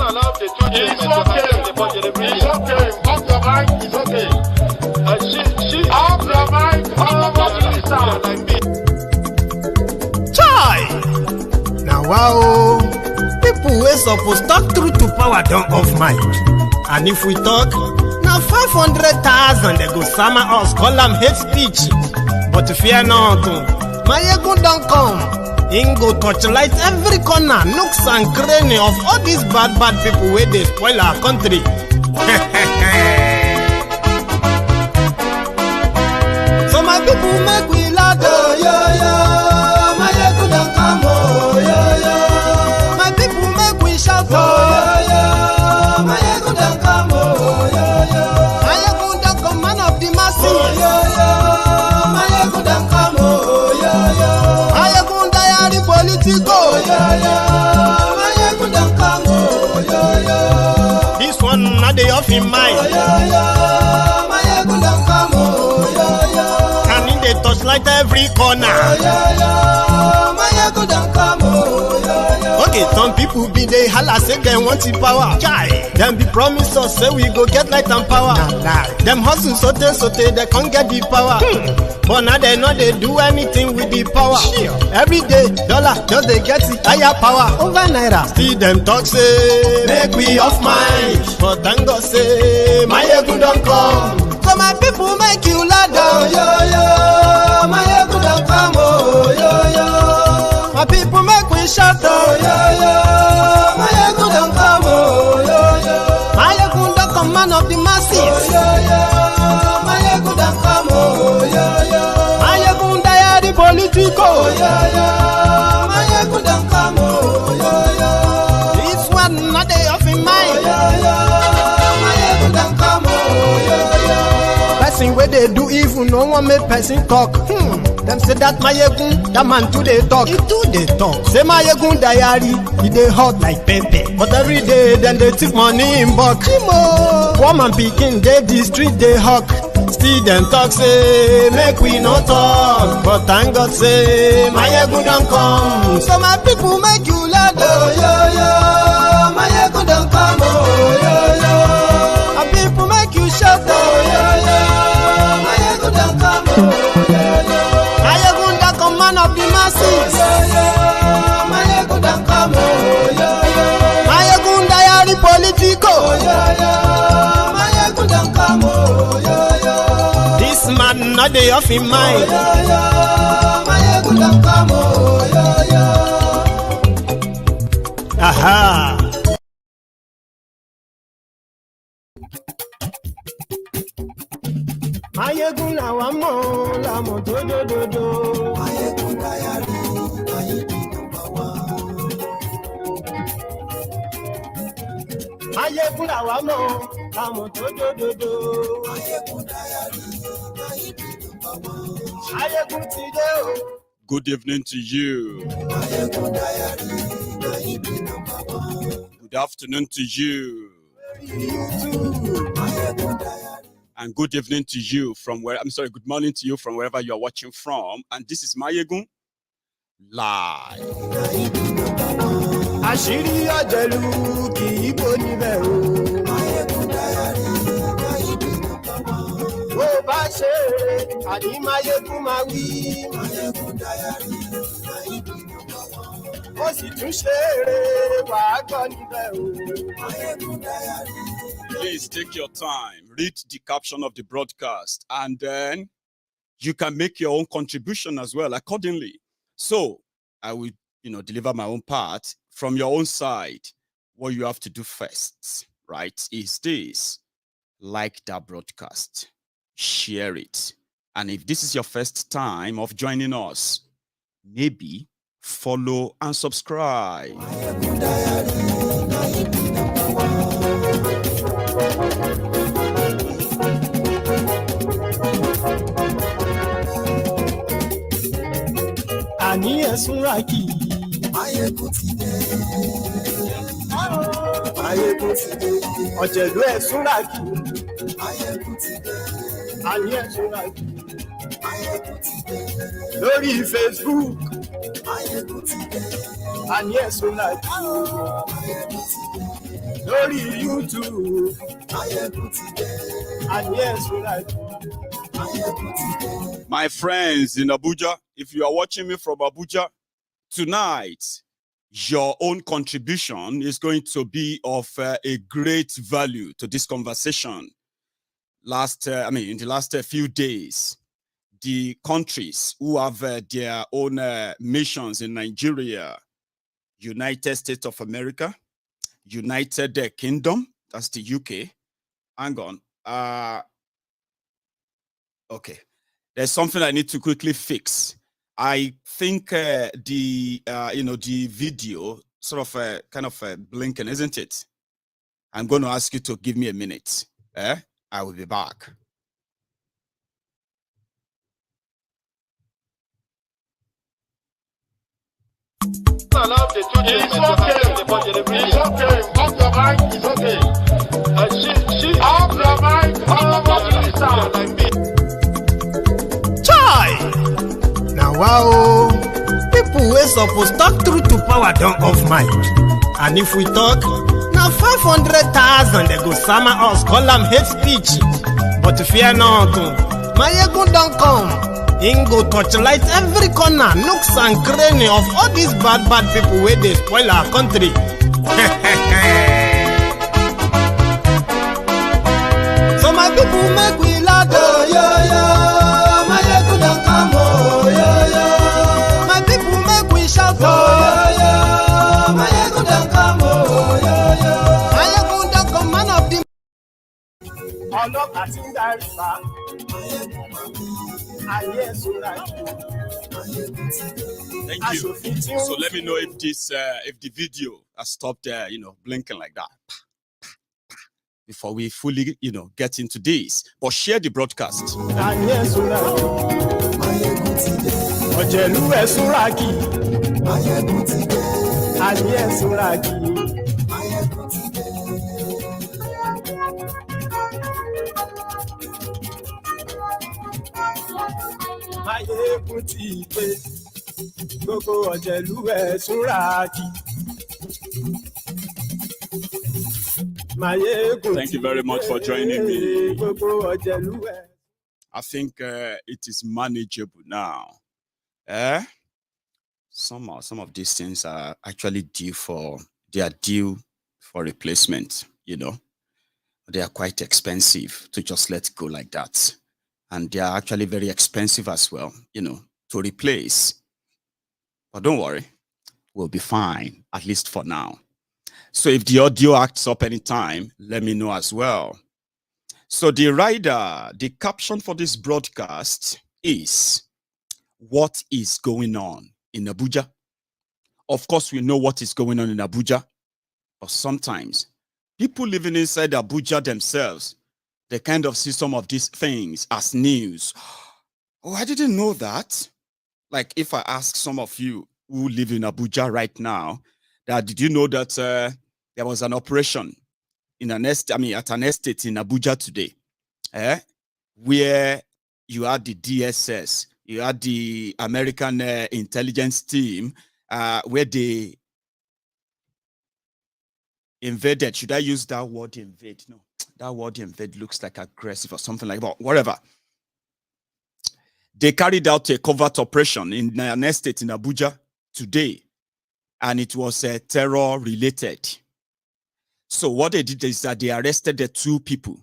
allowed to do this. It's okay. It's okay. Off your mic. It's okay. She off your mic. Chai! Now wow, people wey suppose talk truth to power don't off mic. And if we talk, now 500,000 they go summer us, call them hate speech. But fear not, Maiyegun don't come. Him go torchlight every corner, nooks and cranny of all these bad people where they spoil our country. So my people make we loud, oh, yo. Maiyegun don't come, oh, yo. My people make we shout, oh, yo. Maiyegun don't come, oh, yo. Maiyegun don't come, man of the masses, oh, yo. Maiyegun don't come, oh, yo. Maiyegun Diary Politico, yo. Maiyegun don't come, oh, yo. This one not the off in mind, oh, yo. Maiyegun don't come, oh, yo. And in the touchlight every corner, oh, yo. Maiyegun don't come, oh, yo. Okay, some people be they holla say they want the power. Chai, them be promise us say we go get light and power. Nah. Them hustle sote they can't get the power. But now they know they do anything with the power. Sure. Every day, dollar just they get the higher power over Naira. See them talk say make we off mind. But thank God say Maiyegun don't come. So my people make you loud, oh, yo. Maiyegun don't come, oh, yo. My people make we shout, oh, yo. Maiyegun don't come, oh, yo. Maiyegun don't come, man of the masses, oh, yo. Maiyegun don't come, oh, yo. Maiyegun Diary Politico, oh, yo. Maiyegun don't come, oh, yo. This one not they off in mind, oh, yo. Maiyegun don't come, oh, yo. Person where they do evil, no one make person talk. Them say that Maiyegun, that man too they talk. He too they talk. Say Maiyegun Diary, he they hot like pepper. But every day, then they take money in bulk. Woman picking, they the street they hawk. Still them talk say, make we no talk. But thank God say, Maiyegun don't come. So my people make you loud, oh, yo. Maiyegun don't come, oh, yo. My people make you shout, oh, yo. Maiyegun don't come, oh, yo. Maiyegun don't come, man of the masses, oh, yo. Maiyegun don't come, oh, yo. Maiyegun Diary Politico, oh, yo. Maiyegun don't come, oh, yo. This man not the off in mind, oh, yo. Maiyegun don't come, oh, yo. Aha. Maiyegun na wa mo la mo do. Maiyegun Diary, Maiyegun number one. Maiyegun na wa mo la mo do. Maiyegun Diary, Maiyegun number one. Maiyegun today. Good evening to you. Maiyegun Diary, Maiyegun number one. Good afternoon to you. Maiyegun Diary. And good evening to you from where, good morning to you from wherever you are watching from. And this is Maiyegun Live. Àṣírí ọ̀jẹ̀lú kì í bò níbẹ̀ o. Maiyegun Diary, Maiyegun number one. Bó bá ṣe eré, àní Maiyegun máa wí. Maiyegun Diary, Maiyegun number one. Ó sì tún ṣe eré, wàá gbọ́ níbẹ̀ o. Maiyegun Diary. Please take your time, read the caption of the broadcast, and then you can make your own contribution as well accordingly. So I will, deliver my own part. From your own side, what you have to do first, right, is this: like that broadcast, share it. And if this is your first time of joining us, maybe follow and subscribe. Àní ẹ̀sùn rákì. Maiyegun ti dé. Maiyegun ti dé. Ọ̀jẹ̀lú ẹ̀sùn rákì. Maiyegun ti dé. Àní ẹ̀sùn rákì. Maiyegun ti dé. Lórí Facebook. Maiyegun ti dé. Àní ẹ̀sùn rákì. Maiyegun ti dé. lórí YouTube. Maiyegun ti dé. And yes, we like Maiyegun ti dé. My friends in Abuja, if you are watching me from Abuja tonight, your own contribution is going to be of a great value to this conversation. In the last few days, the countries who have their own missions in Nigeria, United States of America, United Kingdom, that's the UK. Hang on. Okay. There's something I need to quickly fix. I think the video sort of kind of blinking, isn't it? I'm going to ask you to give me a minute. I will be back. Allow the children. It's okay. It's okay. Off your mind. It's okay. She off your mind. Like me. Chai! Now wow, people wey suppose talk truth to power don't off mic. And if we talk, now 500,000 they go sama us, call them hate speech. But fear not, Maiyegun don't come. Him go torchlight every corner, nooks and cranny of all these bad people where they spoil our country. So my people make we loud, yo yo. Maiyegun don't come, oh yo yo. My people make we shout, oh yo yo. Maiyegun don't come, oh yo yo. Maiyegun don't come, man of the. Ọlọ́pàá ti ń darí bá. Thank you. So let me know if the video has stopped blinking like that before we fully get into this. But share the broadcast. Maiyegun ti dé, gbogbo ọ̀jẹ̀lú ẹ̀ súnra kí. Maiyegun. Thank you very much for joining me. Gbogbo ọ̀jẹ̀lú ẹ̀. I think it is manageable now. Some of these things are actually due for replacement. They are quite expensive to just let go like that. And they are actually very expensive as well, to replace. But don't worry, we'll be fine, at least for now. So if the audio acts up anytime, let me know as well. So the caption for this broadcast is, what is going on in Abuja? Of course, we know what is going on in Abuja, but sometimes people living inside Abuja themselves, they kind of see some of these things as news. Oh, I didn't know that. Like if I ask some of you who live in Abuja right now, did you know that there was an operation in at an estate in Abuja today, where you had the DSS, you had the American intelligence team, where they invaded. Should I use that word, invade? No. That word invade looks like aggressive or something like that. Whatever. They carried out a covert operation in an estate in Abuja today, and it was terror related. So what they did is that they arrested the two people,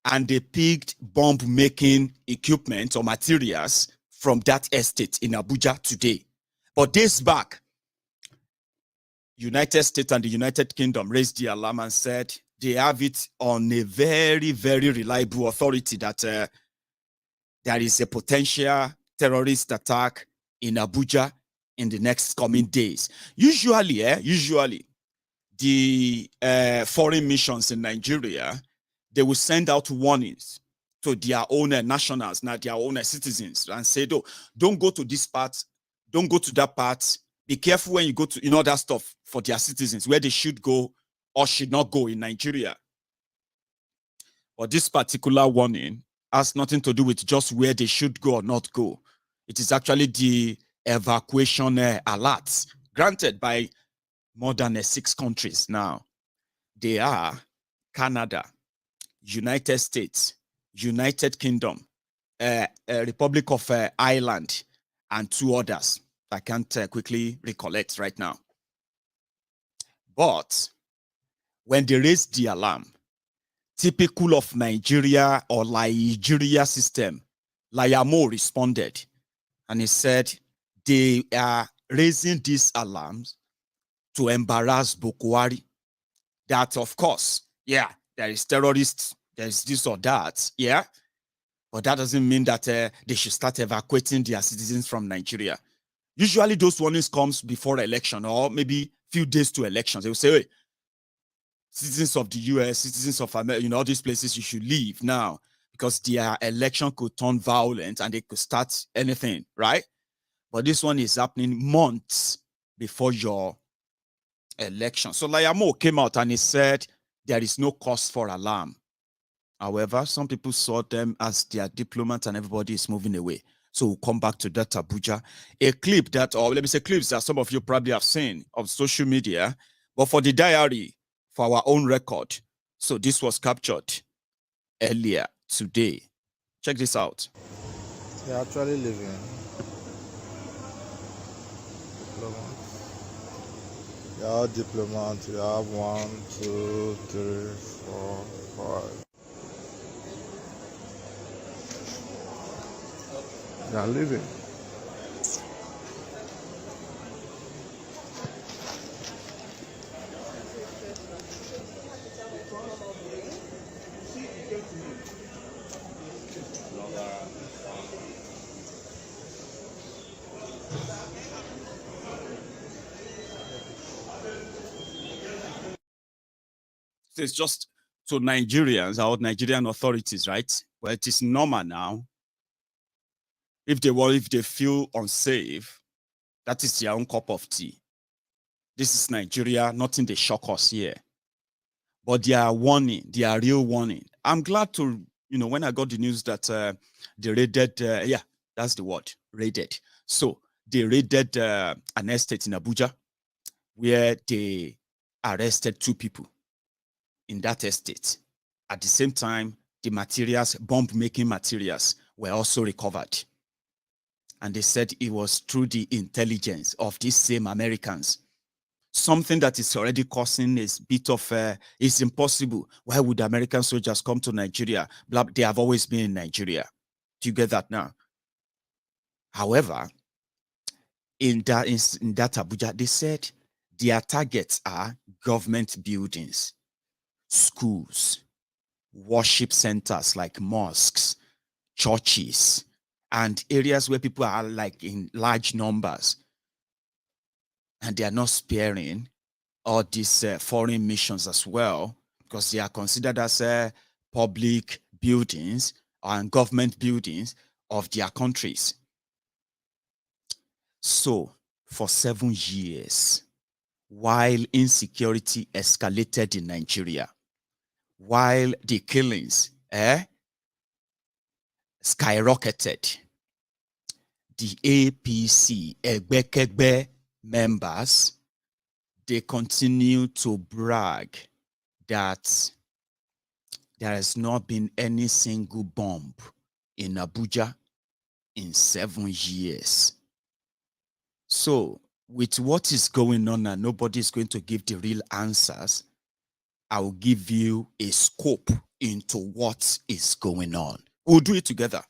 and they picked bomb-making equipment or materials from that estate in Abuja today. But days back, United States and the United Kingdom raised the alarm and said they have it on a very, very reliable authority that there is a potential terrorist attack in Abuja in the next coming days. Usually, the foreign missions in Nigeria, they will send out warnings to their own nationals, not their own citizens, and say, don't go to this part, don't go to that part. Be careful when you go to, that stuff for their citizens, where they should go or should not go in Nigeria. But this particular warning has nothing to do with just where they should go or not go. It is actually the evacuation alerts granted by more than 6 countries now. They are Canada, United States, United Kingdom, Republic of Ireland, and 2 others. I can't quickly recollect right now. But when they raised the alarm, typical of Nigeria or Nigeria system, Layamo responded and he said they are raising these alarms to embarrass Bokwari. That, of course, yeah, there is terrorists, there's this or that, yeah, but that doesn't mean that they should start evacuating their citizens from Nigeria. Usually those warnings comes before election or maybe few days to elections. They will say, hey, citizens of the US, citizens of America, all these places, you should leave now because their election could turn violent and they could start anything, right? But this one is happening months before your election. So Layamo came out and he said there is no cause for alarm. However, some people saw them as their diplomats and everybody is moving away. So we'll come back to that Abuja. A clip that, or let me say clips that some of you probably have seen of social media, but for the diary, for our own record. So this was captured earlier today. Check this out. They're actually living. Diplomats. They are diplomats. We have 1, 2, 3, 4, 5. They are living. It's just to Nigerians or Nigerian authorities, right? Well, it is normal now. If they feel unsafe, that is their own cup of tea. This is Nigeria, nothing they shock us here. But they are warning, they are real warning. I'm glad to, when I got the news that they raided, yeah, that's the word, raided. So they raided an estate in Abuja where they arrested 2 people in that estate. At the same time, the materials, bomb-making materials, were also recovered. And they said it was through the intelligence of these same Americans. Something that is already causing a bit of, it's impossible. Why would American soldiers come to Nigeria? They have always been in Nigeria. Do you get that now? However, in that Abuja, they said their targets are government buildings, schools, worship centers like mosques, churches, and areas where people are like in large numbers. And they are not sparing all these foreign missions as well, because they are considered as public buildings and government buildings of their countries. So for 7 years, while insecurity escalated in Nigeria, while the killings skyrocketed, the APC, Egbekegbe members, they continue to brag that there has not been any single bomb in Abuja in 7 years. So with what is going on and nobody is going to give the real answers, I will give you a scope into what is going on. We'll do it together.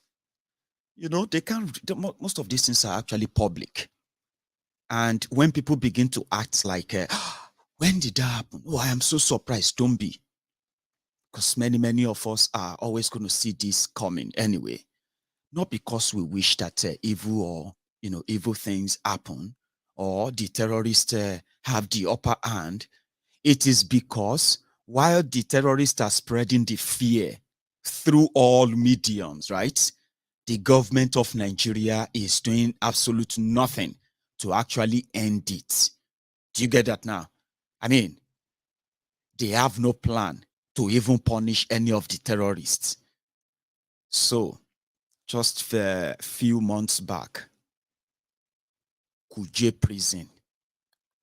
They can't, most of these things are actually public. And when people begin to act like, when did that happen? Oh, I am so surprised. Don't be. Because many of us are always going to see this coming anyway. Not because we wish that evil or, evil things happen or the terrorists have the upper hand. It is because while the terrorists are spreading the fear through all mediums, right? The government of Nigeria is doing absolute nothing to actually end it. Do you get that now? I mean, they have no plan to even punish any of the terrorists. So, just a few months back, Kuje prison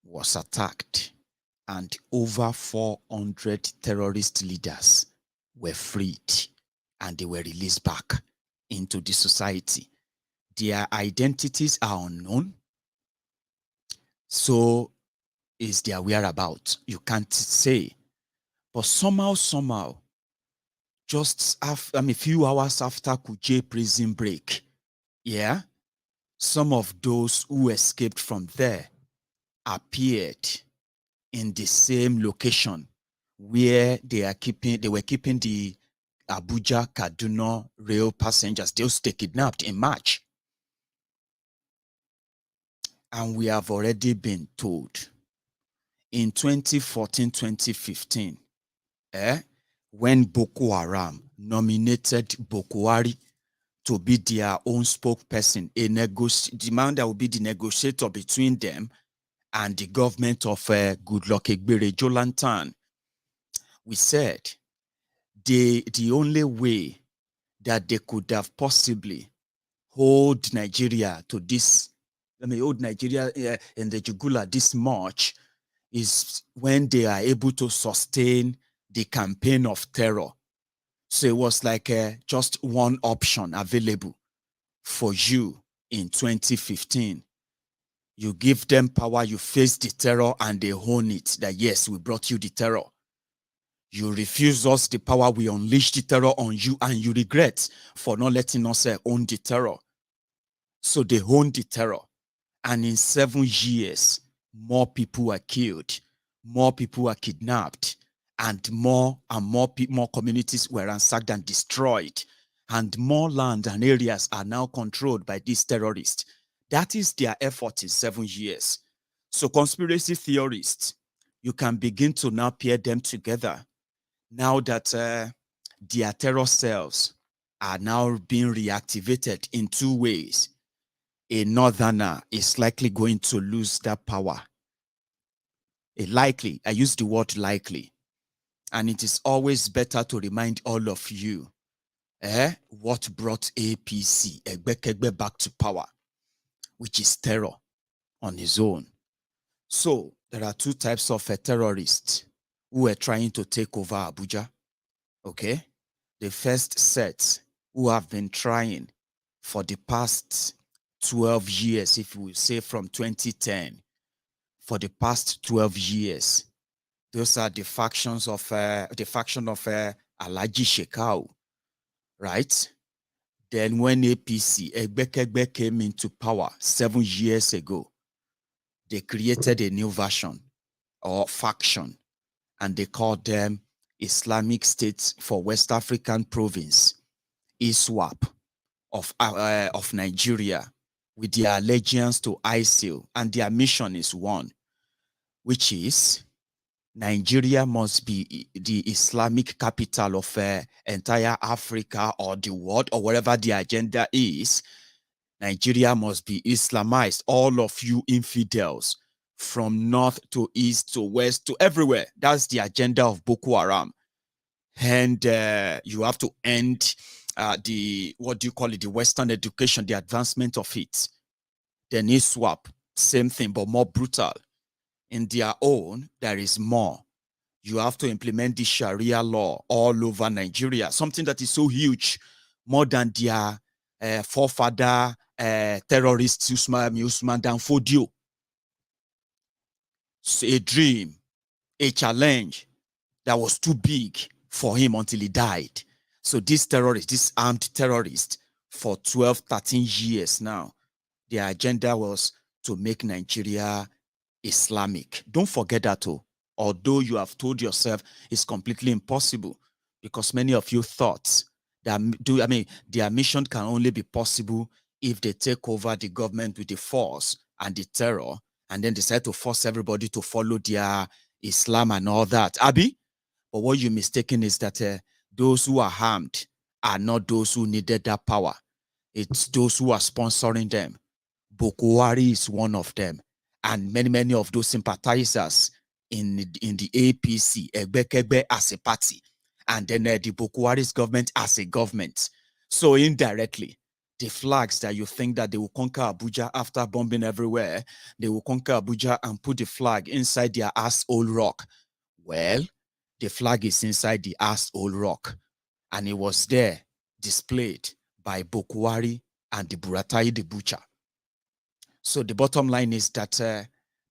was attacked and over 400 terrorist leaders were freed and they were released back into the society. Their identities are unknown, so is their whereabouts. You can't say. But somehow, just after, a few hours after Kuje prison break, yeah, some of those who escaped from there appeared in the same location where they were keeping the Abuja Kaduna rail passengers. They stay kidnapped in March. And we have already been told in 2014, 2015, when Boko Haram nominated Boko Haram to be their own spokesperson, the man that will be the negotiator between them and the government of Goodluck Egbere Jolantan, we said the only way that they could have possibly hold Nigeria to this, hold Nigeria in the jugular this much is when they are able to sustain the campaign of terror. So it was like just one option available for you in 2015. You give them power, you face the terror, and they own it. That yes, we brought you the terror. You refuse us the power, we unleash the terror on you, and you regret for not letting us own the terror. So they own the terror. And in 7 years, more people are killed, more people are kidnapped, and more communities were ransacked and destroyed, and more land and areas are now controlled by these terrorists. That is their effort in 7 years. So conspiracy theorists, you can begin to now pair them together now that their terror cells are now being reactivated in 2 ways. A northerner is likely going to lose that power. I use the word likely. And it is always better to remind all of you what brought APC, Egbekegbe, back to power, which is terror on its own. So there are 2 types of terrorists who are trying to take over Abuja. Okay? The first set who have been trying for the past 12 years, if we say from 2010, for the past 12 years, those are the factions of Alhaji Shekau, right? Then when APC, Egbekegbe, came into power 7 years ago, they created a new version or faction, and they called them Islamic State for West African Province, ISWAP, of Nigeria, with their allegiance to ISIL, and their mission is one, which is Nigeria must be the Islamic capital of entire Africa or the world, or whatever the agenda is. Nigeria must be Islamized. All of you infidels, from north to east to west to everywhere. That's the agenda of Boko Haram. And you have to end the Western education, the advancement of it. Then ISWAP, same thing, but more brutal. In their own, there is more. You have to implement the Sharia law all over Nigeria, something that is so huge, more than their forefather terrorist Usman Danfodio. A dream, a challenge that was too big for him until he died. So this armed terrorist, for 12, 13 years now, their agenda was to make Nigeria Islamic. Don't forget that, although you have told yourself it's completely impossible, because many of you thought that their mission can only be possible if they take over the government with the force and the terror, and then decide to force everybody to follow their Islam and all that. Abi? But what you're mistaken is that those who are harmed are not those who needed that power. It's those who are sponsoring them. Boko Haram is one of them. And many of those sympathizers in the APC, Egbekegbe as a party, and then the Boko Haram's government as a government. So indirectly, The flags that you think that they will conquer Abuja after bombing everywhere, they will conquer Abuja and put the flag inside their asshole rock. Well, the flag is inside the asshole rock, and it was there displayed by Bokwari and the Buratai the butcher. So the bottom line is that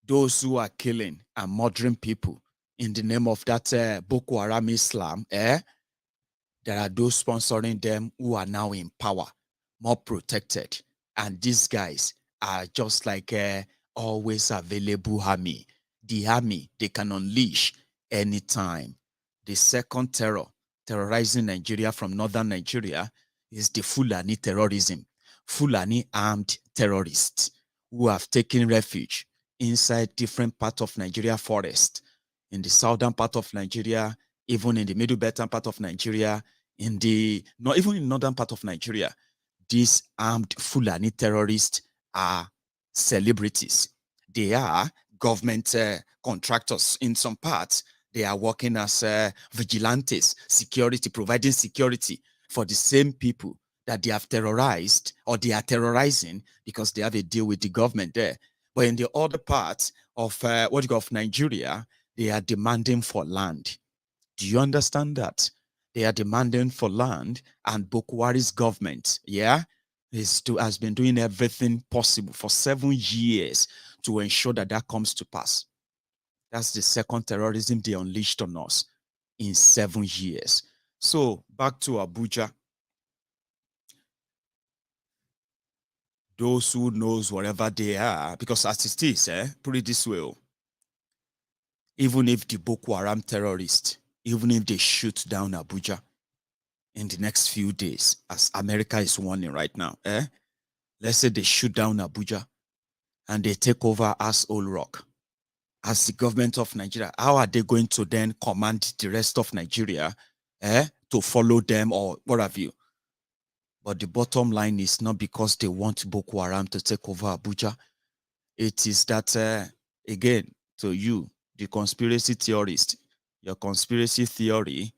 those who are killing and murdering people in the name of that Boko Haram Islam, there are those sponsoring them who are now in power, more protected. And these guys are just like always available army. The army they can unleash anytime. The second terrorizing Nigeria from northern Nigeria is the Fulani terrorism. Fulani armed terrorists who have taken refuge inside different parts of Nigeria forest, in the southern part of Nigeria, even in the middle belt part of Nigeria, not even in northern part of Nigeria. These armed Fulani terrorists are celebrities. They are government contractors in some parts. They are working as vigilantes, security, providing security for the same people that they have terrorized or they are terrorizing because they have a deal with the government there. But in the other parts of of Nigeria, they are demanding for land. Do you understand that? They are demanding for land, and Bokwari's government, has been doing everything possible for 7 years to ensure that that comes to pass. That's the second terrorism they unleashed on us in 7 years. So back to Abuja. Those who knows wherever they are, because as it is, put it this way, even if the Boko Haram terrorists, even if they shoot down Abuja in the next few days, as America is warning right now, let's say they shoot down Abuja and they take over Asshole Rock as the government of Nigeria, how are they going to then command the rest of Nigeria to follow them or what have you? But the bottom line is not because they want Boko Haram to take over Abuja. It is that, again, to you, the conspiracy theorist, your conspiracy theory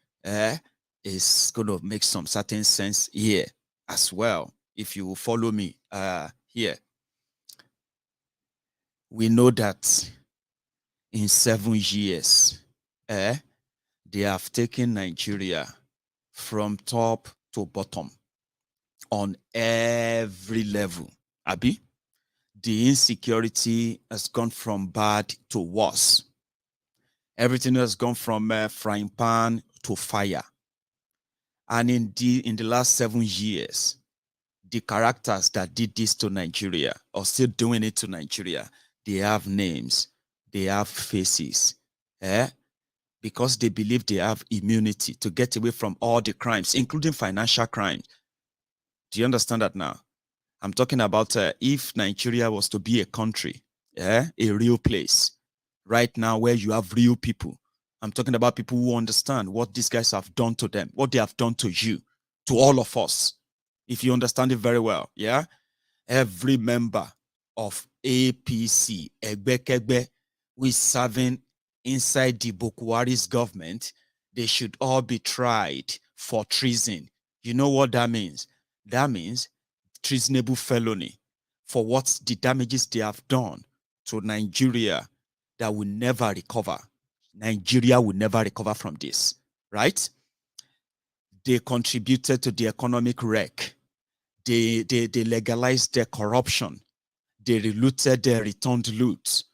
is going to make some certain sense here as well. If you will follow me here. We know that in 7 years, they have taken Nigeria from top to bottom on every level. Abi, the insecurity has gone from bad to worse. Everything has gone from frying pan to fire. And in the last 7 years, the characters that did this to Nigeria or still doing it to Nigeria, they have names, they have faces, because they believe they have immunity to get away from all the crimes, including financial crimes. Do you understand that now? I'm talking about if Nigeria was to be a country, a real place, right now where you have real people. I'm talking about people who understand what these guys have done to them, what they have done to you, to all of us. If you understand it very well, every member of APC, Egbekegbe, who is serving inside the Bokwari's government, they should all be tried for treason. You know what that means? That means treasonable felony for what the damages they have done to Nigeria that will never recover. Nigeria will never recover from this, right? They contributed to the economic wreck. They legalized their corruption. They relooted their returned loot.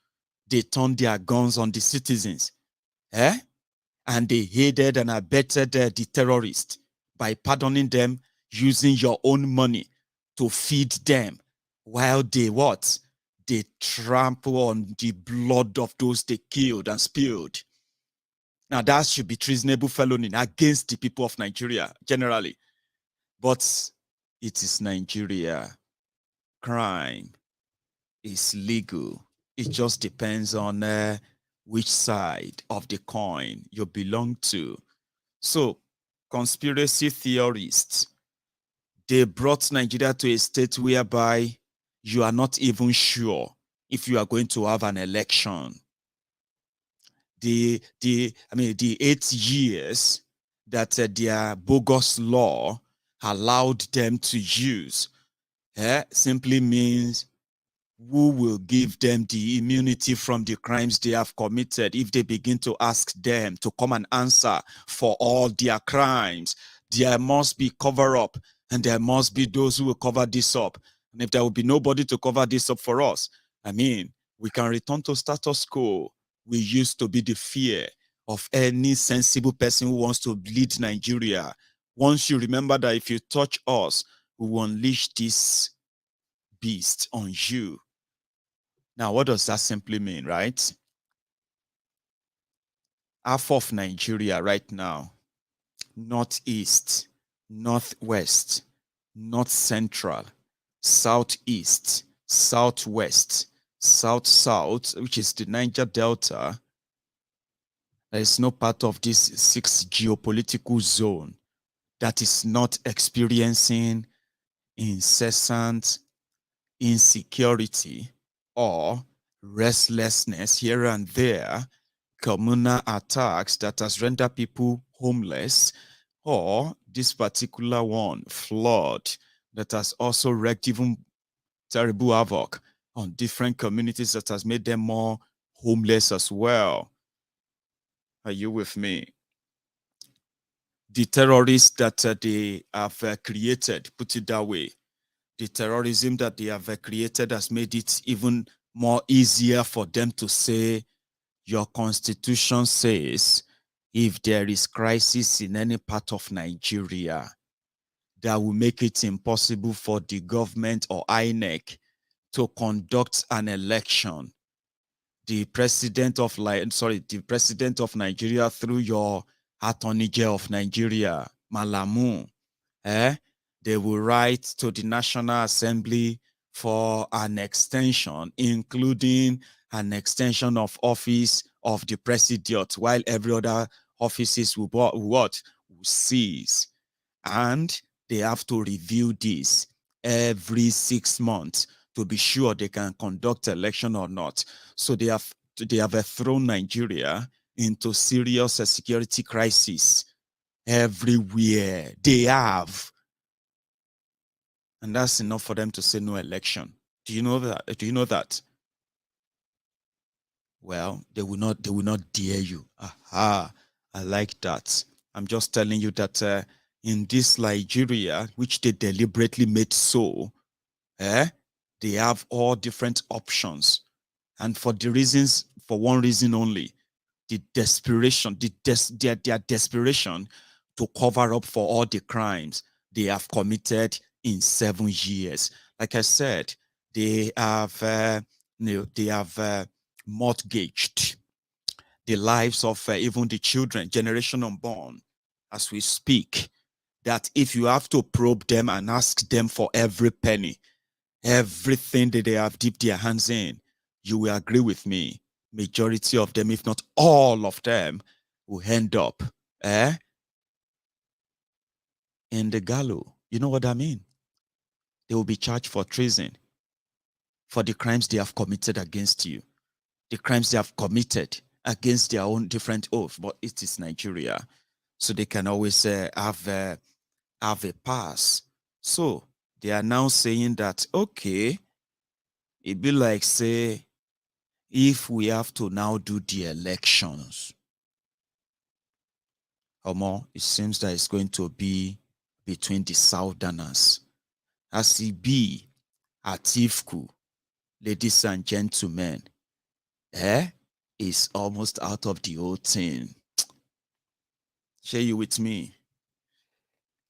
They turned their guns on the citizens. And they aided and abetted the terrorists by pardoning them using your own money to feed them while they what? They trample on the blood of those they killed and spilled. Now that should be treasonable felony against the people of Nigeria generally. But it is Nigeria. Crime is legal. It just depends on which side of the coin you belong to. So, conspiracy theorists, they brought Nigeria to a state whereby you are not even sure if you are going to have an election. The 8 years that their bogus law allowed them to use simply means who will give them the immunity from the crimes they have committed if they begin to ask them to come and answer for all their crimes. There must be cover up, and there must be those who will cover this up. And if there will be nobody to cover this up for us, I mean, we can return to status quo. We used to be the fear of any sensible person who wants to lead Nigeria. Once you remember that if you touch us, we will unleash this beast on you. Now, what does that simply mean, right? Half of Nigeria right now, northeast, northwest, north central, southeast, southwest, south, which is the Niger Delta, there is no part of this 6 geopolitical zone that is not experiencing incessant insecurity or restlessness here and there, communal attacks that has rendered people homeless, or this particular one, flood, that has also wreaked even terrible havoc on different communities that has made them more homeless as well. Are you with me? The terrorists that they have created, put it that way, the terrorism that they have created has made it even more easier for them to say, your constitution says if there is crisis in any part of Nigeria, that will make it impossible for the government or INEC to conduct an election. The president of Nigeria through your Attorney General of Nigeria, Malamu, they will write to the National Assembly for an extension, including an extension of office of the president, while every other offices will cease. And they have to review this every 6 months to be sure they can conduct election or not. So they have thrown Nigeria into serious security crisis everywhere. They have. And that's enough for them to say no election. Do you know that? Do you know that? Well, they will not dare you. Aha, I like that. I'm just telling you that in this Nigeria, which they deliberately made so, they have all different options. And for one reason only, the desperation, their desperation to cover up for all the crimes they have committed in 7 years. Like I said, they have mortgaged the lives of even the children, generation unborn, as we speak, that if you have to probe them and ask them for every penny, everything that they have dipped their hands in, you will agree with me, majority of them, if not all of them, will end up in the gallows. You know what I mean? They will be charged for treason, for the crimes they have committed against you, the crimes they have committed against their own different oath. But it is Nigeria, so they can always have a pass. So they are now saying that, okay, it be like, say, if we have to now do the elections, or more, it seems that it's going to be between the Southerners. As it be, Atifku, ladies and gentlemen, is almost out of the whole thing. Share you with me?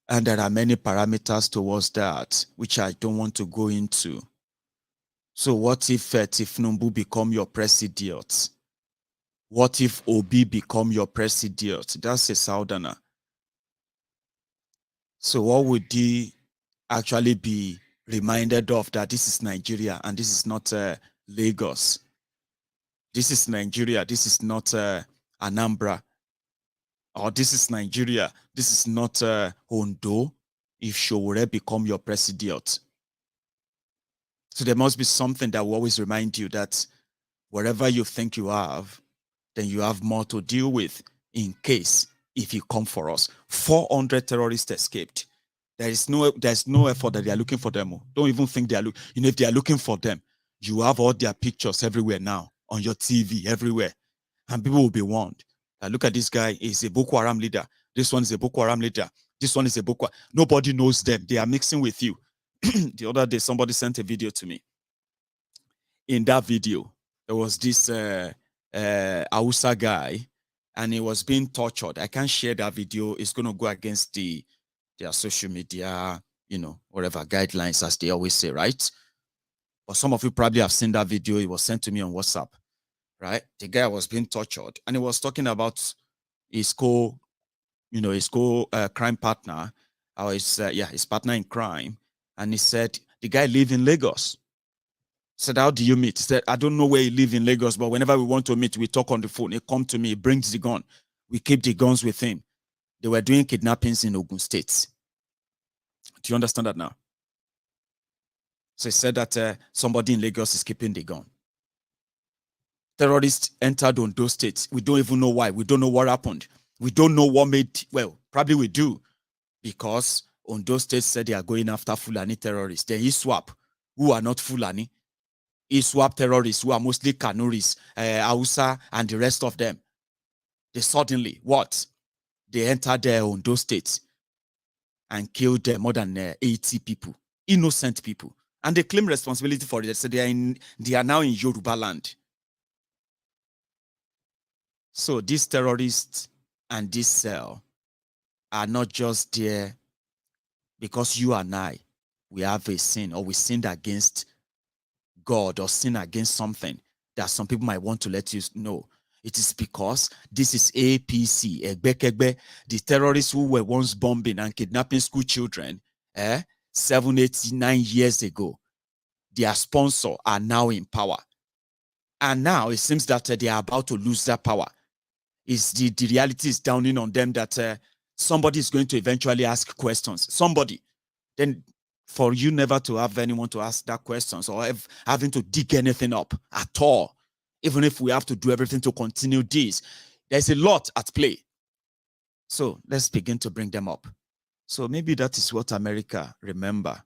And there are many parameters towards that, which I don't want to go into. So what if Tifnumbu become your president? What if Obi become your president? That's a Southerner. So what would he actually be reminded of, that this is Nigeria and this is not Lagos? This is Nigeria, this is not Anambra. Or this is Nigeria, this is not Ondo, if Showore become your president. So there must be something that will always remind you that wherever you think you have, then you have more to deal with in case if you come for us. 400 terrorists escaped. There's no effort that they are looking for them. Don't even think they are looking. If they are looking for them, you have all their pictures everywhere now on your TV everywhere, and people will be warned. Look at this guy. He's a Boko Haram leader. This one is a Boko Haram leader. This one is a Boko. Nobody knows them. They are mixing with you. The other day, somebody sent a video to me. In that video, there was this Hausa guy, and he was being tortured. I can't share that video. It's going to go against their social media, whatever guidelines, as they always say, right? But some of you probably have seen that video. It was sent to me on WhatsApp, right? The guy was being tortured, and he was talking about his crime partner, or his partner in crime. And he said, the guy live in Lagos. Said, how do you meet? He said, I don't know where he live in Lagos, but whenever we want to meet, we talk on the phone. He come to me, he brings the gun. We keep the guns with him. They were doing kidnappings in Ogun State. Do you understand that now? So he said that somebody in Lagos is keeping the gun. Terrorists entered Ondo State. We don't even know why. We don't know what happened. We don't know what made, well, probably we do, because Ondo State said they are going after Fulani terrorists. Then ISWAP, who are not Fulani, ISWAP terrorists, who are mostly Kanuris, Hausa, and the rest of them. They suddenly, what? They entered their Ondo State and killed more than 80 people, innocent people. And they claim responsibility for it. They said they are now in Yoruba land. So these terrorists and this cell are not just there because you and I, we have a sin, or we sinned against God, or sin against something that some people might want to let you know. It is because this is APC, Egbekegbe, the terrorists who were once bombing and kidnapping school children 7, 8, 9 years ago. Their sponsor are now in power. And now it seems that they are about to lose that power. The reality is dawning on them that somebody is going to eventually ask questions. Somebody. Then for you never to have anyone to ask that questions, or having to dig anything up at all, even if we have to do everything to continue this, there's a lot at play. So let's begin to bring them up. So maybe that is what America remember.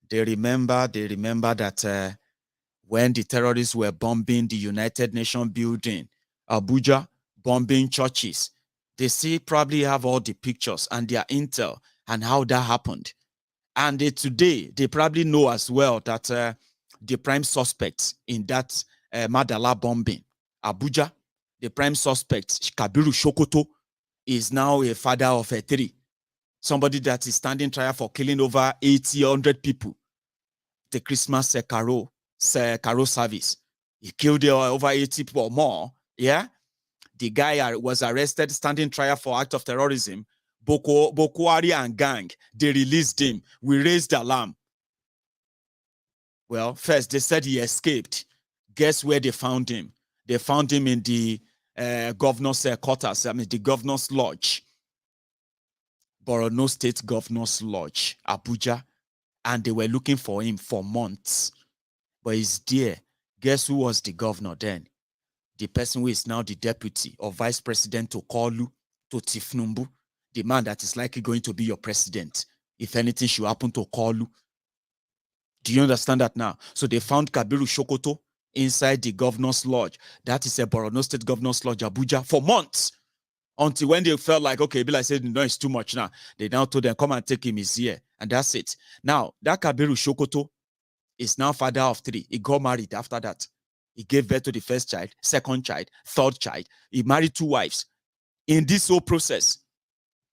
They remember that when the terrorists were bombing the United Nations building, Abuja, bombing churches, they probably have all the pictures and their intel and how that happened. And today, they probably know as well that the prime suspect in that Madala bombing, Abuja, the prime suspect, Kabiru Sokoto, is now a father of 3. Somebody that is standing trial for killing over 100 people. The Christmas carol service. He killed over 80 people or more. Yeah. The guy was arrested, standing trial for act of terrorism. Boko Haram and gang, they released him. We raised the alarm. Well, first, they said he escaped. Guess where they found him? They found him in the governor's quarters, the governor's lodge. Borno State Governor's Lodge, Abuja. And they were looking for him for months. But he's there. Guess who was the governor then? The person who is now the deputy or vice president to Kolu, to Tifnumbu, the man that is likely going to be your president if anything should happen to Kolu. Do you understand that now? So they found Kabiru Sokoto inside the governor's lodge. That is a Borno State Governor's Lodge, Abuja, for months. Until when they felt like, okay, Bill, I said, no, it's too much now. They now told them, come and take him, he's here. And that's it. Now, that Kabiru Sokoto is now father of 3. He got married after that. He gave birth to the first child, second child, third child. He married 2 wives in this whole process.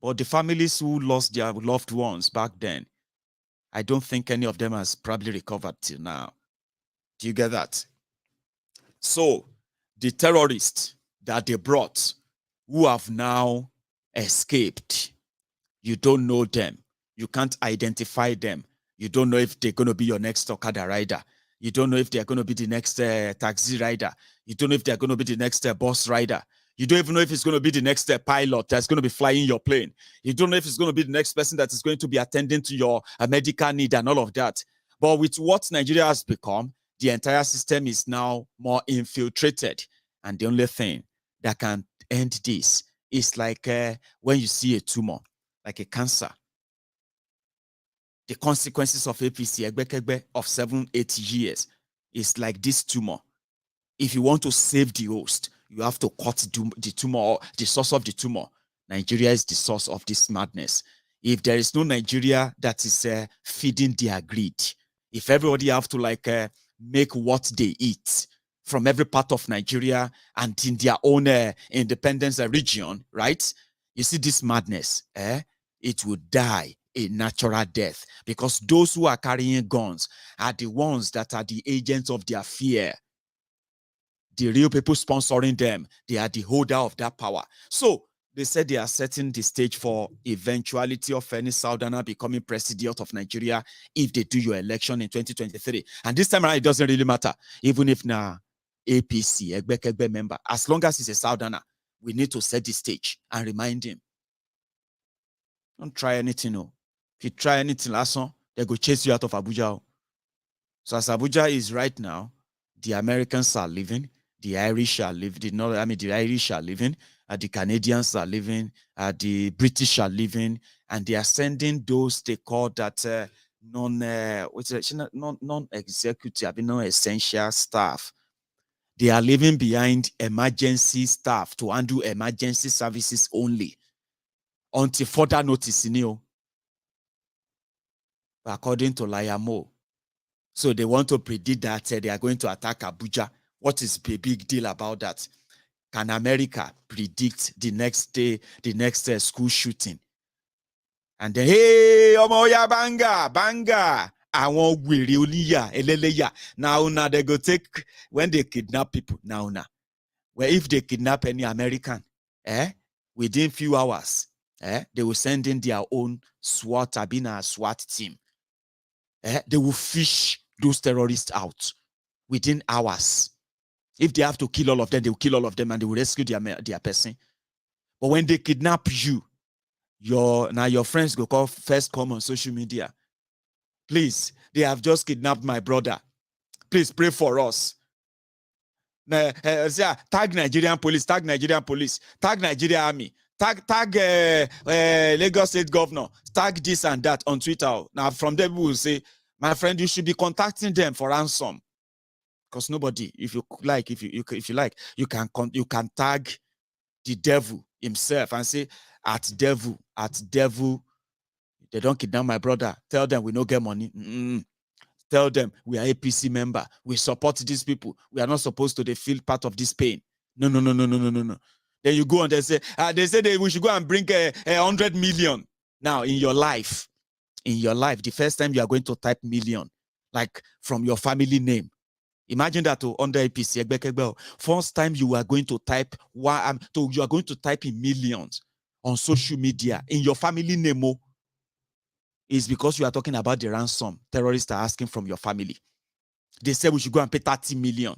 But the families who lost their loved ones back then, I don't think any of them has probably recovered till now. Do you get that? So, the terrorists that they brought, who have now escaped, you don't know them. You can't identify them. You don't know if they're going to be your next Okada rider. You don't know if they're going to be the next taxi rider. You don't know if they're going to be the next bus rider. You don't even know if it's going to be the next pilot that's going to be flying your plane. You don't know if it's going to be the next person that is going to be attending to your medical need and all of that. But with what Nigeria has become, the entire system is now more infiltrated. And the only thing that can end this is like when you see a tumor, like a cancer. The consequences of APC Egbekegbe of 7-8 years is like this tumor. If you want to save the host, you have to cut the tumor, or the source of the tumor. Nigeria is the source of this madness. If there is no Nigeria that is feeding their greed, if everybody have to make what they eat from every part of Nigeria and in their own independence region, right? You see this madness, it will die a natural death, because those who are carrying guns are the ones that are the agents of their fear. The real people sponsoring them, they are the holder of that power. So they said they are setting the stage for eventuality of any Southerner becoming president of Nigeria if they do your election in 2023. And this time around, it doesn't really matter. Even if na APC, Egbekegbe member, as long as he's a Southerner, we need to set the stage and remind him. Don't try anything, no. If you try anything, last they go chase you out of Abuja. So as Abuja is right now, the Americans are leaving, the Irish are leaving, the Irish are leaving, the Canadians are leaving, the British are leaving, and they are sending those they call that non-executive, non-essential staff. They are leaving behind emergency staff to handle emergency services only until further notice. According to Layamo. So they want to predict that they are going to attack Abuja. What is the big deal about that? Can America predict the next day, the next school shooting? And then, hey, Omoya banga. I want Eleya. Now they go take, when they kidnap people, now. Well, if they kidnap any American, within few hours, they will send in their own SWAT team. They will fish those terrorists out within hours. If they have to kill all of them, they will kill all of them and they will rescue their person. But when they kidnap you, your friends go first come on social media. Please, they have just kidnapped my brother. Please pray for us. Tag Nigerian police, tag Nigerian army, tag Lagos State governor, tag this and that on Twitter. Now from them we will say, my friend, you should be contacting them for ransom. Because nobody, if you like, you can tag the devil himself and say, at devil, they don't kidnap my brother. Tell them we don't get money. Tell them we are APC member. We support these people. We are not supposed to feel part of this pain. No. Then you go and they say we should go and bring 100 million. Now in your life, the first time you are going to type million, like from your family name. Imagine that under APC, first time you are going to type you are going to type in millions on social media in your family name is because you are talking about the ransom terrorists are asking from your family. They said we should go and pay 30 million.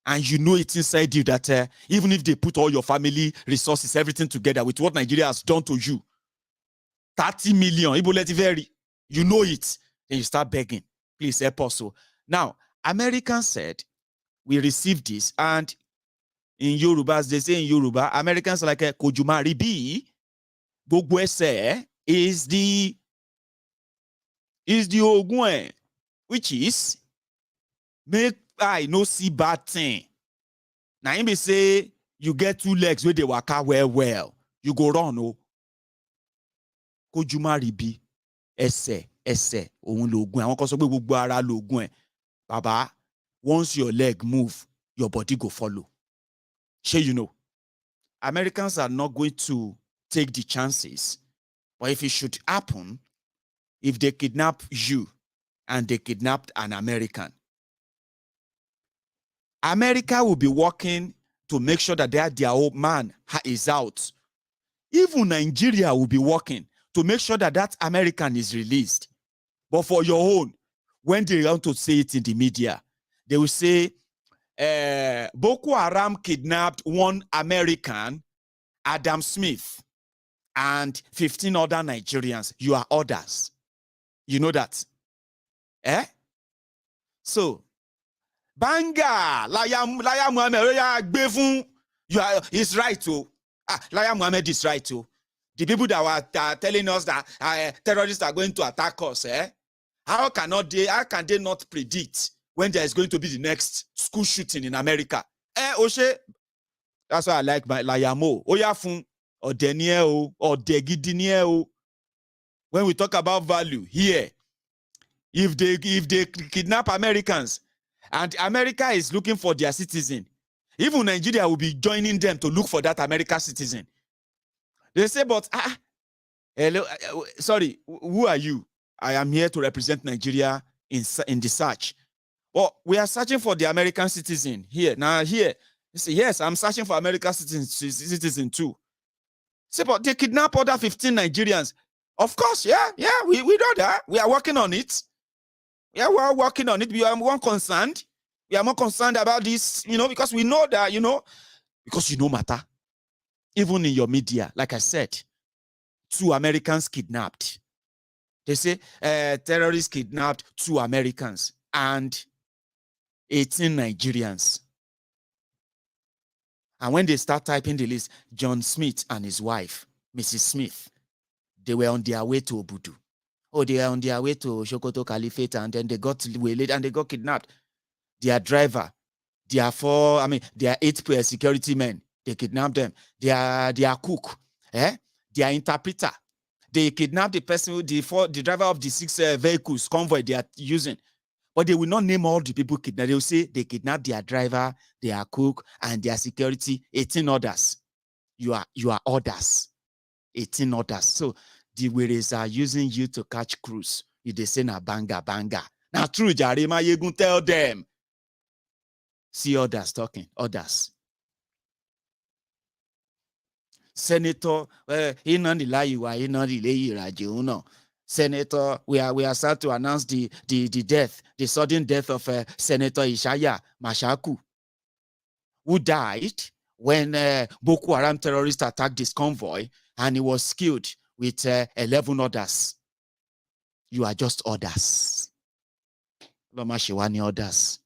And you know it's inside you that even if they put all your family resources, everything together with what Nigeria has done to you, 30 million, you know it. Then you start begging, please help us. So now, Americans said, we received this, and in Yorubas, they say in Yoruba, Americans are like a Kojuma Ribi, Bogwese is the Ogun, which is make I no see bad thing. Now him say you get two legs where they waka well. You go run, Kojuma Ribi, ese, ohun logun. Àwọn kan sọ pé gbogbo ara logun. Baba, once your leg move, your body go follow. Sure, you know. Americans are not going to take the chances. But if it should happen, if they kidnap you and they kidnapped an American, America will be working to make sure that their old man is out. Even Nigeria will be working to make sure that that American is released. But for your own, when they want to say it in the media, they will say, Boko Haram kidnapped one American, Adam Smith, and 15 other Nigerians. You are others. You know that? So, Banga, Laya Muhammad, it's right too. Laya Muhammad is right too. The people that are telling us that terrorists are going to attack us, how can they not predict when there is going to be the next school shooting in America? Oshe, that's why I like my Layamo. Oyafun or Deniel or Degidiniel. When we talk about value here, if they kidnap Americans and America is looking for their citizen, even Nigeria will be joining them to look for that American citizen. They say, but hello, sorry, who are you? I am here to represent Nigeria in the search. Well, we are searching for the American citizen here. Now here, you say, yes, I'm searching for American citizen too. Say, but they kidnap other 15 Nigerians. Of course, yeah, we know that. We are working on it. Yeah, we are working on it. We are more concerned. We are more concerned about this, because we know that, because matter. Even in your media, like I said, 2 Americans kidnapped. They say terrorists kidnapped 2 Americans and 18 Nigerians. And when they start typing the list, John Smith and his wife, Mrs. Smith, they were on their way to Obudu. Oh, they are on their way to Sokoto Caliphate, and then they got waylaid and they got kidnapped. Their driver, their 8 security men, they kidnapped them. Their cook, their interpreter. They kidnapped the person, the driver of the 6 vehicles, convoy they are using. But they will not name all the people kidnapped. They will say they kidnapped their driver, their cook, and their security, 18 others. You are others. 18 others. So the Weres are using you to catch cruise. You they say na banga. Now true, Jare Maiyegun, tell them. See others talking, others. Senator, Senator, we are sad to announce the sudden death of Senator Ishaya Mashaku, who died when Boko Haram terrorists attacked this convoy, and he was killed with 11 others. You are just others. Others.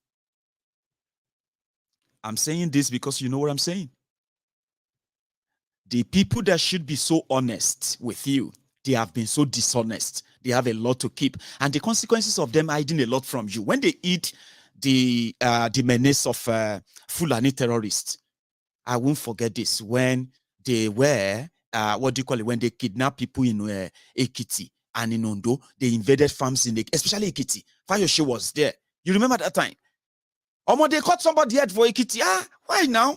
I'm saying this because you know what I'm saying. The people that should be so honest with you, they have been so dishonest. They have a lot to keep. And the consequences of them hiding a lot from you. When they eat the menace of Fulani terrorists, I won't forget this. When they were, when they kidnapped people in Ekiti and in Ondo, they invaded farms in especially Ekiti. Fayoshe was there. You remember that time? They caught somebody head for Ekiti. Why now?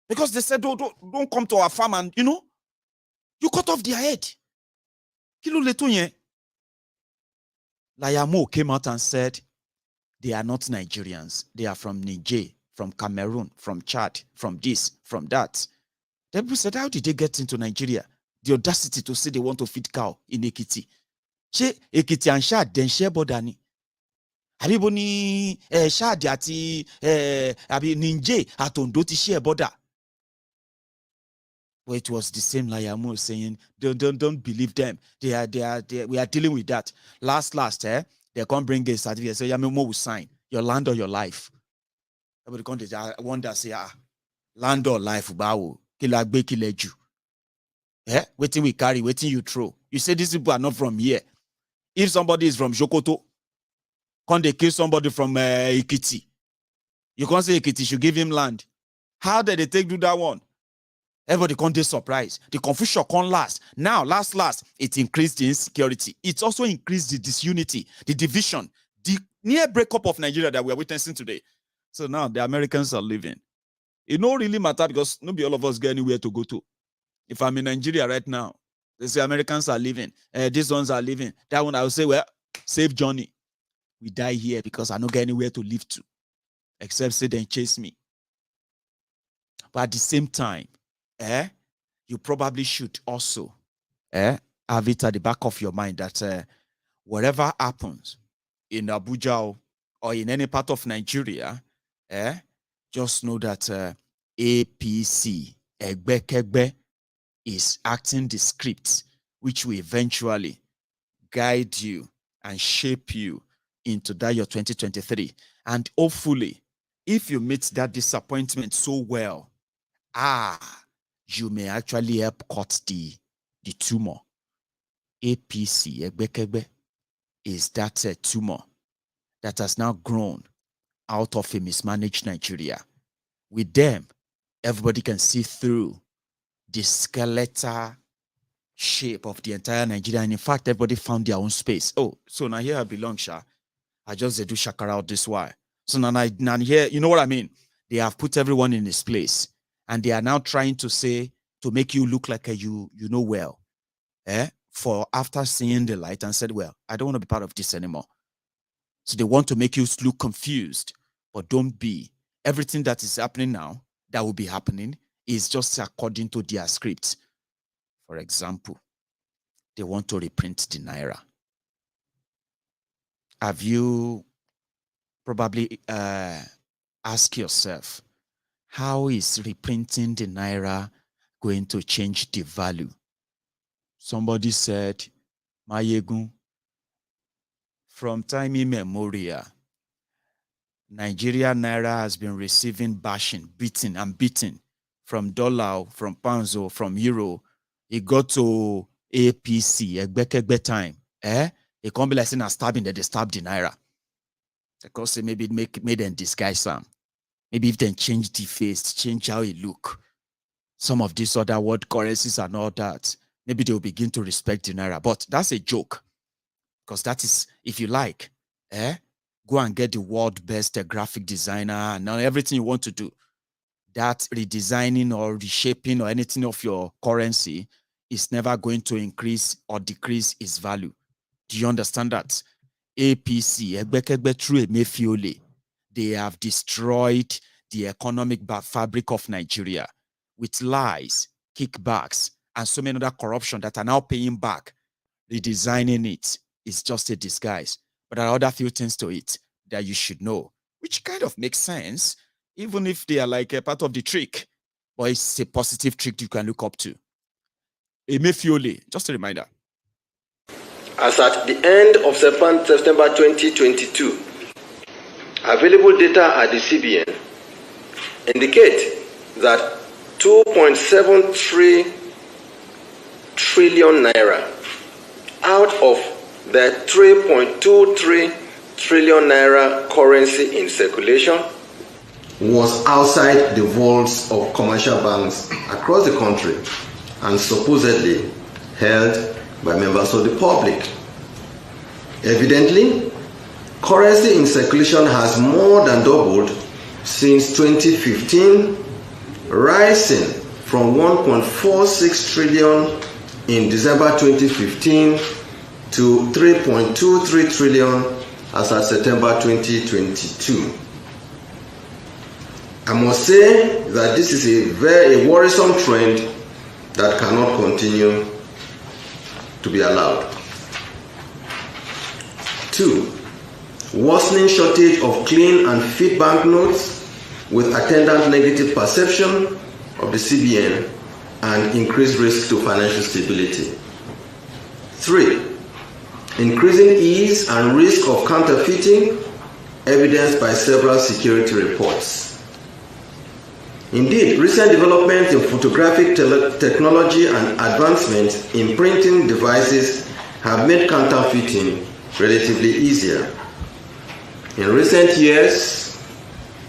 Because they said, don't come to our farm and, you cut off their head. Kilo letonye. Layamo came out and said, they are not Nigerians. They are from Niger, from Cameroon, from Chad, from this, from that. The people said, how did they get into Nigeria? The audacity to say they want to feed cow in Ekiti. Che Ekiti and Chad, then share bodani. Habiboni Chad ati Ninje atondo ti share border. Well, it was the same Layamo saying, don't believe them. We are dealing with that. Last, they can't bring a certificate. So Yamimo will sign your land or your life. Everybody can't wonder, say, land or life, bawo, kilagbe kileju. Waiting we carry, waiting you throw. You say these people are not from here. If somebody is from Jokoto, can't they kill somebody from Ekiti? You can't say Ekiti should give him land. How did they do that one? Everybody can't be surprised. The confusion can't last. Now, last, it increased the insecurity. It also increased the disunity, the division, the near breakup of Nigeria that we are witnessing today. So now the Americans are leaving. It don't really matter because nobody all of us get anywhere to go to. If I'm in Nigeria right now, they say Americans are leaving. These ones are leaving. That one I will say, well, save Johnny. We die here because I don't get anywhere to live to. Except say then chase me. But at the same time, you probably should also have it at the back of your mind that whatever happens in Abuja or in any part of Nigeria, just know that APC, Egbe, is acting the script which will eventually guide you and shape you into that year 2023. And hopefully, if you meet that disappointment so well, you may actually help cut the the tumor. APC, Egbekegbe, is that tumor that has now grown out of a mismanaged Nigeria. With them, everybody can see through the skeletal shape of the entire Nigeria. And in fact, everybody found their own space. Oh, so now here I belong, Sha. I just do shakara out this way. So now here, you know what I mean? They have put everyone in his place. And they are now trying to say, to make you look like you know well. For after seeing the light and said, well, I don't want to be part of this anymore. So they want to make you look confused, but don't be. Everything that is happening now, that will be happening, is just according to their script. For example, they want to reprint the Naira. Have you probably asked yourself, how is reprinting the Naira going to change the value? Somebody said, Maiyegun, from time immemorial, Nigeria Naira has been receiving bashing, beating from dollar, from pounds, or from euro. It got to APC, Egbekegbe time. It can't be like saying a stabbing that they stabbed the Naira. Because maybe it made them disguise some. Maybe if they change the face, change how it look. Some of these other world currencies and all that, maybe they will begin to respect the Naira. But that's a joke. Because that is, if you like, go and get the world best graphic designer and everything you want to do. That redesigning or reshaping or anything of your currency is never going to increase or decrease its value. Do you understand that? APC, Egbekegbe through Emefiole, they have destroyed the economic fabric of Nigeria with lies, kickbacks, and so many other corruption that are now paying back. Redesigning it is just a disguise. But there are other few things to it that you should know, which kind of makes sense, even if they are like a part of the trick. But it's a positive trick you can look up to. Emefiole, just a reminder. As at the end of September 2022, available data at the CBN indicate that 2.73 trillion naira out of the 3.23 trillion naira currency in circulation was outside the vaults of commercial banks across the country and supposedly held by members of the public. Evidently, currency in circulation has more than doubled since 2015, rising from 1.46 trillion in December 2015 to 3.23 trillion as of September 2022. I must say that this is a very worrisome trend that cannot continue to be allowed. 2. Worsening shortage of clean and fit banknotes with attendant negative perception of the CBN and increased risk to financial stability. 3. Increasing ease and risk of counterfeiting, evidenced by several security reports. Indeed, recent developments in photographic technology and advancements in printing devices have made counterfeiting relatively easier. In recent years,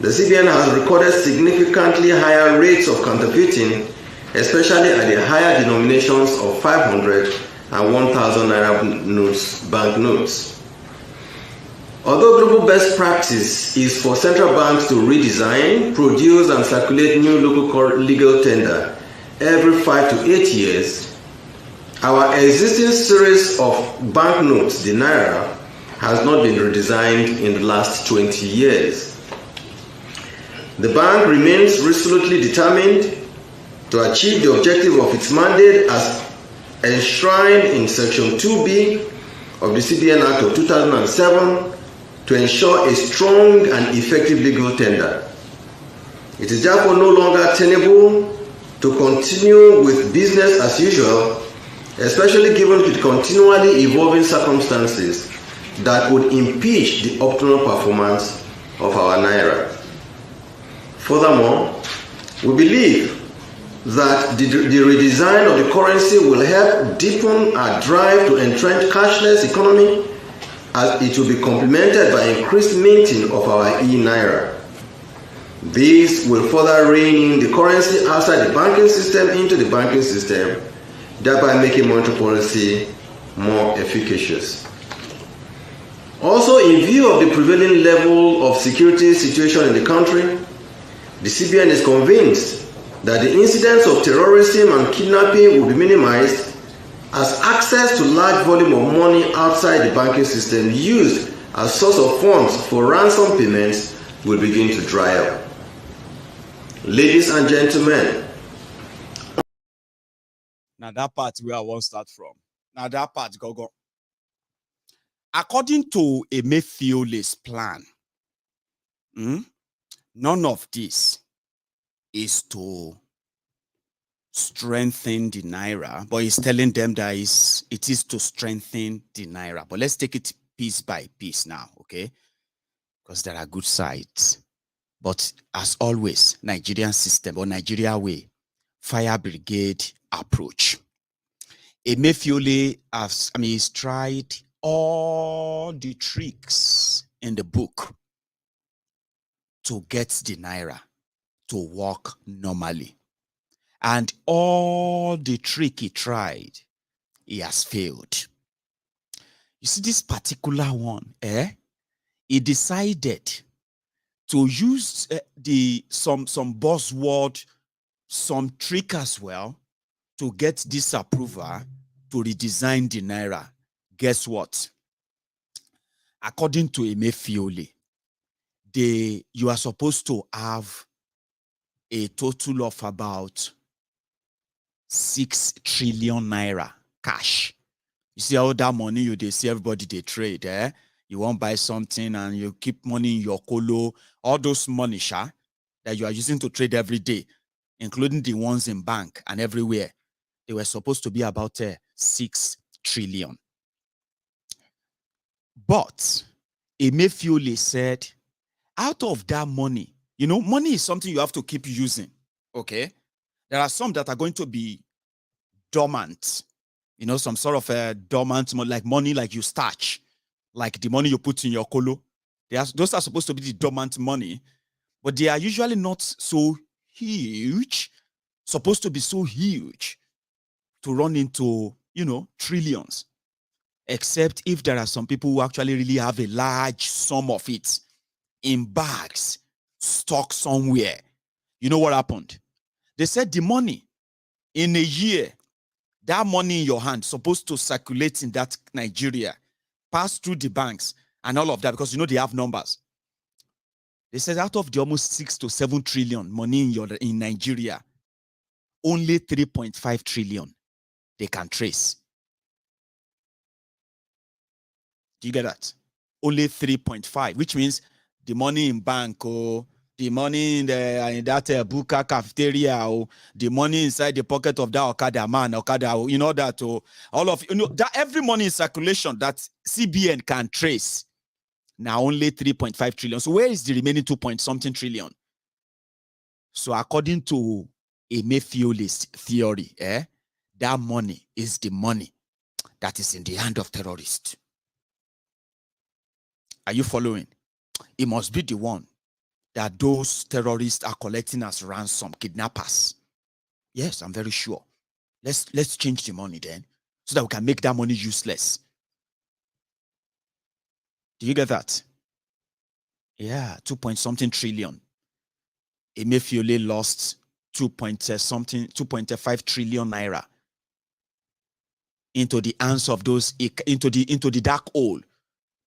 the CBN has recorded significantly higher rates of counterfeiting, especially at the higher denominations of 500 and 1,000 naira banknotes. Although global best practice is for central banks to redesign, produce, and circulate new local legal tender every 5 to 8 years, our existing series of banknotes, the Naira, has not been redesigned in the last 20 years. The bank remains resolutely determined to achieve the objective of its mandate as enshrined in Section 2B of the CBN Act of 2007 to ensure a strong and effective legal tender. It is therefore no longer tenable to continue with business as usual, especially given the continually evolving circumstances that would impeach the optimal performance of our Naira. Furthermore, we believe that the redesign of the currency will help deepen our drive to entrench cashless economy, as it will be complemented by increased minting of our e-Naira. This will further rein in the currency outside the banking system into the banking system, thereby making monetary policy more efficacious. Also, in view of the prevailing level of security situation in the country, the CBN is convinced that the incidence of terrorism and kidnapping will be minimized, as access to large volume of money outside the banking system used as source of funds for ransom payments will begin to dry up. Ladies and gentlemen. Now that part where I want to start from. Now that part, go. According to Emefiole's plan, none of this is to strengthen the Naira, but he's telling them that it is to strengthen the Naira. But let's take it piece by piece now, okay? Because there are good sides. But as always, Nigerian system or Nigeria way, fire brigade approach. Emefiole he's tried all the tricks in the book to get the Naira to work normally. And all the trick he tried, he has failed. You see this particular one, he decided to use some buzzword, some trick as well, to get this approval to redesign the Naira. Guess what? According to Emefiole, you are supposed to have a total of about 6 trillion Naira cash. You see all that money they see everybody they trade, You won't buy something and you keep money in your colo, all those money, that you are using to trade every day, including the ones in bank and everywhere. They were supposed to be about 6 trillion. But Emefiole said, out of that money, money is something you have to keep using, okay? There are some that are going to be dormant, some sort of dormant, like money like you starch, like the money you put in your colo. Those are supposed to be the dormant money, but they are usually not so huge, supposed to be so huge to run into, trillions, except if there are some people who actually really have a large sum of it in bags, stock somewhere. You know what happened? They said the money in a year, that money in your hand supposed to circulate in that Nigeria, pass through the banks and all of that, because they have numbers. They said out of the almost 6 to 7 trillion money in Nigeria, only 3.5 trillion they can trace. Do you get that? Only 3.5, which means the money in bank, the money in that buka cafeteria, the money inside the pocket of that Okada man, that, all of that every money in circulation that CBN can trace. Now only 3.5 trillion. So where is the remaining 2-point-something trillion? So according to Emefiole's theory, that money is the money that is in the hand of terrorists. Are you following? It must be the one that those terrorists are collecting as ransom, kidnappers. Yes, I'm very sure. Let's change the money then, so that we can make that money useless. Do you get that? Yeah, 2-point-something trillion. Emefiole lost 2.5 trillion Naira into the hands of those, into the dark hole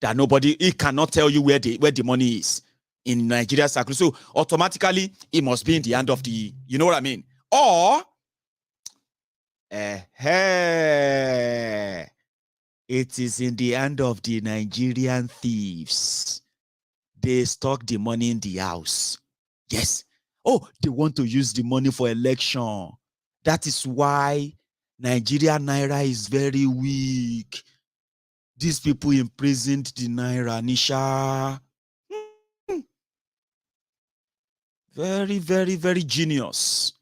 that he cannot tell you where the money is in Nigeria's circle. So automatically it must be in the hand of the, you know what I mean? Or it is in the hand of the Nigerian thieves. They stock the money in the house. Yes. Oh, they want to use the money for election. That is why Nigeria Naira is very weak. These people imprisoned the Naira, Nisha. Very, very, very genius.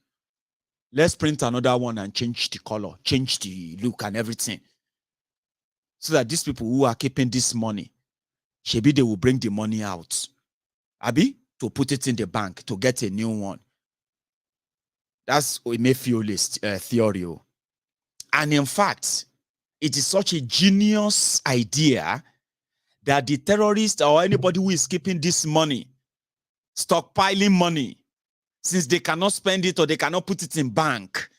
let's print another one and change the color, change the look and everything. So that these people who are keeping this money, maybe they will bring the money out. Abi, to put it in the bank, to get a new one. That's Emefiole's theory. And in fact, it is such a genius idea that the terrorist or anybody who is keeping this money, stockpiling money, since they cannot spend it or they cannot put it in bank,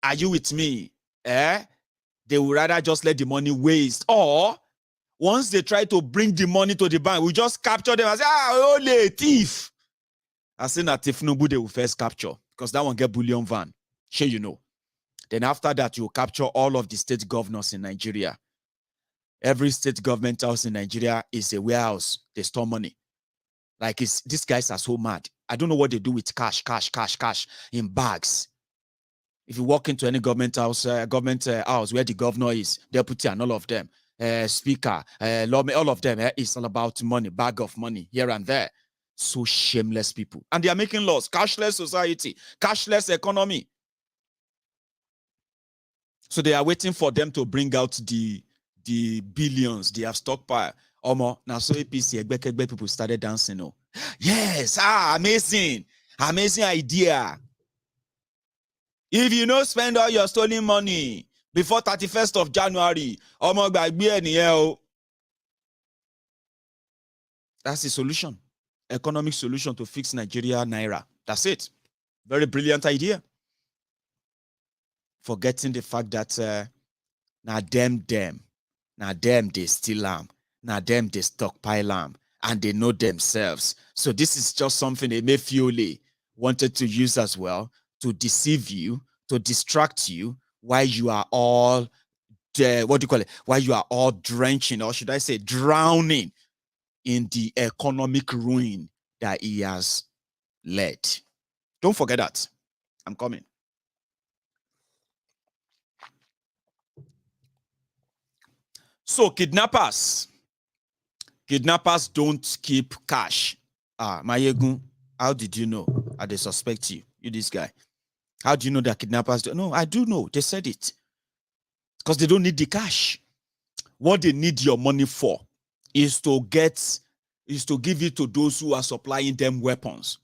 are you with me? They would rather just let the money waste. Or once they try to bring the money to the bank, we just capture them and say, only thief. I say that if no good, they will first capture because that one get bullion van. Sure, you know. Then after that, you will capture all of the state governors in Nigeria. Every state government house in Nigeria is a warehouse. They store money. Like these guys are so mad. I don't know what they do with cash in bags. If you walk into any government house where the governor is, deputy and all of them, speaker, all of them, it's all about money, bag of money here and there. So shameless people. And they are making laws. Cashless society, cashless economy. So they are waiting for them to bring out the billions they have stockpiled. Now so APC people started dancing. Oh. Yes, amazing idea. If you don't spend all your stolen money before 31st of January, that's the solution. Economic solution to fix Nigeria Naira. That's it. Very brilliant idea. Forgetting the fact that now them they steal lamb, now them they stockpile lamb, and they know themselves. So this is just something Emefiole wanted to use as well to deceive you, to distract you, while you are all while you are all drenching, or should I say drowning in the economic ruin that he has led. Don't forget that. I'm coming. So kidnappers don't keep cash. Maiyegun, how did you know? They suspect you this guy. How do you know that kidnappers don't? No, I do know. They said it. Because they don't need the cash. What they need your money for is to give it to those who are supplying them weapons.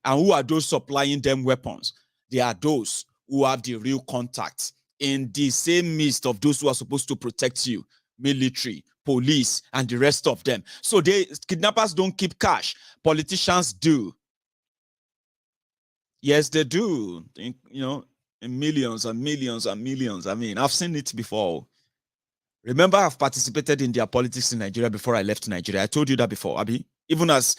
And who are those supplying them weapons? They are those who have the real contact in the same midst of those who are supposed to protect you. Military, police, and the rest of them. So kidnappers don't keep cash. Politicians do. Yes, they do. In millions and millions and millions. I mean, I've seen it before. Remember, I've participated in their politics in Nigeria before I left Nigeria. I told you that before, Abi. Even as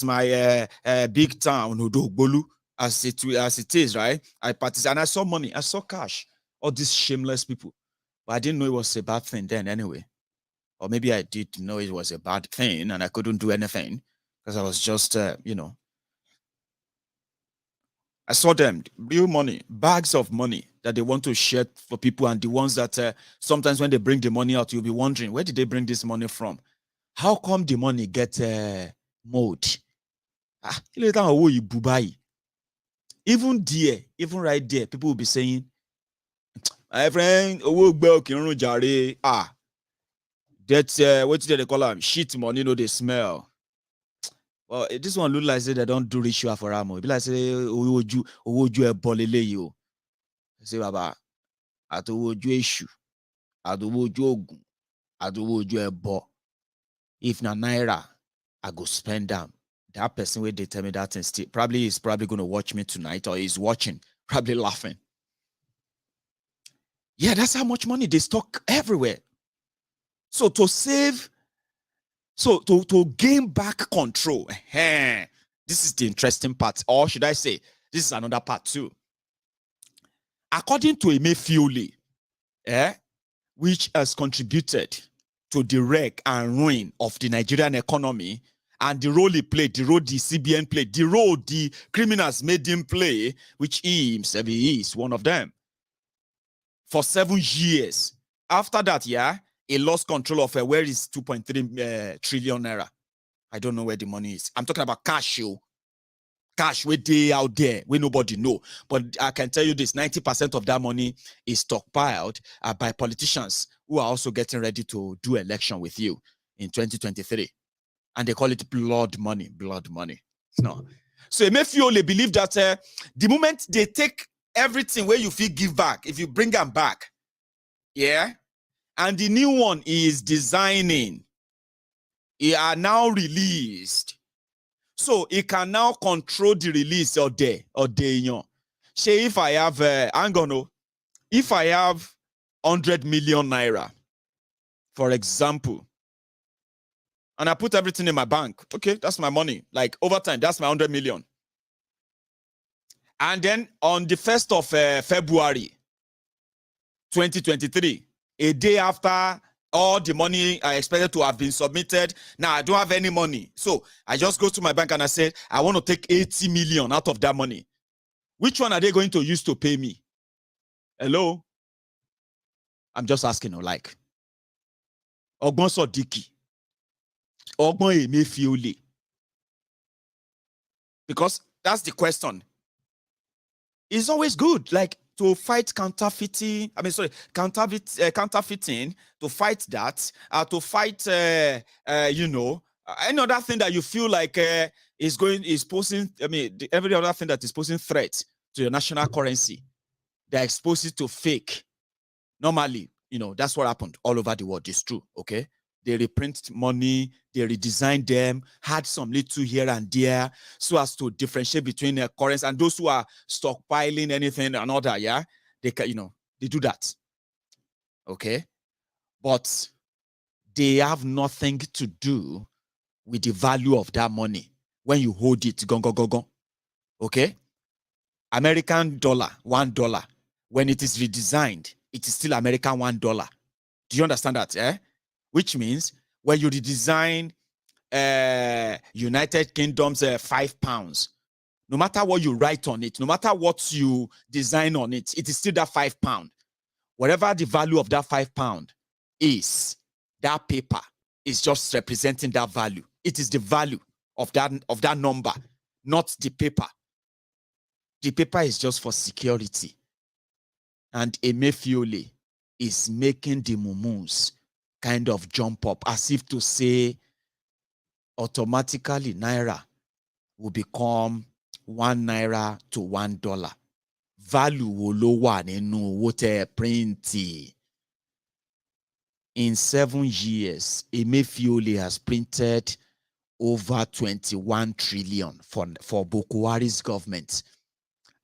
my big town, Odogbolu, as it is, right? I participated and I saw money, I saw cash. All these shameless people. But I didn't know it was a bad thing then anyway. Or maybe I did know it was a bad thing and I couldn't do anything because I was just, I saw them, real money, bags of money that they want to share for people, and the ones that sometimes when they bring the money out, you'll be wondering, where did they bring this money from? How come the money get mode? Even right there, people will be saying, my friend, that's what did they call them? Shit money, they smell. Well, this one look like they don't do ritual for Amo. It be like say, would you a bolele you? Say, Baba, I told you issue. I told you ogun. I told you a bo. If na Naira, I go spend them. That person where they tell me that and still probably is going to watch me tonight or is watching, probably laughing. Yeah, that's how much money they stock everywhere. So to save, to gain back control, this is the interesting part. Or should I say, this is another part too. According to Emefiole, which has contributed to the wreck and ruin of the Nigerian economy, and the role he played, the role the CBN played, the role the criminals made him play, which he himself is one of them, for 7 years. After that, he lost control of where is 2.3 trillion naira. I don't know where the money is. I'm talking about cash. cash where they out there, where nobody know. But I can tell you this, 90% of that money is stockpiled by politicians who are also getting ready to do election with you in 2023. And they call it blood money. No. So Emefiole believe that the moment they take everything where you feel give back, if you bring them back, yeah, and the new one is designing, it are now released. So it can now control the release of day, you know. Say if I have, if I have 100 million naira, for example, and I put everything in my bank, okay, that's my money. Like over time, that's my 100 million. And then on the 1st of February, 2023, a day after all the money I expected to have been submitted, now I don't have any money. So I just go to my bank and I said, I want to take 80 million out of that money. Which one are they going to use to pay me? Hello? I'm just asking, like, Ogbon Sodiki, Ogbon Emefiole. Because that's the question. It's always good, like, to fight counterfeiting. Counterfeiting. To fight that, to fight, any other thing that you feel like is posing. Every other thing that is posing threat to your national currency, they're exposed to fake. Normally, that's what happened all over the world. It's true, okay? They reprint money, they redesign them, had some little here and there, so as to differentiate between currency and those who are stockpiling anything and all that. Yeah, they do that. Okay, but they have nothing to do with the value of that money when you hold it. Go. Okay, American dollar, $1. When it is redesigned, it is still American $1. Do you understand that? Eh? Which means when you redesign United Kingdom's £5, no matter what you write on it, no matter what you design on it, it is still that £5. Whatever the value of that £5 is, that paper is just representing that value. It is the value of that number, not the paper. The paper is just for security. And Emefiole is making the mumus kind of jump up as if to say automatically Naira will become 1 naira to $1. Value will lower nínú owó tẹ́ print. In 7 years, Emefiole has printed over 21 trillion for Buhari's government.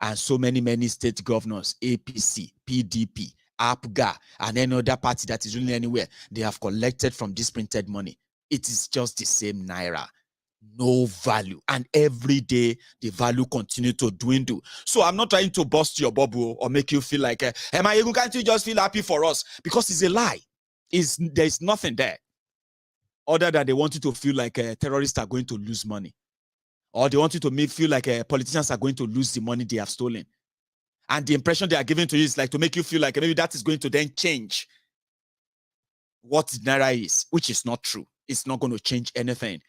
And so many state governors, APC, PDP, APGA, and any other party that is ruling anywhere, they have collected from this printed money. It is just the same Naira. No value. And every day, the value continues to dwindle. So I'm not trying to bust your bubble or make you feel like, Maiyegun, can't you just feel happy for us? Because it's a lie. There's nothing there. Other than they want you to feel like terrorists are going to lose money. Or they want you to feel like politicians are going to lose the money they have stolen. And the impression they are giving to you is like to make you feel like maybe that is going to then change what Naira is, which is not true. It's not going to change anything.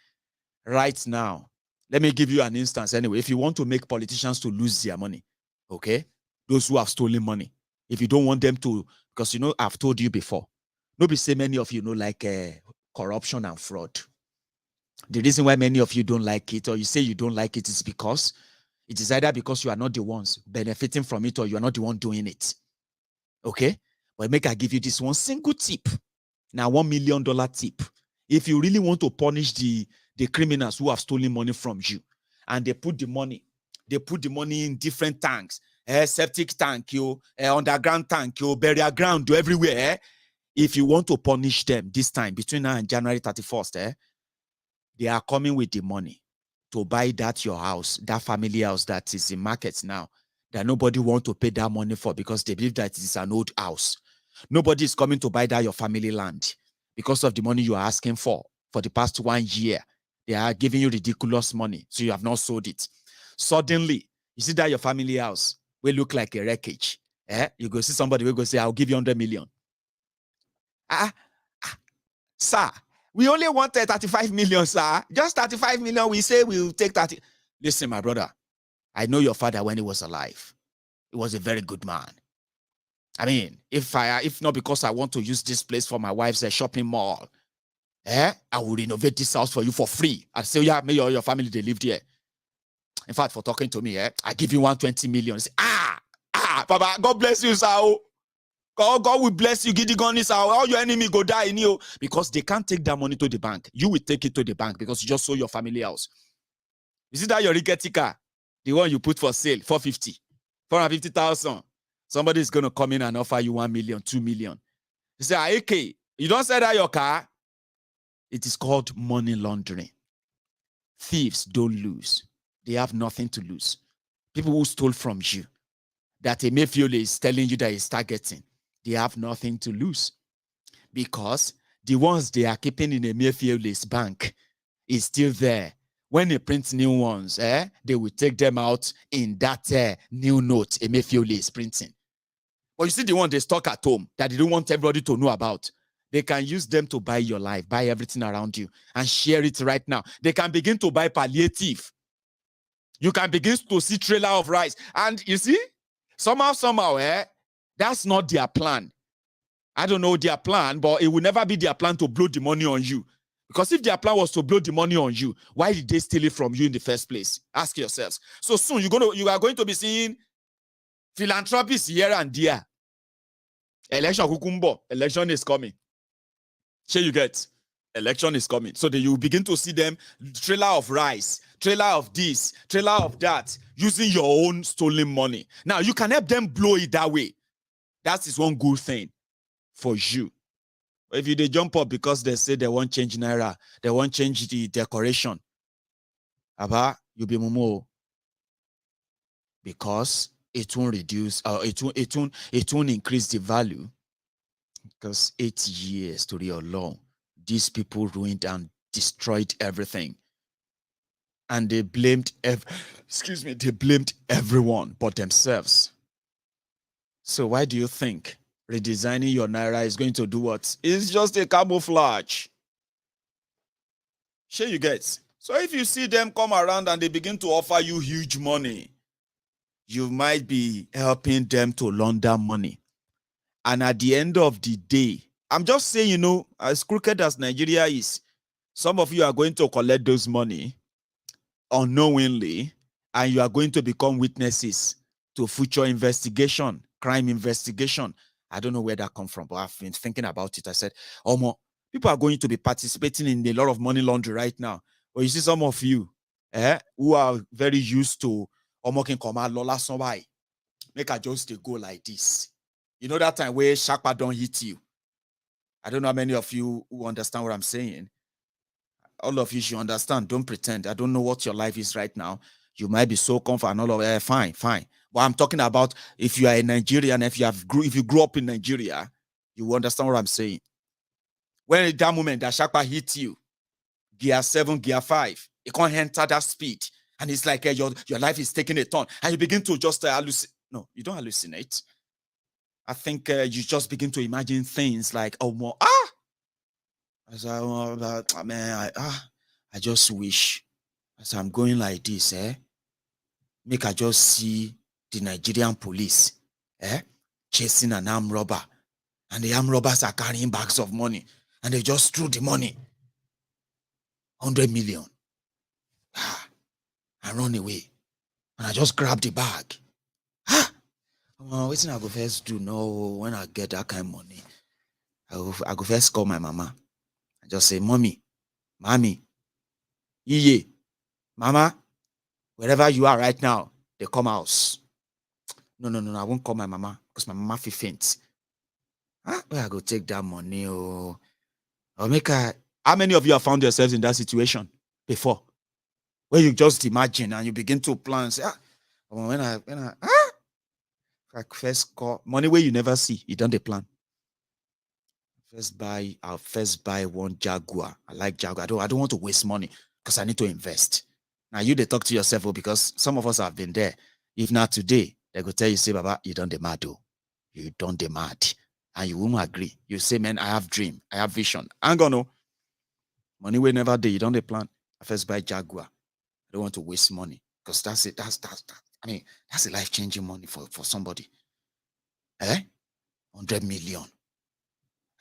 Right now, let me give you an instance anyway. If you want to make politicians to lose their money, okay, those who have stolen money, if you don't want them to, because I've told you before, nobody say many of you like corruption and fraud. The reason why many of you don't like it, or you say you don't like it, is because it is either because you are not the ones benefiting from it, or you are not the one doing it. Okay? But make I give you this one single tip. Now, $1 million tip. If you really want to punish the criminals who have stolen money from you, and they put the money in different tanks, septic tank, underground tank, burial ground, everywhere. If you want to punish them this time, between now and January 31st, they are coming with the money to buy that your house, that family house that is in market now, that nobody wants to pay that money for because they believe that it is an old house. Nobody is coming to buy that your family land because of the money you are asking for the past 1 year. They are giving you ridiculous money, so you have not sold it. Suddenly, you see that your family house will look like a wreckage. You go see somebody will go say, I'll give you 100 million. Sir, we only want 35 million, sir. Just 35 million, we say we'll take 30. Listen, my brother, I know your father when he was alive. He was a very good man. I mean, if not because I want to use this place for my wife's shopping mall, I will renovate this house for you for free. I'll say, yeah, may your family, they live there. In fact, for talking to me, I give you 120 million. Say, Papa, God bless you, sir. God will bless you. Gidigon, sir. All your enemy go die in you. Because they can't take that money to the bank. You will take it to the bank because you just sold your family house. You see that your rickety car? The one you put for sale, 450,000. Somebody is going to come in and offer you 1 million, 2 million. You say, AK, you don't sell that your car? It is called money laundering. Thieves don't lose. They have nothing to lose. People who stole from you, that Emefiole is telling you that he's targeting, they have nothing to lose. Because the ones they are keeping in Emefiole's bank is still there. When they print new ones, they will take them out in that new note Emefiole is printing. But you see the one they stock at home that they don't want everybody to know about. They can use them to buy your life, buy everything around you, and share it right now. They can begin to buy palliative. You can begin to see trailer of rice. And you see, somehow, that's not their plan. I don't know their plan, but it will never be their plan to blow the money on you. Because if their plan was to blow the money on you, why did they steal it from you in the first place? Ask yourselves. So soon, you are going to be seeing philanthropists here and there. Election kukumbo. Election is coming. Here you get. Election is coming. So that you begin to see them, trailer of rice, trailer of this, trailer of that, using your own stolen money. Now, you can help them blow it that way. That is one good thing for you. If you they jump up because they say they won't change Naira, they won't change the decoration, you'll be mumo. Because it won't reduce, it won't increase the value. Because 8 years to your long, these people ruined and destroyed everything. And they blamed they blamed everyone but themselves. So why do you think redesigning your Naira is going to do what? It's just a camouflage. Sure you get. So if you see them come around and they begin to offer you huge money, you might be helping them to launder money. And at the end of the day, I'm just saying, as crooked as Nigeria is, some of you are going to collect those money unknowingly, and you are going to become witnesses to future investigation, crime investigation. I don't know where that comes from, but I've been thinking about it. I said, people are going to be participating in a lot of money laundering right now. But you see some of you who are very used to can come out Lola somebody. Make a just go like this. You know that time where Shakpa don't hit you. I don't know how many of you who understand what I'm saying. All of you should understand. Don't pretend. I don't know what your life is right now. You might be so comfortable and all of fine. But I'm talking about if you are a Nigerian, if you grew up in Nigeria, you will understand what I'm saying. When at that moment that Shakpa hits you, gear 7, gear 5, it can't enter that speed. And it's like your life is taking a turn. And you begin to just hallucinate. No, you don't hallucinate. I think you just begin to imagine things like, as I just wish, as I'm going like this, make I just see the Nigerian police, chasing an armed robber, and the armed robbers are carrying bags of money, and they just threw the money, 100 million, and run away, and I just grab the bag. What's I go first do? No, when I get that kind of money, I go first call my mama. I just say, mommy, Iye, mama, wherever you are right now, they come house. No, I won't call my mama because my mama feel faint. Where I go take that money? Or make her. How many of you have found yourselves in that situation before? Where you just imagine and you begin to plan, say, when I first call money where you never see, you done the plan. I'll first buy one Jaguar. I like Jaguar. I don't want to waste money because I need to invest. Now you they talk to yourself because some of us have been there. If not today, they go tell you, say, Baba, you done the mad. You done the mad. And you won't agree. You say, man, I have dream. I have vision. I'm gonna money we never did. You done the plan. I first buy Jaguar. I don't want to waste money. Because that's it. I mean, that's a life-changing money for somebody. 100 million.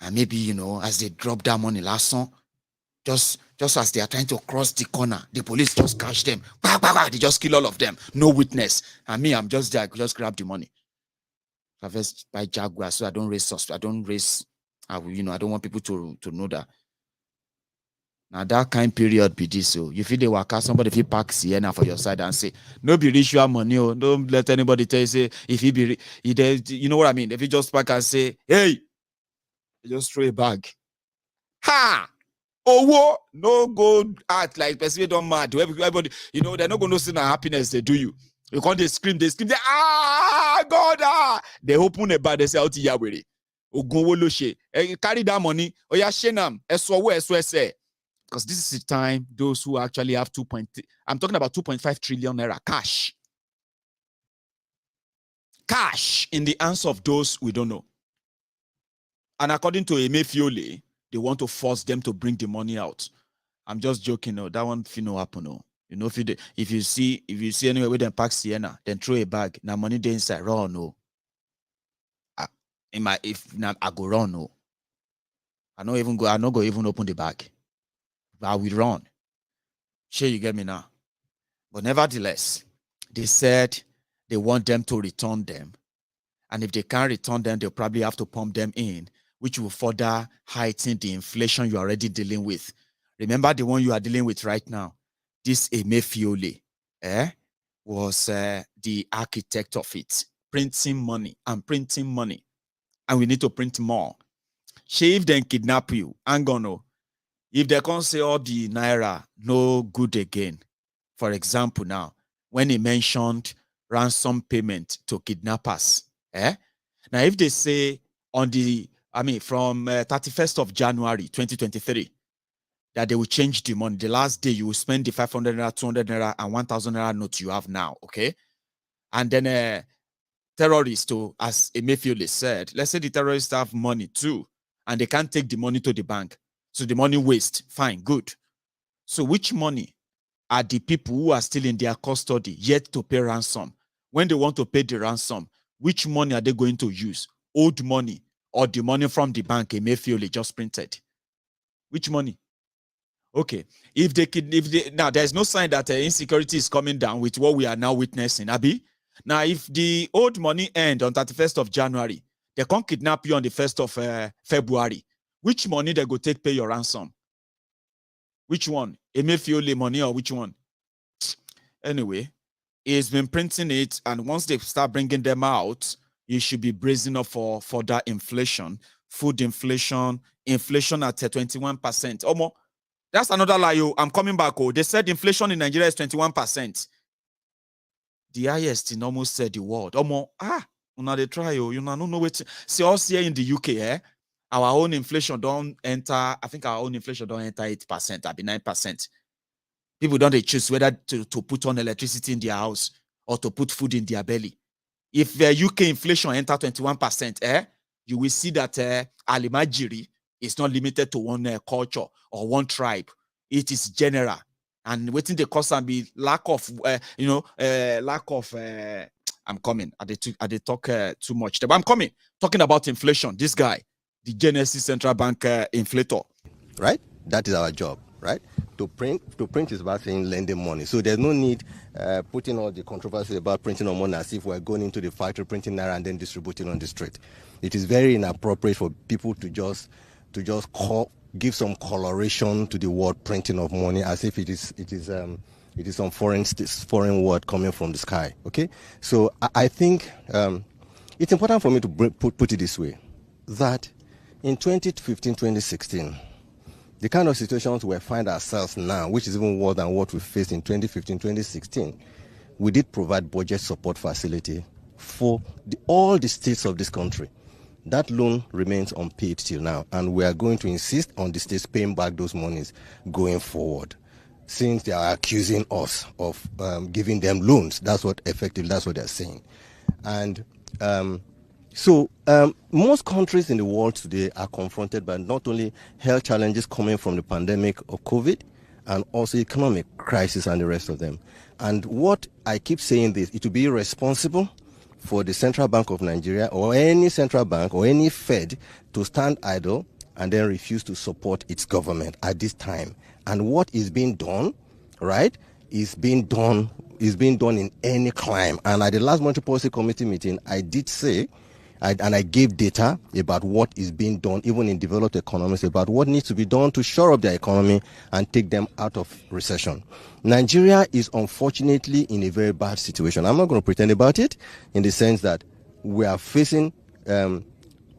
And maybe, you know, as they drop that money last song, just as they are trying to cross the corner, the police just catch them. Bah, bah, bah, they just kill all of them. No witness. And me, I'm just there. I could just grab the money. I first buy Jaguar, so I don't raise suspect. I don't want people to know that. Now that kind period be this. So you feel they work out, somebody if you pack Sienna for your side and say, no be rich your money. Oh, don't let anybody tell you say if he be you know what I mean? If you just pack and say, hey, just throw a bag. Ha! Oh, no go act like person don't mad. Everybody, you know, they're not going to see the happiness they do you. You can't they scream, they God, They open a bag, they say out here with it. Carry that money, or ya shenam, SOS. Because this is the time those who actually have I'm talking about 2.5 trillion naira cash. Cash in the hands of those we don't know. And according to Emefiole, they want to force them to bring the money out. I'm just joking. No, that one no happen. No, you know, if you see anywhere where they pack Sienna, then throw a bag. Now money they inside run. No, I go run. No, I not go even open the bag. But I will run. Sure, you get me now. But nevertheless, they said they want them to return them, and if they can't return them, they'll probably have to pump them in, which will further heighten the inflation you're already dealing with. Remember the one you are dealing with right now. This Emefiole was the architect of it. Printing money. And we need to print more. If they kidnap you, I'm gonna. If they can't say all the Naira, no good again. For example, now, when he mentioned ransom payment to kidnappers, Now, if they say from 31st of January 2023, that they will change the money. The last day you will spend the 500 naira, 200 naira, and 1,000 naira note you have now, okay? And then terrorists, as Emefiole said, let's say the terrorists have money too, and they can't take the money to the bank. So the money waste, fine, good. So which money are the people who are still in their custody yet to pay ransom? When they want to pay the ransom, which money are they going to use? Old money or the money from the bank Emefiole just printed? Which money? Okay, now there's no sign that insecurity is coming down with what we are now witnessing, Abi. Now, if the old money end on 31st of January, they can't kidnap you on the 1st of February. Which money they go take pay your ransom? Which one? Emefiole money or which one? Anyway, he's been printing it, and once they start bringing them out, you should be bracing up for further inflation, food inflation at 21%. Omo, that's another lie. I'm coming back. They said inflation in Nigeria is 21%. The highest in almost said the world. Omo, una they try. You know what? See us here in the UK, our own inflation don't enter. I think our own inflation don't enter 8%. I'll be 9%. People don't they choose whether to put on electricity in their house or to put food in their belly. If UK inflation enter 21%, you will see that alimajiri is not limited to one culture or one tribe. It is general. And waiting the cause and be lack of, I'm coming. I did talk too much. But I'm coming. Talking about inflation. This guy, the Genesis Central Bank inflator. Right? That is our job, right? To print is about saying lending money. So there's no need putting all the controversy about printing on money as if we're going into the factory, printing Naira and then distributing on the street. It is very inappropriate for people to just give some coloration to the word printing of money as if it is some foreign word coming from the sky. Okay, so I think it's important for me to put it this way, that in 2015, 2016, the kind of situations we find ourselves now, which is even worse than what we faced in 2015, 2016, we did provide budget support facility for all the states of this country. That loan remains unpaid till now, and we are going to insist on the states paying back those monies going forward, since they are accusing us of giving them loans. That's what they're saying. And most countries in the world today are confronted by not only health challenges coming from the pandemic of COVID and also economic crisis and the rest of them. And what I keep saying this, it will be irresponsible for the Central Bank of Nigeria or any central bank or any Fed to stand idle and then refuse to support its government at this time. And what is being done, right, is being done in any climb. And at the last Monetary Policy Committee meeting, I did say, and I gave data about what is being done, even in developed economies, about what needs to be done to shore up their economy and take them out of recession. Nigeria is unfortunately in a very bad situation. I'm not going to pretend about it, in the sense that we are facing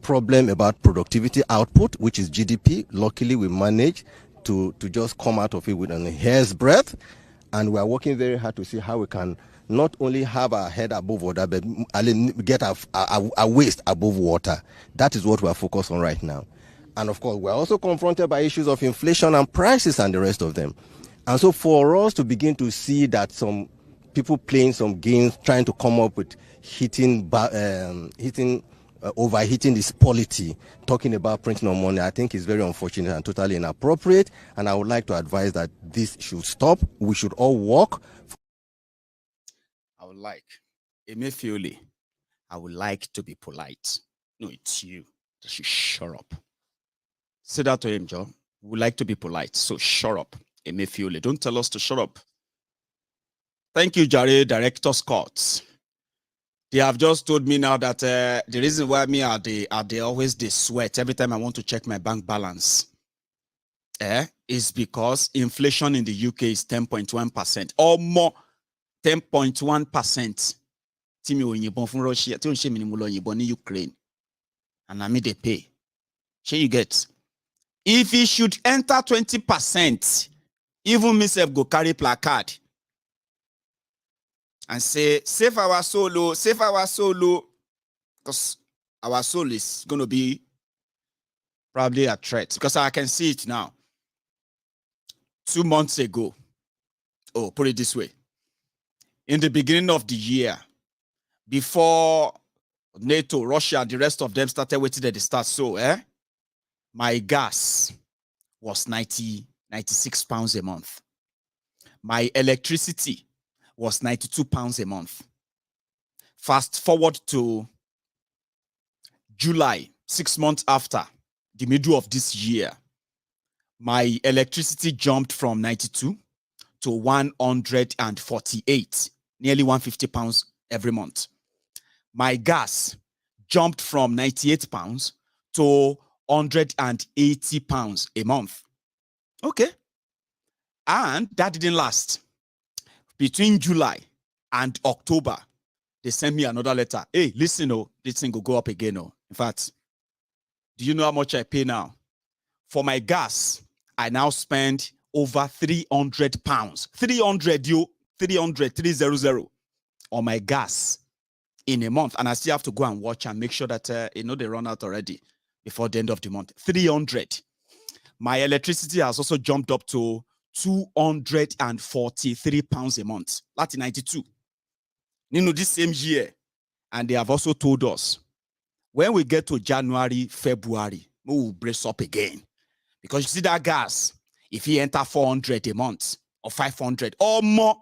problem about productivity output, which is GDP. Luckily, we managed to just come out of it with a hair's breadth, and we are working very hard to see how we can not only have our head above water, but get our waist above water. That is what we are focused on right now. And of course, we're also confronted by issues of inflation and prices and the rest of them. And so for us to begin to see that some people playing some games, trying to come up with overheating this polity, talking about printing of money, I think is very unfortunate and totally inappropriate. And I would like to advise that this should stop. We should all work. I would like, Emefiole, I would like to be polite. No, it's you that should shut up. Say that to him, Joe. We would like to be polite, so shut up, Emefiole. Don't tell us to shut up. Thank you, Jare, Director Scott. They have just told me now that the reason why me are they always they sweat every time I want to check my bank balance is because inflation in the UK is 10.1% or more. 10.1%. Timi when from Russia, in Ukraine, and I they pay. Shall you get? If it should enter 20%, even myself go carry placard and say, save our soul, because our soul is going to be probably a threat. Because I can see it now. 2 months ago, put it this way. In the beginning of the year, before NATO, Russia, the rest of them started waiting at the start. So, my gas was 96 pounds a month. My electricity was 92 pounds a month. Fast forward to July, 6 months after the middle of this year, my electricity jumped from 92 to 148, nearly 150 pounds every month. My gas jumped from 98 pounds to 180 pounds a month. Okay. And that didn't last. Between July and October, they sent me another letter. Hey, listen, this thing will go up again. In fact, do you know how much I pay now? For my gas, I now spend over 300 pounds. 300 on my gas in a month. And I still have to go and watch and make sure that, they run out already before the end of the month. 300. My electricity has also jumped up to 243 pounds a month. That's 92. This same year. And they have also told us, when we get to January, February, we will brace up again. Because you see that gas, if you enter 400 a month or 500 or more,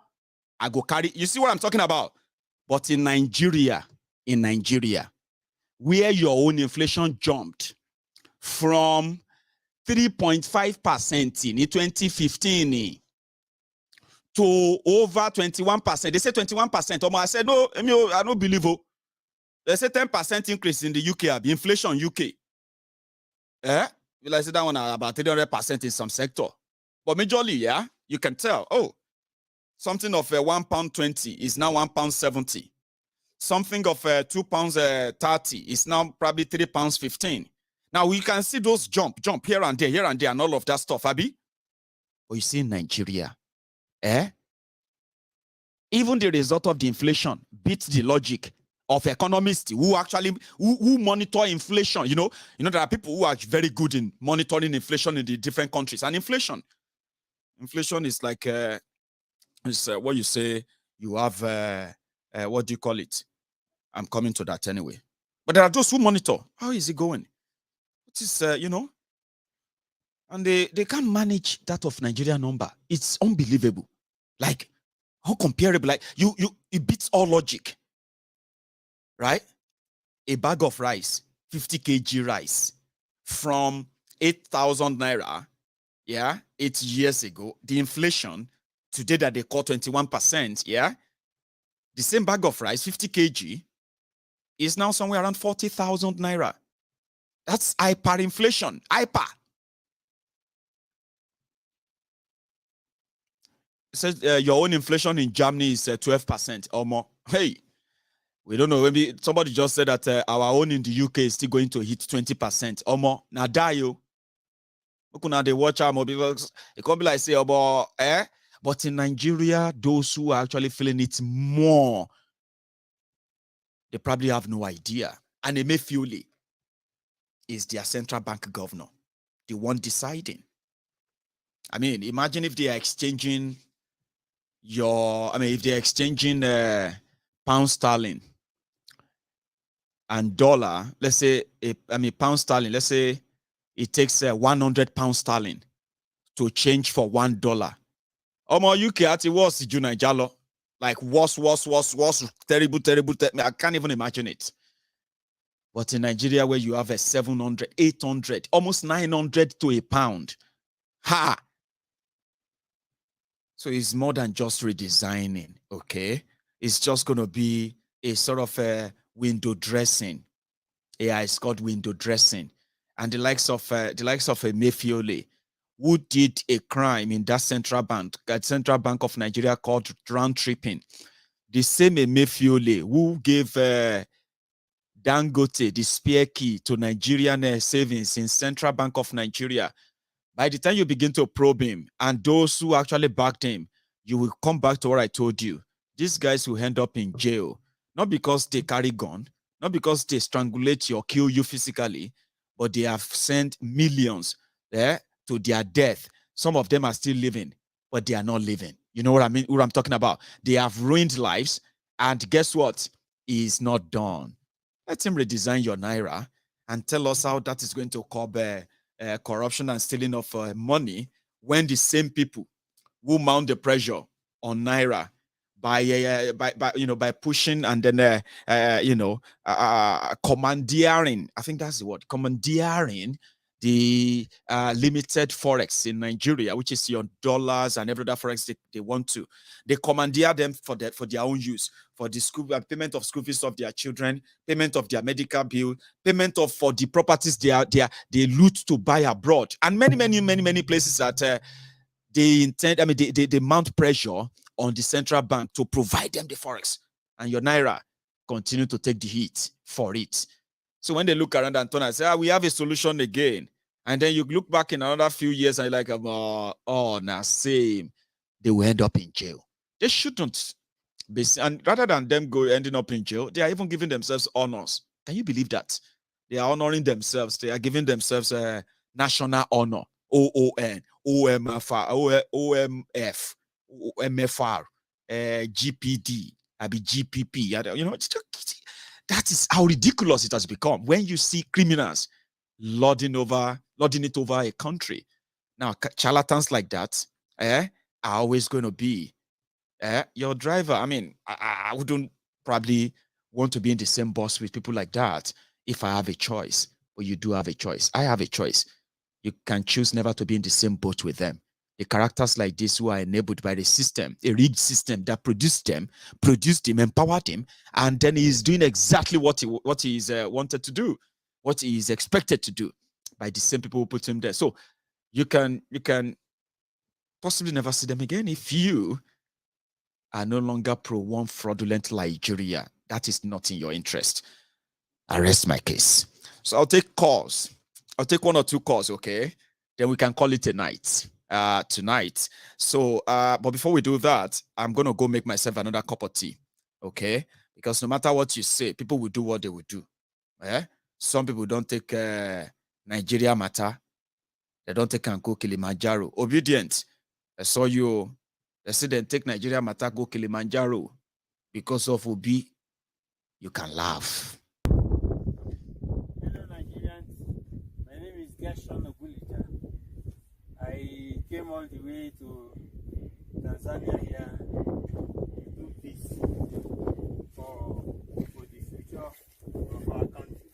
I go carry. You see what I'm talking about? But in Nigeria, where your own inflation jumped from 3.5% in 2015 to over 21%. They say 21%. I said, no, I don't believe it. They say 10% increase in the UK, inflation UK. Will I say that one about 300% in some sector? But majorly, you can tell, something of £1.20 is now £1.70. Something of £2.30 is now probably £3.15. Now we can see those jump here and there, and all of that stuff, Abi. But you see in Nigeria, even the result of the inflation beats the logic of economists who actually who monitor inflation. You know, there are people who are very good in monitoring inflation in the different countries. And inflation is like what you say. You have what do you call it? I'm coming to that anyway. But there are those who monitor. How is it going? It is And they can't manage that of Nigeria number. It's unbelievable. Like, how comparable? Like, it beats all logic. Right? A bag of rice, 50 kg rice, from 8,000 naira, 8 years ago, the inflation today that they call 21%, the same bag of rice, 50 kg, is now somewhere around 40,000 naira. That's hyperinflation. Hyper. It says your own inflation in Germany is 12% or more. Hey, we don't know. Maybe somebody just said that our own in the UK is still going to hit 20% or more. Now, die. Now they watch our mobiles. It can't be like say about but in Nigeria, those who are actually feeling it more, they probably have no idea. And Emefiele is their central bank governor, the one deciding. I mean, imagine if they are exchanging if they're exchanging pound sterling and dollar, let's say, pound sterling, let's say it takes 100 pound sterling to change for $1. UK at it was Jalo. Like worse, terrible. I can't even imagine it. But in Nigeria, where you have a 700, 800, almost 900 to a pound. Ha! So it's more than just redesigning, okay? It's just going to be a sort of a window dressing. It's called window dressing. And the likes of Emefiele, who did a crime in that central bank of Nigeria called round tripping. The same Emefiele who gave Dangote the spare key to Nigerian savings in Central Bank of Nigeria. By the time you begin to probe him and those who actually backed him, you will come back to what I told you. These guys will end up in jail, not because they carry gun, not because they strangulate you or kill you physically, but they have sent millions to their death. Some of them are still living, but they are not living. You know what I mean? What I'm talking about? They have ruined lives, and guess what? Is not done. Let him redesign your Naira and tell us how that is going to curb corruption and stealing of money, when the same people will mount the pressure on Naira by pushing and then commandeering. I think that's the word, commandeering the limited forex in Nigeria, which is your dollars and every other forex they want to. They commandeer them for their own use, for the school payment of school fees of their children, payment of their medical bill, payment of for the properties they loot to buy abroad, and many places that they intend. I mean, they mount pressure on the central bank to provide them the forex, and your Naira continue to take the heat for it. So when they look around and turn and say, we have a solution again, and then you look back in another few years and you're like, same, they will end up in jail. They shouldn't be, and rather than them ending up in jail, they are even giving themselves honors. Can you believe that? They are honoring themselves. They are giving themselves a national honor, OON, OMFR, OMF, MFR, GPD, GPP. You know, that is how ridiculous it has become when you see criminals lording it over a country. Now, charlatans like that are always going to be your driver. I mean, I wouldn't probably want to be in the same bus with people like that if I have a choice. But you do have a choice. I have a choice. You can choose never to be in the same boat with them. The characters like this who are enabled by the system, a rigged system that produced him, empowered him, and then he's doing exactly what he is wanted to do, what he is expected to do by the same people who put him there. So you can possibly never see them again if you are no longer pro one fraudulent Nigeria. That is not in your interest. I rest my case. So I'll take calls. I'll take one or two calls, okay? Then we can call it a night. Tonight. So, but before we do that, I'm going to go make myself another cup of tea, okay? Because no matter what you say, people will do what they will do. Some people don't take Nigeria matter. They don't take and go Kilimanjaro. Obedient. I saw you. They say they take Nigeria matter, go Kilimanjaro. Because of Obi, you can laugh. Hello, Nigerians. My name is Gershon Ogulita. all the way to Tanzania here to do peace for the future of our country.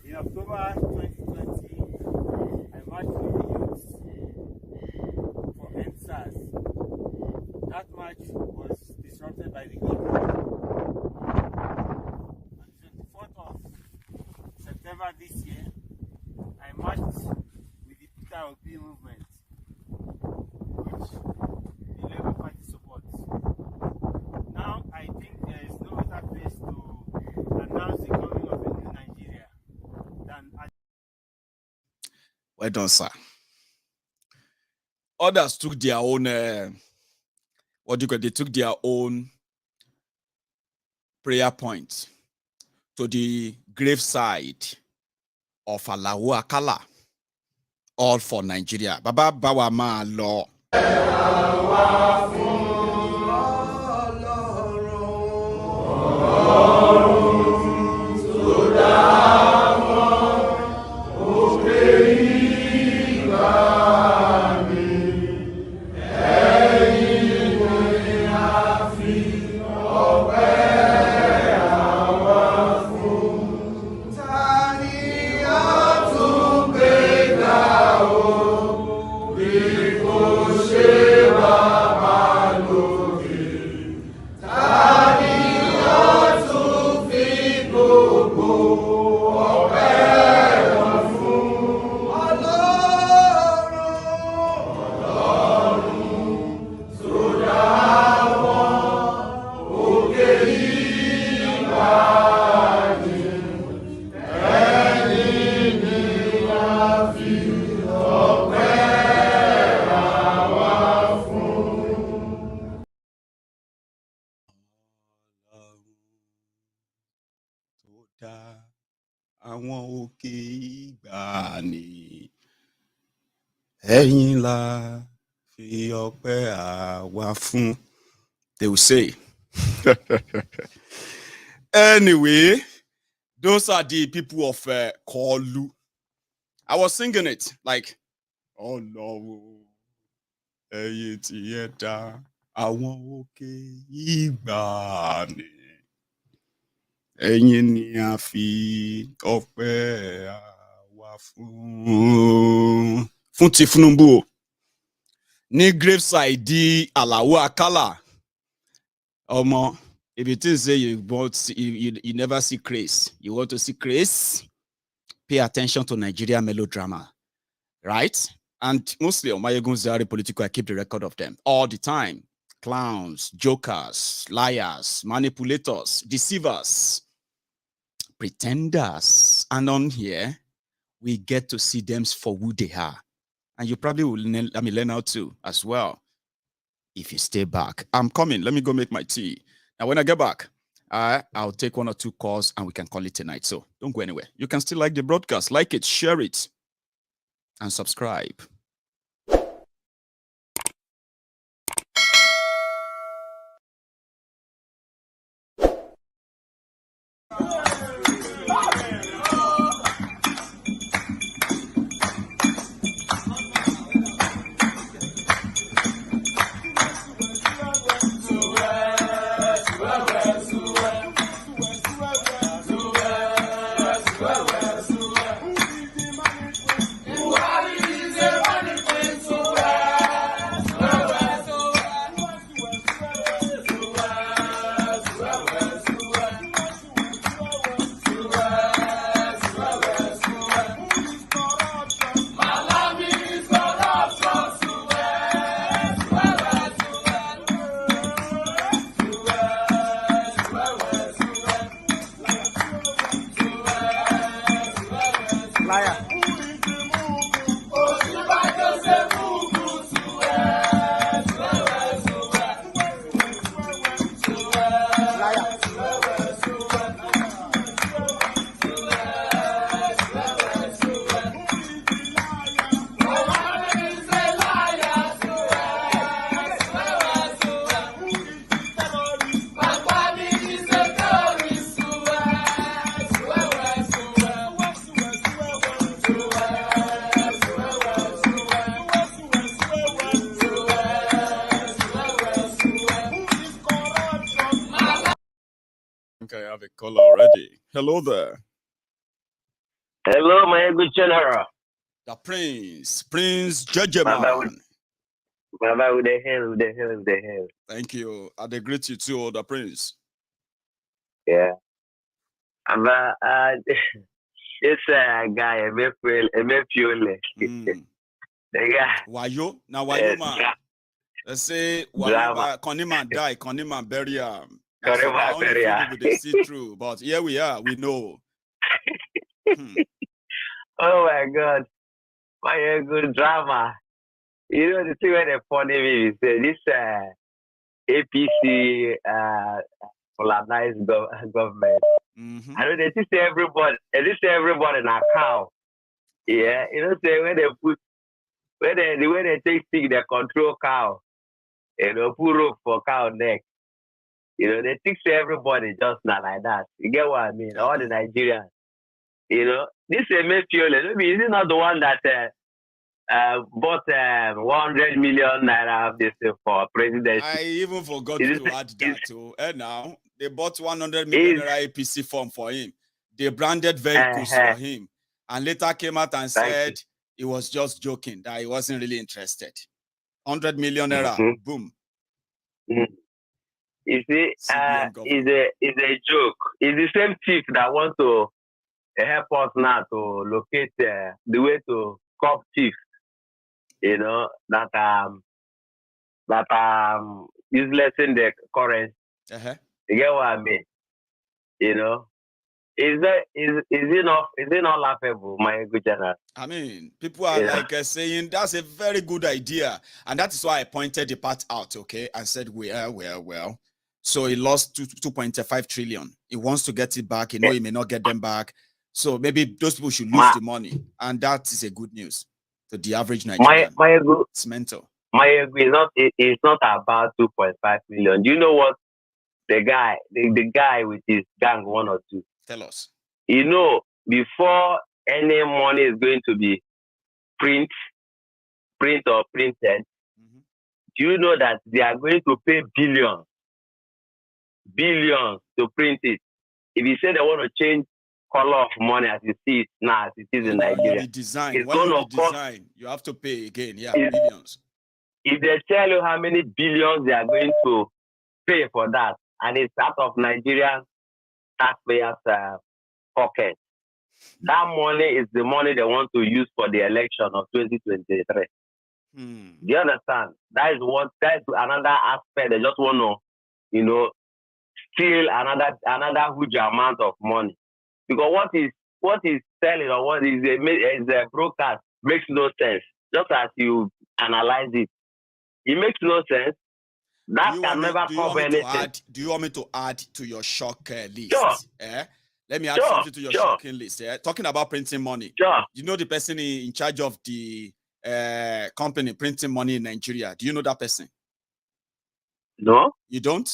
In October 2020, I marched with the youths for NSAS. That march was disrupted by the government. On the 24th of September this year, I marched with the Peter Obi movement, which the Labour Party supports. Now I think there is no better place to announce the coming of a new Nigeria than Well done, sir. Others took their own, they took their own prayer point to the graveside of Alao Akala, all for Nigeria. Baba Bawama Law. Àwọn òkè ìgbàanì ẹ̀yin la fi ọpẹ́ àwa fún. They will say. Anyway, those are the people of Kolu. I was singing it like, oh no, ẹ̀yin tí ẹ dá àwọn òkè ìgbàanì. Ẹ̀yin ni a fi ọpẹ́ àwa fún. Fún ti Tinubu o. Ní graveside di Alao Akala. Omo, if you think say you never see grace, you want to see grace, pay attention to Nigeria melodrama, right? And mostly on MaiyegunDiary Politico, I keep the record of them all the time. Clowns, jokers, liars, manipulators, deceivers, pretenders. And on here, we get to see them for who they are. And you probably will learn how to as well. If you stay back. I'm coming. Let me go make my tea. Now, when I get back, I'll take 1 or 2 calls and we can call it tonight. So don't go anywhere. You can still like the broadcast. Like it, share it, and subscribe. Hello there. Hello, my good general. The Prince Judgment. Baba, with the hell. Thank you. I greet you too, the Prince. Yeah. Baba, this guy, Emefiole. The guy. Why you? Now why you, man? Let's say Konima die, Konima bury him. Konima bury him. They see through, but here we are. We know. Oh my God, my good drama. You know the thing where they funny me is this APC colonized government. I know they say everybody in a cow. Yeah, you know say when they put the way they take stick, they control cow. You know, put rope for cow neck. You know, they think everybody just not like that. You get what I mean? All the Nigerians. You know, this Emefiole, is he not the one that bought 100 million naira of this for presidency? I even forgot to add that too. And now they bought 100 million naira APC form for him. They branded vehicles for him, and later came out and said he was just joking, that he wasn't really interested. 100 million naira, boom. You see, it's a joke. It's the same chief that wants to help us now to locate the way to cop chief. You know, that useless in the current. You get what I mean? You know, is it not laughable, my good general? I mean, people are saying that's a very good idea, and that is why I pointed the part out, okay, and said, well. So he lost 2.5 trillion. He wants to get it back. He know he may not get them back. So maybe those people should lose the money, and that is a good news to the average Nigerian. It's mental. It's not about 2.5 million. Do you know what the guy with his gang 1 or 2? Tell us. You know, before any money is going to be print or printed, do you know that they are going to pay billions to print it? If you say they want to change color of money as you see it now, as it is in Nigeria, it's going to cost. You have to pay again, billions. If they tell you how many billions they are going to pay for that, and it's out of Nigerian taxpayers' pocket, that money is the money they want to use for the election of 2023. Do you understand? That is another aspect. They just want to, you know, steal another huge amount of money. Because what is selling or what is a broadcast makes no sense. Just as you analyze it, it makes no sense. That can never cover anything. Do you want me to add to your shock list? Sure. Let me add something to your shocking list. Talking about printing money. Sure. You know the person in charge of the company printing money in Nigeria. Do you know that person? No. You don't?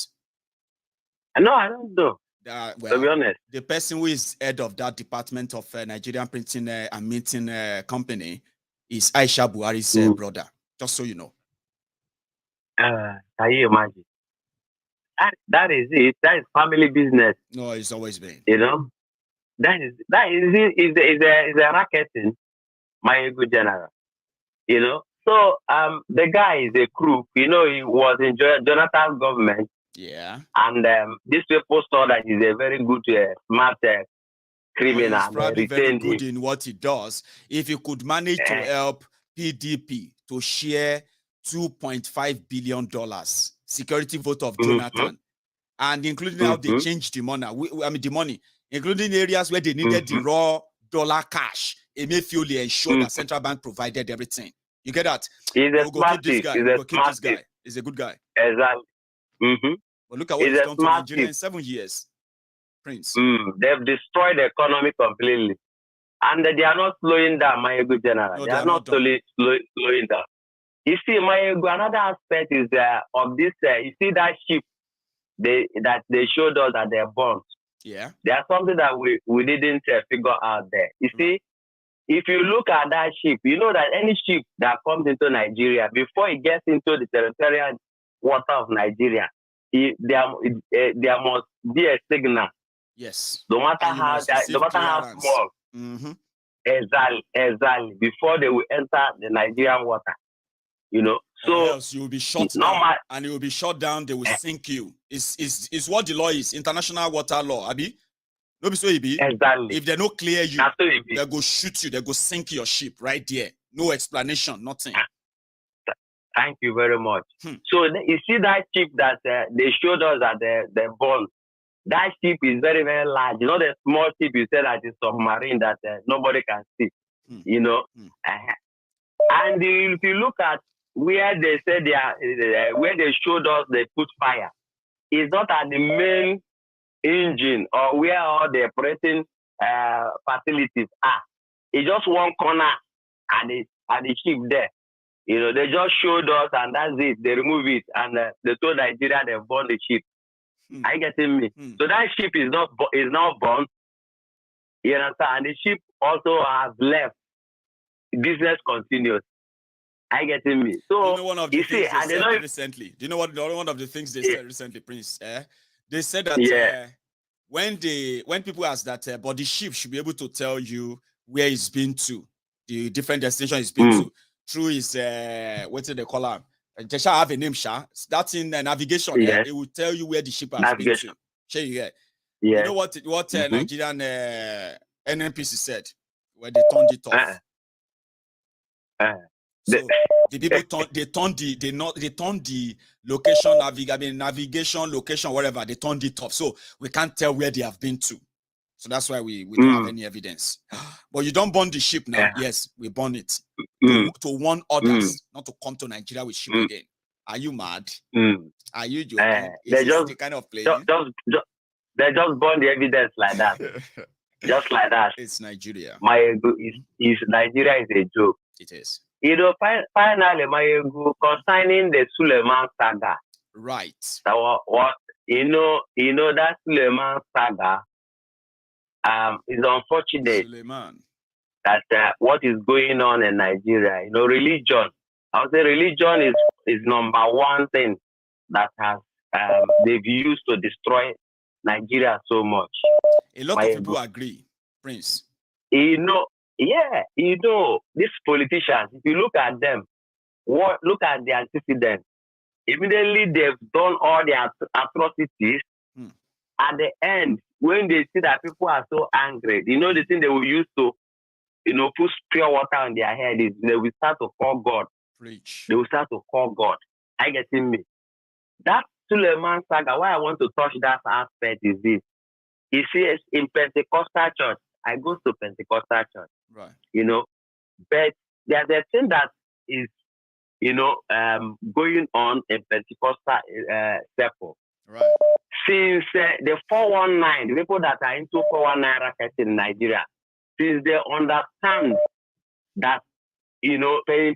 No, I don't know. Well, to be honest, the person who is head of that department of Nigerian printing and minting company is Aisha Buhari's brother. Just so you know. Can you imagine? That is it. That is family business. No, it's always been. You know, that is a racketing, my good general. You know, so the guy is a crook. You know, he was in Jonathan's government. Yeah. And these people saw that he's a very good, smart criminal. He's probably very good in what he does. If you could manage to help PDP to share $2.5 billion security vote of Jonathan, and including how they changed the money, including areas where they needed the raw dollar cash, Emefiole ensured that central bank provided everything. You get that? We'll go keep this guy. He's a good guy. Exactly. But look at what he's done to Nigeria in 7 years, Prince. They've destroyed the economy completely. And they are not slowing down, my good general. No, they are not slowing down. You see, another aspect is of this, you see that ship that they showed us that they're bombed. Yeah. There's something that we didn't figure out there. You see, if you look at that ship, you know that any ship that comes into Nigeria, before it gets into the territorial water of Nigeria, there must be a signal Yes. No matter And you how must that, no receive matter how clearance. small. Mhm. Exactly. Before they will enter the Nigerian water, you know. Or So else you will be shot no down, matter. and you will be shot down. They will sink you. It's what the law is. International water law. Abi, no be so it be. Exactly. If they don't clear you, That's so it be. they go shoot you. They go sink your ship right there. No explanation. Nothing. Thank you very much. Hmm. So you see that ship that they showed us at the bond. That ship is very, very large. You know the small ship you said that is submarine that nobody can see. Hmm. You know, Hmm. and if you look at where they said they are, where they showed us they put fire, it's not at the main engine or where all the operating facilities are. It's just one corner at the ship there. You know, they just showed us and that's it. They remove it and they told Nigeria they burn the ship. Are you getting me? So that ship is not burnt. You understand? And the ship also has left. Business continues. Are you getting me? So you know one of the things they said recently. Do you know what one of the things they said recently, Prince? They said that when people ask that, but the ship should be able to tell you where it's been to, the different destination it's been to, through his what do they call him? They shall have a name, that's in navigation. It will tell you where the ship has been to. You know what Nigerian NNPC said when they turned it off. So the people they turned the location, navigation, location, whatever, they turned it off. So we can't tell where they have been to. So that's why we don't have any evidence. But you don't burn the ship now. Yes, we burn it. To warn others not to come to Nigeria with ship again. Are you mad? Are you joking? Is this the kind of playing? They just burn the evidence like that. Just like that. It's Nigeria. Nigeria is a joke. It is. You know, finally, Maiyegun, concerning the Suleiman saga. Right. So what you know that Suleiman saga is unfortunate. Suleiman. That what is going on in Nigeria. You know, religion. I would say religion is number one thing that has they've used to destroy Nigeria so much. A lot of people agree, Prince. You know, these politicians, if you look at them, look at the antecedents. Immediately they've done all the atrocities. At the end, when they see that people are so angry, the thing they will use to, put pure water on their head is they will start to call God. Preach. They will start to call God. Are you getting me? That Suleiman saga, why I want to touch that aspect is this. You see, in Pentecostal church, I go to Pentecostal church. Right. But there's a thing that is, going on in Pentecostal circle. Right. Since the 419, the people that are into 419 rackets in Nigeria, since they understand that, in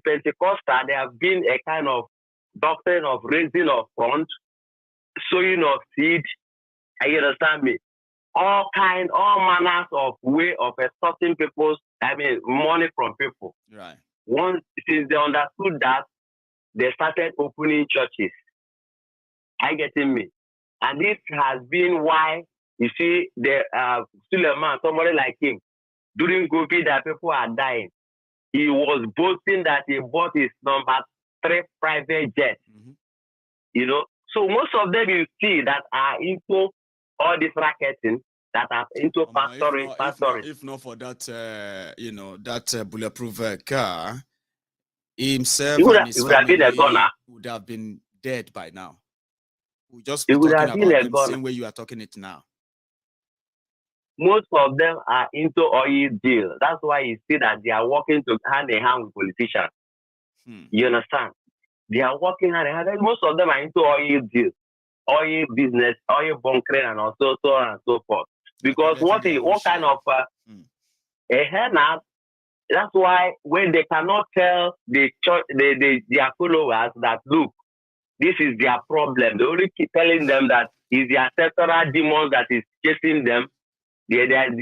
Pentecostal, there have been a kind of doctrine of raising of front, sowing of seed. You understand me? All manners of way of extorting money from people. Right. Since they understood that, they started opening churches. Are you getting me? And this has been why, you see, Suleiman, somebody like him, during COVID that people are dying, he was boasting that he bought his number 3 private jet. So most of them you see that are into all this racketing, that are into pastoring. If not for that, that bulletproof car, himself and his family would have been dead by now. We just be talking about them the same way you are talking it now. Most of them are into oil deal. That's why you see that they are working hand in hand with politicians. You understand? They are working hand in hand. Most of them are into oil deal, oil business, oil bunkering, and also so on and so forth. Because what kind of that's why when they cannot tell the church, their followers that look, this is their problem. They only keep telling them that it's the ancestral demon that is chasing them. There's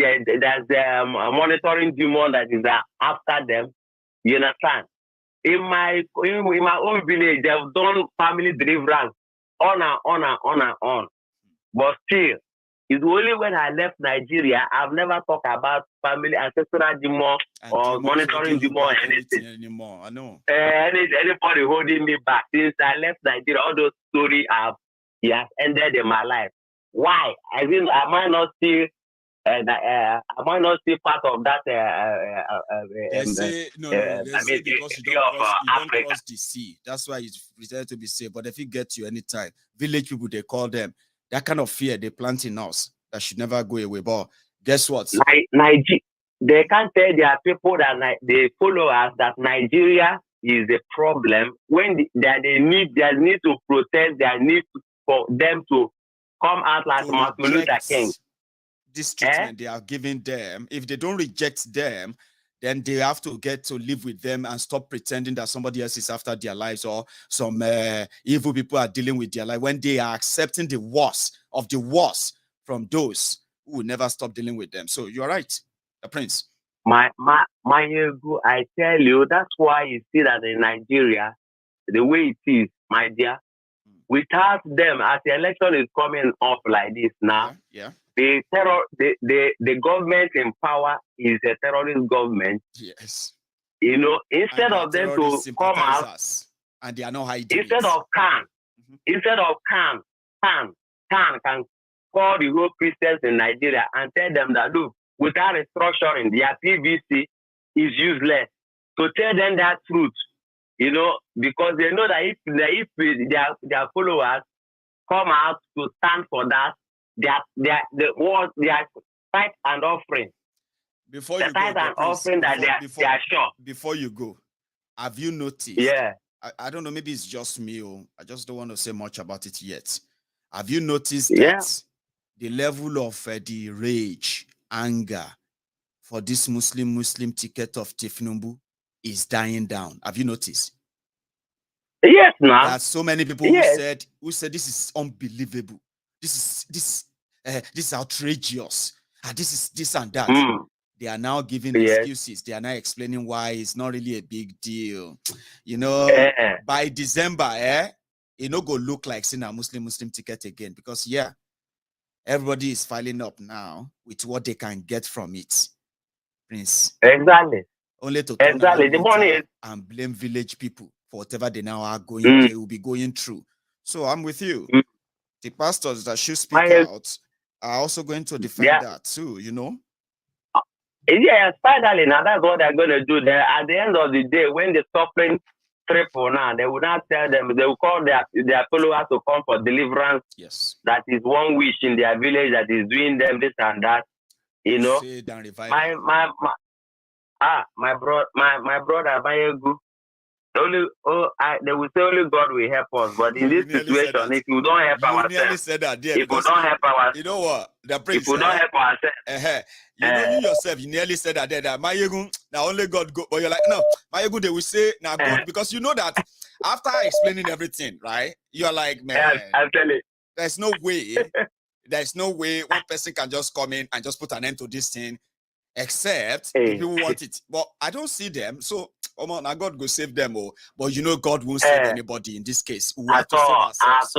the monitoring demon that is after them. You understand? In my own village, they've done family deliverance on and on and on and on. But still, It's only when I left Nigeria, I've never talked about family, ancestral demon, or monitoring demon or anything anymore. I know. Anybody holding me back. Since I left Nigeria, all those stories have ended in my life. Why? I mean, am I not still part of that? They say no. They say because you don't cross the sea. That's why it's pretended to be safe. But if it gets you anytime, village people, they call them. That kind of fear they plant in us that should never go away. But guess what? They can't tell their people that they follow us that Nigeria is a problem when they need to protest, their need for them to come out like Martin Luther King. This treatment they are giving them, if they don't reject them, then they have to get to live with them and stop pretending that somebody else is after their lives or some evil people are dealing with their life when they are accepting the worst of the worst from those who will never stop dealing with them. So you're right, the Prince. Maiyegun, I tell you, that's why you see that in Nigeria, the way it is, my dear, without them, as the election is coming off like this now, the government in power is a terrorist government. Yes. You know, instead of them to come out, and they are not hiding instead of Khan can call the whole Christians in Nigeria and tell them that, look, without restructuring, their PVC is useless. To tell them that truth, you know, because they know that if their followers come out to stand for that, their tithe and offering. Before you go, have you noticed? Yeah. I don't know, maybe it's just me, or I just don't want to say much about it yet. Have you noticed that the level of the rage, anger for this Muslim ticket of Tifnumbu is dying down? Have you noticed? Yes, now. There are so many people who said this is unbelievable. This is outrageous. This is this and that. They are now giving excuses. They are now explaining why it's not really a big deal. You know, by December, it no go look like seeing a Muslim ticket again, because everybody is filing up now with what they can get from it. Prince. Exactly. Only to turn the money and blame village people for whatever they now are going, they will be going through. So I'm with you. The pastors that should speak out are also going to defend that too, you know? Yes, finally, now that's what they're going to do there. At the end of the day, when the suffering triple now, they will not tell them, they will call their followers to come for deliverance. Yes. That is one wish in their village that is doing them this and that. You know? My brother, Maiyegun, they will say only God will help us. But in this situation, if you don't help ourselves, you know what? The Prince, if we don't help ourselves, you yourself, you nearly said that Maiyegun, now only God go. But you're like, no, Maiyegun, they will say now God, because you know that after explaining everything, right? You're like, man, I'll tell you. There's no way one person can just come in and just put an end to this thing, except people want it. But I don't see them. So, now God go save them all. But you know, God won't save anybody in this case. We have to save ourselves.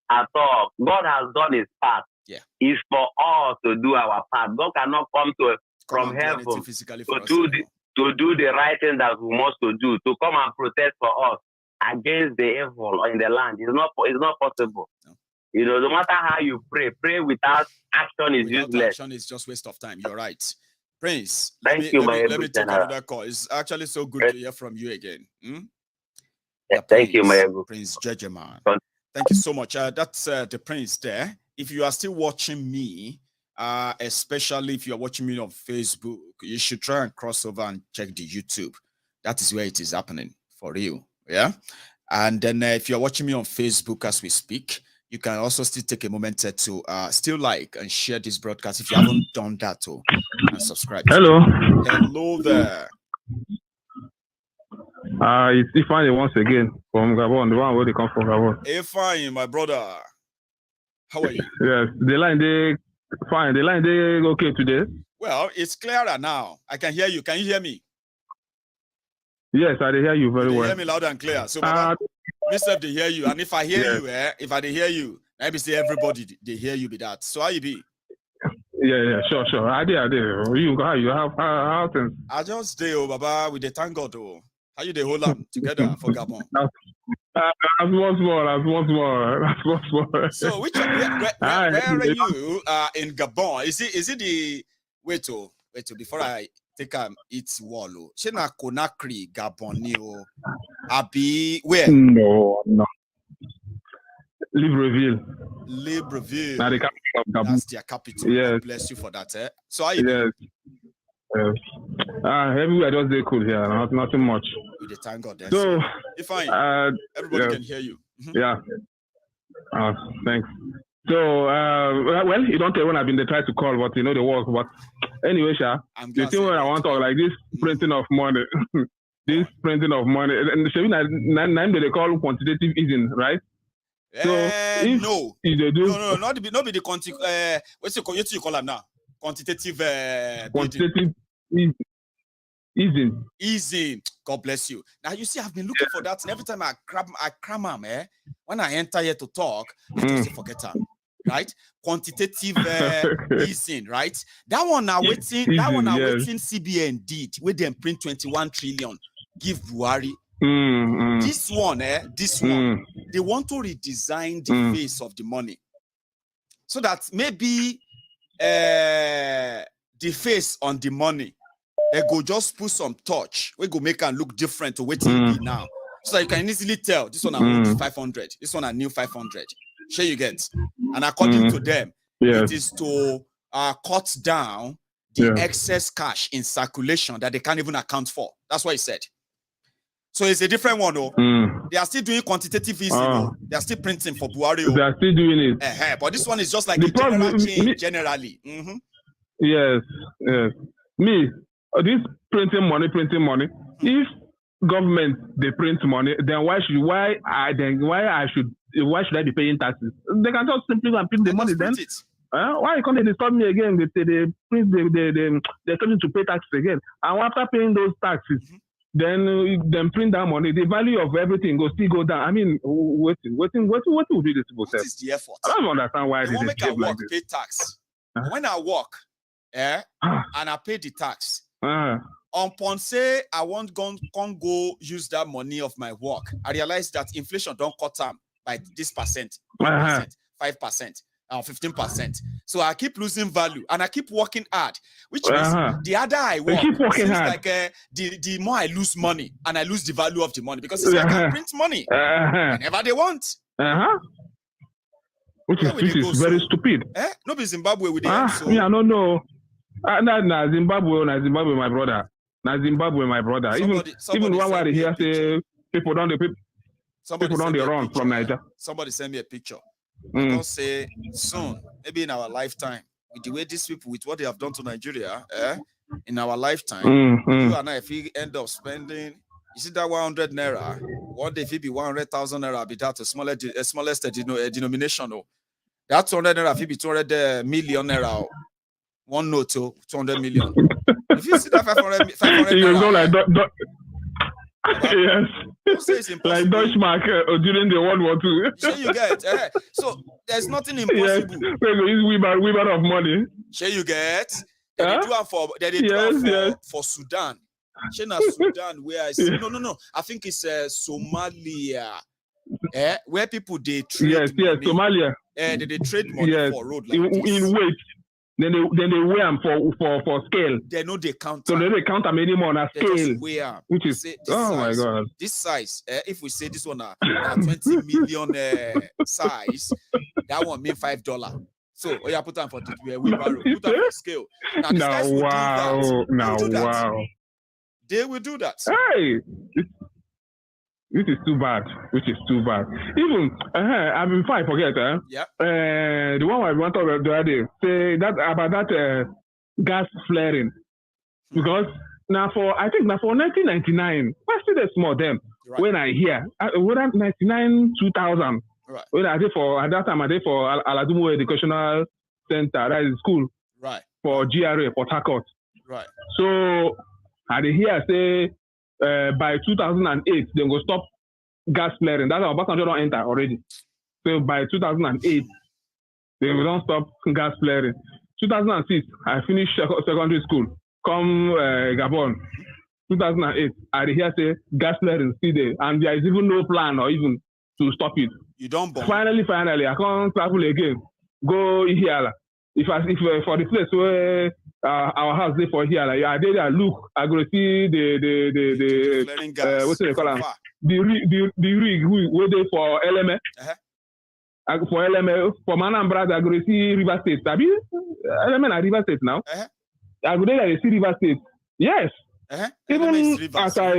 At all. God has done his part. Yeah. It's for us to do our part. God cannot come from heaven to do the right thing that we must to do, to come and protest for us against the evil in the land. It's not possible. No. You know, no matter how you pray without action is useless. Action is just waste of time. You're right. Prince, let me take another call. It's actually so good to hear from you again. Thank you, Maiyegun. Prince Jejeman. Thank you so much. That's the Prince there. If you are still watching me, especially if you are watching me on Facebook, you should try and cross over and check the YouTube. That is where it is happening for you. Yeah. And then if you're watching me on Facebook as we speak, you can also still take a moment to still like and share this broadcast if you haven't done that too, and subscribe. Hello there. It's Ifeanyi once again from Gabon, the one where they come from Gabon. Ifeanyi, my brother. How are you? Yes, the line they fine. The line they okay today. Well, it's clearer now. I can hear you. Can you hear me? Yes, I hear you very well. Hear me loud and clear. So, myself, they hear you, and if I hear you, if I hear you, Maybe say everybody they hear you be that. So how you be? Yeah, sure. I did. You have how things? I just stay Baba with the thank God oh. How you they hold them together for Gabon? As once more. So where are you in Gabon? Is it the wait before I take it's wallow. Shena Conakry Gabon o Abi where? No. Libreville. Now the capital of Gabon. That's their capital. Yes. God bless you for that. Eh? So how you everywhere just they cool here, nothing much. We dey thank God then. So if everybody can hear you. Yeah. Thanks. So well, you don't tell when I've been trying to call, but you know the work. But anyway, the thing where I want to talk like this printing of money. This printing of money. And they call quantitative easing, right? So no, not be the what's you call them now? Quantitative easing. God bless you. Now you see, I've been looking for that, and every time I cram them, when I enter here to talk, I just forget them. Right? Quantitative easing, right? That one now waiting. That one now waiting. CBN did with them print 21 trillion. Give Buhari. This one, they want to redesign the face of the money so that maybe the face on the money they go just put some touch. We go make it look different to what it be now, so that you can easily tell this one I 500, this one a new 500. Sure you get, and according to them, it is to cut down the excess cash in circulation that they can't even account for. That's what he said. So it's a different one, though. They are still doing quantitative easing. They are still printing for Buhari. They are still doing it. But this one is just like a general change, generally. Yes. Me, this printing money. If government they print money, then why should I be paying taxes? They can just simply print the money then. Why can't they disturb me again? They print they're coming to pay taxes again. And after paying those taxes, then print that money, the value of everything will still go down. I mean, what will be this supposed to? What is the effort? I don't understand why they make I work, pay tax. When I work, and I pay the tax, upon say I want go use that money of my work, I realize that inflation don't cut them by this percent, 5%, 15%. So I keep losing value and I keep working hard, which means the harder I work, seems like the more I lose money and I lose the value of the money because it's like I print money whenever they want. Which is very stupid. No be Zimbabwe with the so. I don't know. Zimbabwe, my brother. Zimbabwe, my brother. Somebody even one way here say people don't run from Niger. Somebody send me a picture. Don't say soon, maybe in our lifetime, with the way these people, with what they have done to Nigeria, in our lifetime, you and I, if we end up spending, you see that 100 Naira, one day if it be 100,000 Naira, be that a smallest denomination. That 200 Naira, if it be 200 million Naira, one note to 200 million. If you see that 500 you know, Naira, like yes, like Deutschmark during the World War II. Sure you get. So there's nothing impossible. Yes, we of money. Sure you get. They do it for Sudan. China, Sudan, where I see no. I think it's Somalia. Where people they trade. Yes, Somalia. They trade money for road like in weight. Then they weigh them for scale. They know they count. So they count them anymore on a scale. Which is my god. This size, if we say this one 20 million size, that one mean $5. So put them for wheelbarrow, put them for scale. Now wow. They will do that. Hey, this is too bad. Even I mean, if I forget, the one I want to talk about the other day, say that about that gas flaring, because now for 1999, I see the small them when I hear whether 99 2000. Right. When I did for at that time I did for Aladumo Educational Center, that is school. Right. For GRA, Port Harcourt. Right. So I did hear say by 2008 they go stop gas flaring. That's our Obasanjo don't enter already. So by 2008, they don't stop gas flaring. 2006, I finished secondary school. Come Gabon. 2008, I hear say gas flaring still there, and there is even no plan or even to stop it. You don't bomb. Finally, I can't travel again. Go here. If for the place where our house is for here, I did look. I go see the what's it called? The rig waiting for LMA. For LMA, for Manambra, I go see River State. LMA na River State now. I go there, I see River State. Yes. Even as because I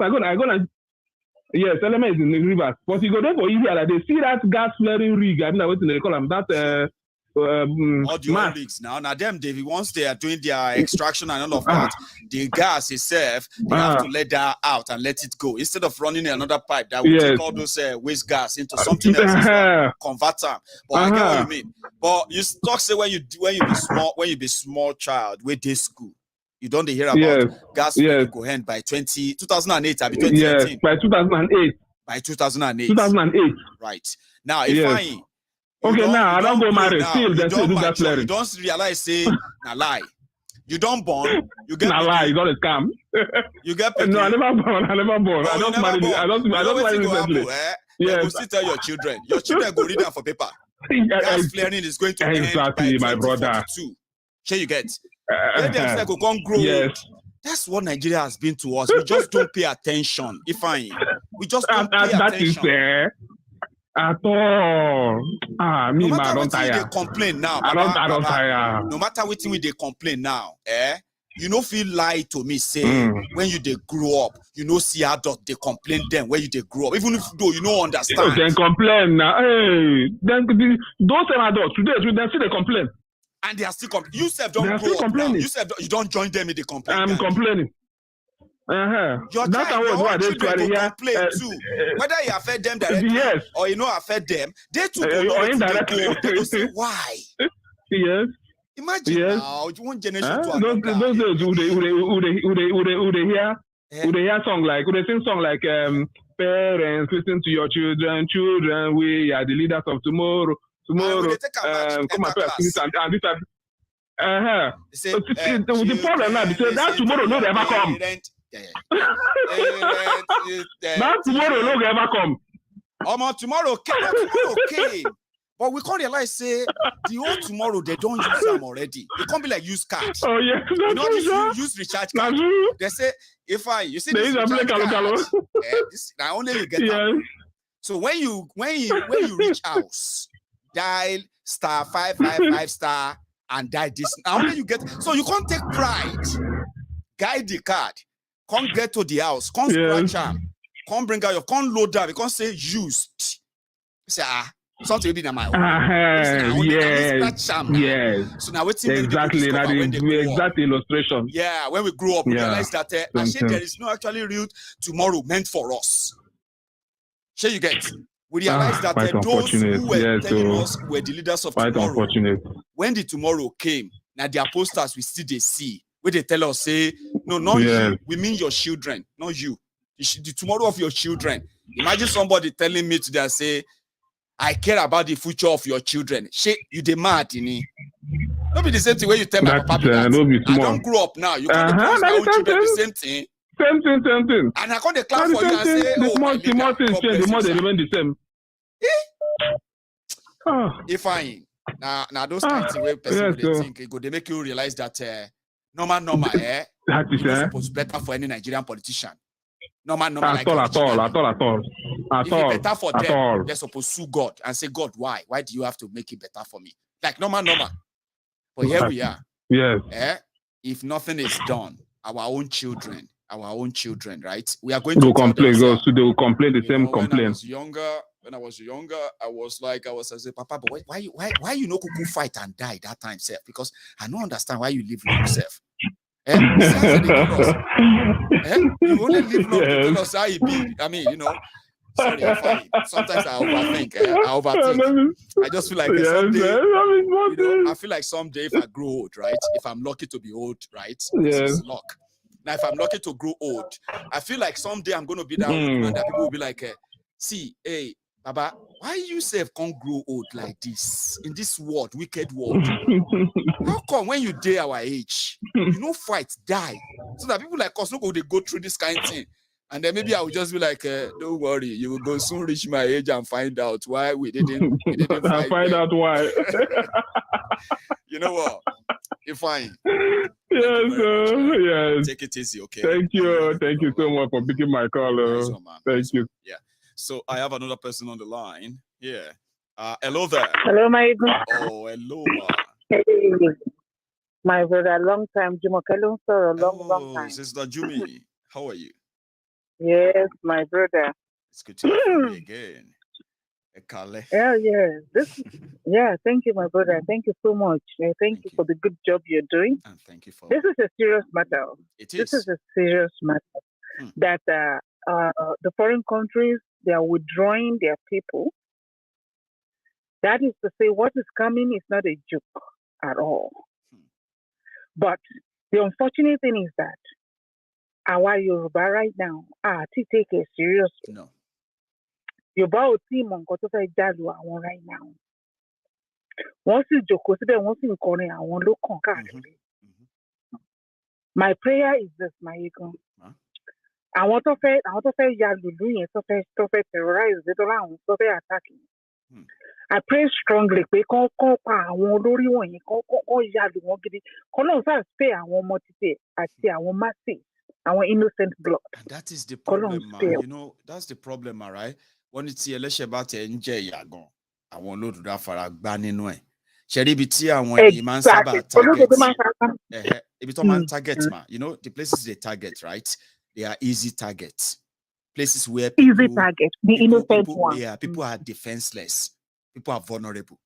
go yes, LMA is in the rivers. But you go there for easier, like they see that gas flaring rig. I mean, what they call them? That all the oil rigs now. Now them, once they are doing their extraction and all of that, the gas itself, they have to let that out and let it go instead of running another pipe that will take all those waste gas into something else, convert them. But I get what you mean. But you talk say when you be small child, with this school. You don't hear about gas go end by 2008, I be 2018. Yes, by 2008. By 2008. 2008. Right. Now, if I don't go marry. Still, they still do gas flaring. You don't realize, say, na lie. You don't born. You get na lie. You got a scam. You get no, I never born. No, I don't marry. I don't marry recently. Yes. You still tell your children. Your children go read that for paper. Gas flaring is going to end by my brother. Sure, you get. Let them say go come grow. Yes. That's what Nigeria has been to us. We just don't pay attention. We just don't pay attention. That is at all. Me, no I don't tire. They complain now. I don't tire. No matter what they complain now, you no feel lie to me. Say when you they grow up, you know see adult they complain them when you they grow up. Even if though you don't understand. They complain now. Hey, then those same adults today they still they complain. And they are still complaining. You said don't grow up now. You said you don't join them in the complaint. I'm complaining. Your children will complain too. Whether you affect them directly or you know affect them, they too go indirectly. They will say why. Yes. Imagine now, one generation to those days who they hear song like who they sing song like parents listen to your children, we are the leaders of tomorrow. Tomorrow, come and this and this. The problem now is that tomorrow no ever come. That tomorrow no ever come. Tomorrow came. But we can't realize, say, the old tomorrow, they don't use them already. It can't be like use cards. Oh, yeah. You know, use recharge card. They say, you see this recharge card, now only you get that. So when you reach house, dial *555* and dial this. Now only you get, so you can't take pride. Guide the card. Can't get to the house. Can't scratch them. Can't bring out your, can't load that. You can't say used. Say, something will be in my own. Yes. So now what's exactly that is the exact illustration. Yeah, when we grew up, we realized that actually there is no actually real tomorrow meant for us. Sure, you get. We realized that those who were telling us were the leaders of tomorrow. When the tomorrow came, now their posters we still they see where they tell us say, no, not you. We mean your children, not you. The tomorrow of your children. Imagine somebody telling me today, say, I care about the future of your children. Shit, you demand in me. Don't be the same thing when you tell my papa that. I don't grow up now. You can't promise my own children the same thing. Same thing. And I can't clap for you and say, the more things change, the more they remain the same. If I now those kinds of way person they think they make you realize that normal that is supposed better for any Nigerian politician. Normal at all. If it's better for them, they're supposed to sue God and say, God, why? Why do you have to make it better for me? Like normal. But here we are. Yes. If nothing is done, our own children, right? We are going to complain. So they will complain the same complaint. When I was younger, I was say, Papa, but why you no go fight and die that time, self? Because I don't understand why you live with yourself. You only live long to tell us how it be. I mean, you know. Sorry, sometimes I overthink. I just feel like someday, I feel like someday if I grow old, right? If I'm lucky to be old, right? This is luck. Now, if I'm lucky to grow old, I feel like someday I'm going to be that old man that people will be like, see, hey, Baba, why you say can't grow old like this in this world, wicked world? How come when you day our age, you know fight, die? So that people like us no go they go through this kind of thing. And then maybe I would just be like, don't worry, you will go soon reach my age and find out why we didn't fight. Find out why. You know what? You're fine. Yes. Take it easy, okay? Thank you. Thank you so much for picking my call. Nice one, man. Thank Nice you. one. Yeah. So I have another person on the line. Yeah. Hello there. Hello, Maiyegun. Oh, hello. Hey, my brother, long time. Jumokelo, sir, long time. Sister Jumi, how are you? Yes, my brother. It's good to hear from you again. Yeah. Thank you, my brother. Thank you so much. Thank you for the good job you're doing. And thank you for this is a serious matter. It is. This is a serious matter. That the foreign countries, they are withdrawing their people. That is to say, what is coming is not a joke at all. But the unfortunate thing is that our Yoruba right now to take it seriously. No. Yoruba ò tí mọ nǹkan tó fẹ́ jálù àwọn right now. Wọ́n sì jókòó síbẹ̀, wọ́n sì ń kọrin àwọn ló kàn káàkiri. My prayer is this, Maiyegun. Àwọn tó fẹ́ ya lùlú yẹn tó fẹ́ terrorize tó fẹ́ attack yẹn. I pray strongly pé kán pa àwọn olórí wọ̀nyí kán ya lù wọ́n gidi. Kán náà sáà spare àwọn ọmọ títí àti àwọn masses, àwọn innocent blood. And that is the problem, man. You know, that's the problem, all right? Wọ́n ní tí ẹlẹ́ṣẹ̀ bá tẹ̀ ń jẹ ìyà gan, àwọn olódodo afárá gbá nínú ẹ̀. Ṣẹ̀rí ibi tí àwọn ènìyàn máa ń sábà target. Ibi tó máa ń target ma, you know, the places they target, right? They are easy targets. Places where people, easy target, the innocent one. Yeah, people are defenseless. People are vulnerable.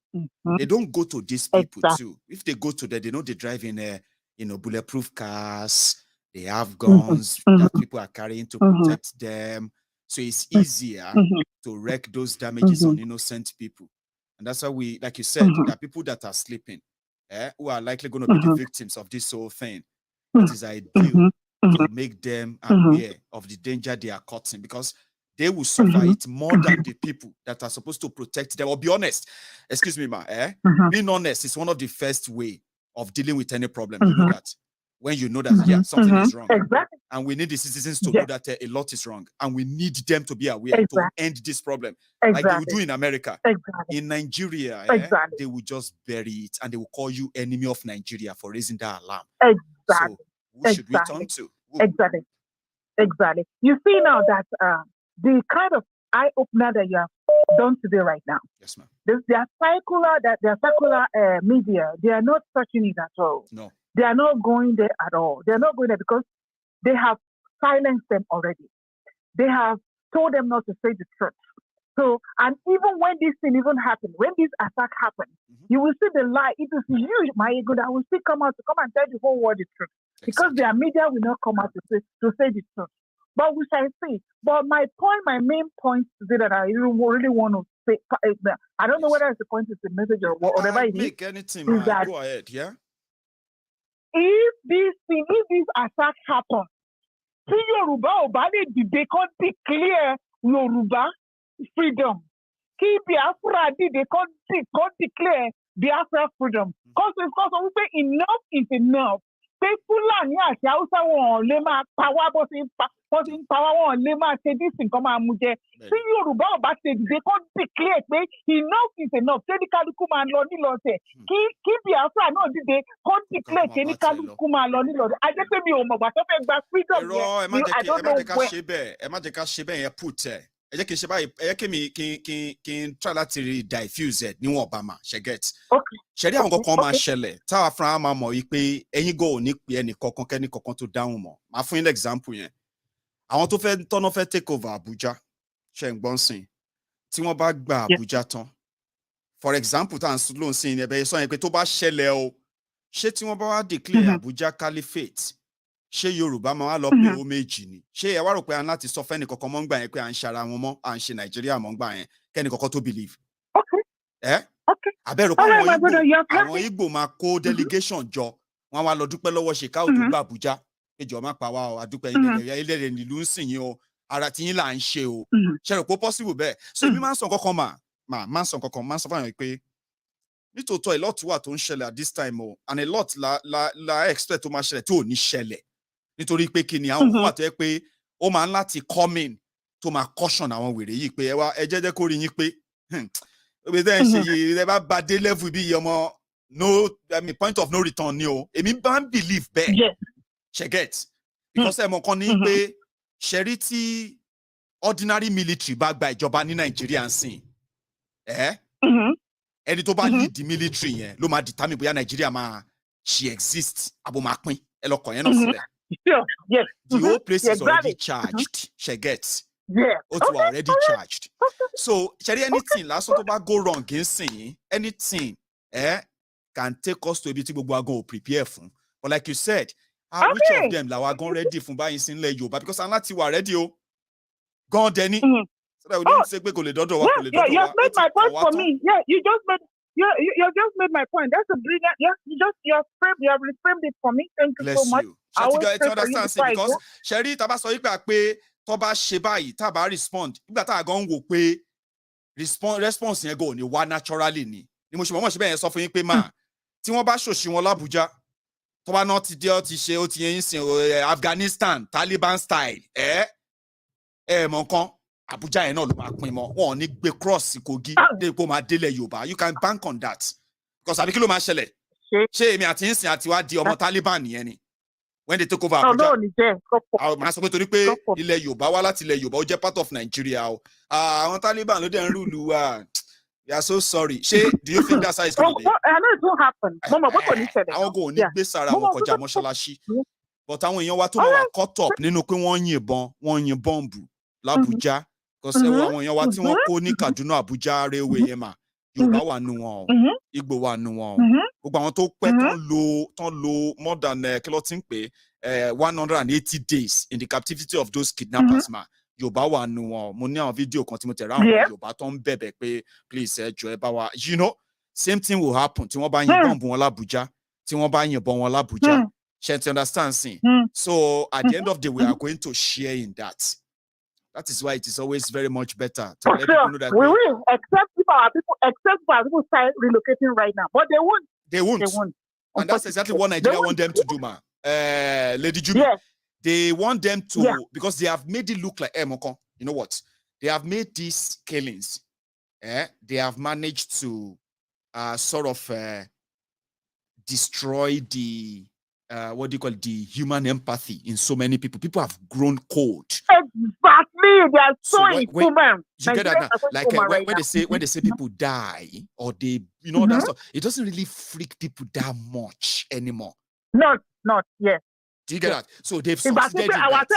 They don't go to these people too. If they go to them, they know they drive in bulletproof cars. They have guns that people are carrying to protect them. So it's easier to wreak those damages on innocent people. And that's why we, like you said, there are people that are sleeping, who are likely going to be the victims of this whole thing. It is ideal to make them aware of the danger they are caught in, because they will suffer it more than the people that are supposed to protect them. Or be honest, excuse me, ma, being honest is one of the first way of dealing with any problem. You know that. When you know that, something is wrong. Exactly. And we need the citizens to know that a lot is wrong. And we need them to be aware to end this problem. Like they will do in America. In Nigeria, they will just bury it and they will call you enemy of Nigeria for raising that alarm. So who should we turn to? Who? Exactly. You see now that the kind of eye-opener that you have done today right now. Yes, ma'am. Their circular media, they are not touching it at all. No. They are not going there at all. They are not going there because they have silenced them already. They have told them not to say the truth. So, and even when this thing even happened, when this attack happened, you will see the lie. It is you, Maiyegun, that will still come out to come and tell the whole world the truth. Because their media will not come out to say the truth. But we shall see. But my main point today that I really want to say, I don't know whether it's the point, it's the message or whatever it is. Make anything, man. Go ahead, yeah? If this attack happens, see Yoruba they can't declare Yoruba freedom. Keep Biafra, they can't declare Biafra freedom. Because we say enough is enough. Fulani àti Hausa wọn lè máa pa wá bó ti ń pa wá wọn lè máa ṣe dis nǹkan máa mú jẹ. Tí Yorùbá ò bá ṣe dìde kó declare pé enough is enough, ṣé ní kálukú máa lọ nílọ tẹ̀. Kí Biafra náà dìde kó declare pé ní kálukú máa lọ nílọ tẹ̀. A jẹ́ pé mi ò mọ̀ gbà tó fẹ́ gba freedom yẹn. I don't know when. Ẹ má jẹ́ ká ṣe bẹ́ẹ̀ yẹn put ẹ̀. Ẹ jẹ́ kí n ṣe báyìí, ẹ jẹ́ kí n try láti diffuse ẹ̀ níwọ̀n ọba mà, ṣe get. Ṣẹ̀rí àwọn kankan máa ṣẹlẹ̀, táwa fúnra máa mọ̀ wípé ẹ̀yin go ò ní pè ẹnì kankan kẹ́ni kankan tó dáhùn mọ́. Màá fún yín example yẹn. Àwọn tó fẹ́ take over Abuja, ṣe ń gbọ́n sìn, tí wọ́n bá gba Abuja tán. For example, tá à ń lò ń sìn ní ẹ̀bẹ̀ sọ yẹn pé tó bá ṣẹlẹ̀ o, ṣé tí wọ́n bá wá declare Abuja Caliphate, ṣé Yorùbá máa wá lọ pé ó méjì ni? Ṣé ẹ wá rò pé à ń láti sọ fẹ́ni kankan mọ́ ń gbà yẹn pé à ń ṣe ara wọn mọ́, à ń ṣe Nàìjíríà mọ́ ń gbà yẹn, kẹ́ni kankan tó believe? Àbẹ̀rò pé àwọn Igbo máa kó delegation jọ, wọ́n wá lọ dúpẹ́ lọ́wọ́ Ṣèkáù tó gba Abuja, ẹjọ́ má pa wá o, àdúpẹ́ ilẹ̀ nílùú ń sìn yín o, ara tí yín là ń ṣe o ṣe rò pé possible bẹ́ẹ̀ so èmi máa ń sọ kankan máa ń sọ kankan máa ń sọ fún àwọn pé nítòótọ́ a lot wà tó ń ṣẹlẹ̀ at this time o and a lot la expect tó máa ṣẹlẹ̀ tí ò ní ṣẹlẹ̀ nítorí pé kí ni àwọn kan wà tó yẹ pé ó máa ń láti come in tó máa caution àwọn wèrè yìí pé ẹ jẹ́jẹ́ kó rí yín pé òbí tẹ́ ń ṣe yìí ẹ bá ba dé level bí ọmọ point of no return ni o èmi bá ń believe bẹ́ẹ̀ ṣe get because ẹ mọ̀ kan ní pé ṣẹ̀rí tí ordinary military bá gba ìjọba ní Nàìjíríà ń sìn ẹni tó bá lead the military yẹn ló máa determine bóyá Nàìjíríà máa ṣe exist àbò máa pín ẹ lọ kàn yẹn náà sílẹ̀. Sure, yes. The whole place is already charged. She gets. Yeah. Okay. Already charged. So, Sherry, anything last one to go wrong against anything can take us to a bit to go prepare for. But like you said, which of them are going ready for buying sin lay you? But because I'm not you are ready, gone Denny. So that we don't say we go le dodo. Yeah, you have made my point for me. Yeah, you just made my point. That's a brilliant. Yeah, you have reframed it for me. Thank you so much. I understand because Sherry tá bá sọ pé tó bá ṣe báyìí tá bá respond nígbà tá gan wò pé response yẹn go ni wá naturally ni mo ṣe mọ̀ ṣe bẹ́ẹ̀ sọ fún yín pé ma tí wọ́n bá ṣòṣì wọn l'Abuja tó bá náà ti dé ó ti ṣe ó ti yẹn sin Afghanistan Taliban style mọ̀ kan Abuja yẹn náà ló máa pín mọ́ wọn ò ní gbé cross Kogi dé kó máa délẹ̀ Yorùbá you can bank on that because àbí kí ló máa ṣẹlẹ̀ ṣé èmi àti ìsìn àti wá di ọmọ Taliban yẹn ni when they take over Abuja máa sọ pé torí pé ilẹ̀ Yorùbá wá láti ilẹ̀ Yorùbá ó jẹ́ part of Nigeria o àwọn Taliban ló dẹ̀ ń rúlu wa we are so sorry ṣé do you think that's how it's going to be. I know it won't happen. àwọn kò ní gbé sára wọn kọjá mọ́ṣáláṣí but àwọn èèyàn wa tó máa wà caught up nínú pé wọ́n yin bọ́ǹbù l'Abuja because àwọn èèyàn wa tí wọ́n kó ní Kaduna Abuja railway yẹn mà Yorùbá wà nù wọn o Igbo wà nù wọn o gbogbo àwọn tó pẹ́ tán lo more than kí ló ti ń pè 180 days in the captivity of those kidnappers ma Yorùbá wà nù wọn mo ní àwọn fídíò kan tí mo tẹ̀ra àwọn Yorùbá tó ń bẹ̀bẹ̀ pé please ẹ jọ̀ọ́ ẹ bá wa you know same thing will happen tí wọ́n bá yìnbọn wọn l'Abuja tí wọ́n bá yìnbọn wọn l'Abuja ṣe ti understand sin so at the end of the day we are going to share in that. That is why it is always very much better to let people know that we will, except if our people start relocating right now. But they won't. And that's exactly what Nigeria want them to do, ma. Lady Juby. Yes. They want them to, because they have made it look like, Mokon, you know what? They have made these killings. They have managed to sort of destroy the what do you call it, the human empathy in so many people. People have grown cold. Exactly, they are so inhuman. You get that now? Like when they say people die or they, you know, that stuff, it doesn't really freak people that much anymore. Not yet. Do you get that? So they've succeeded in that.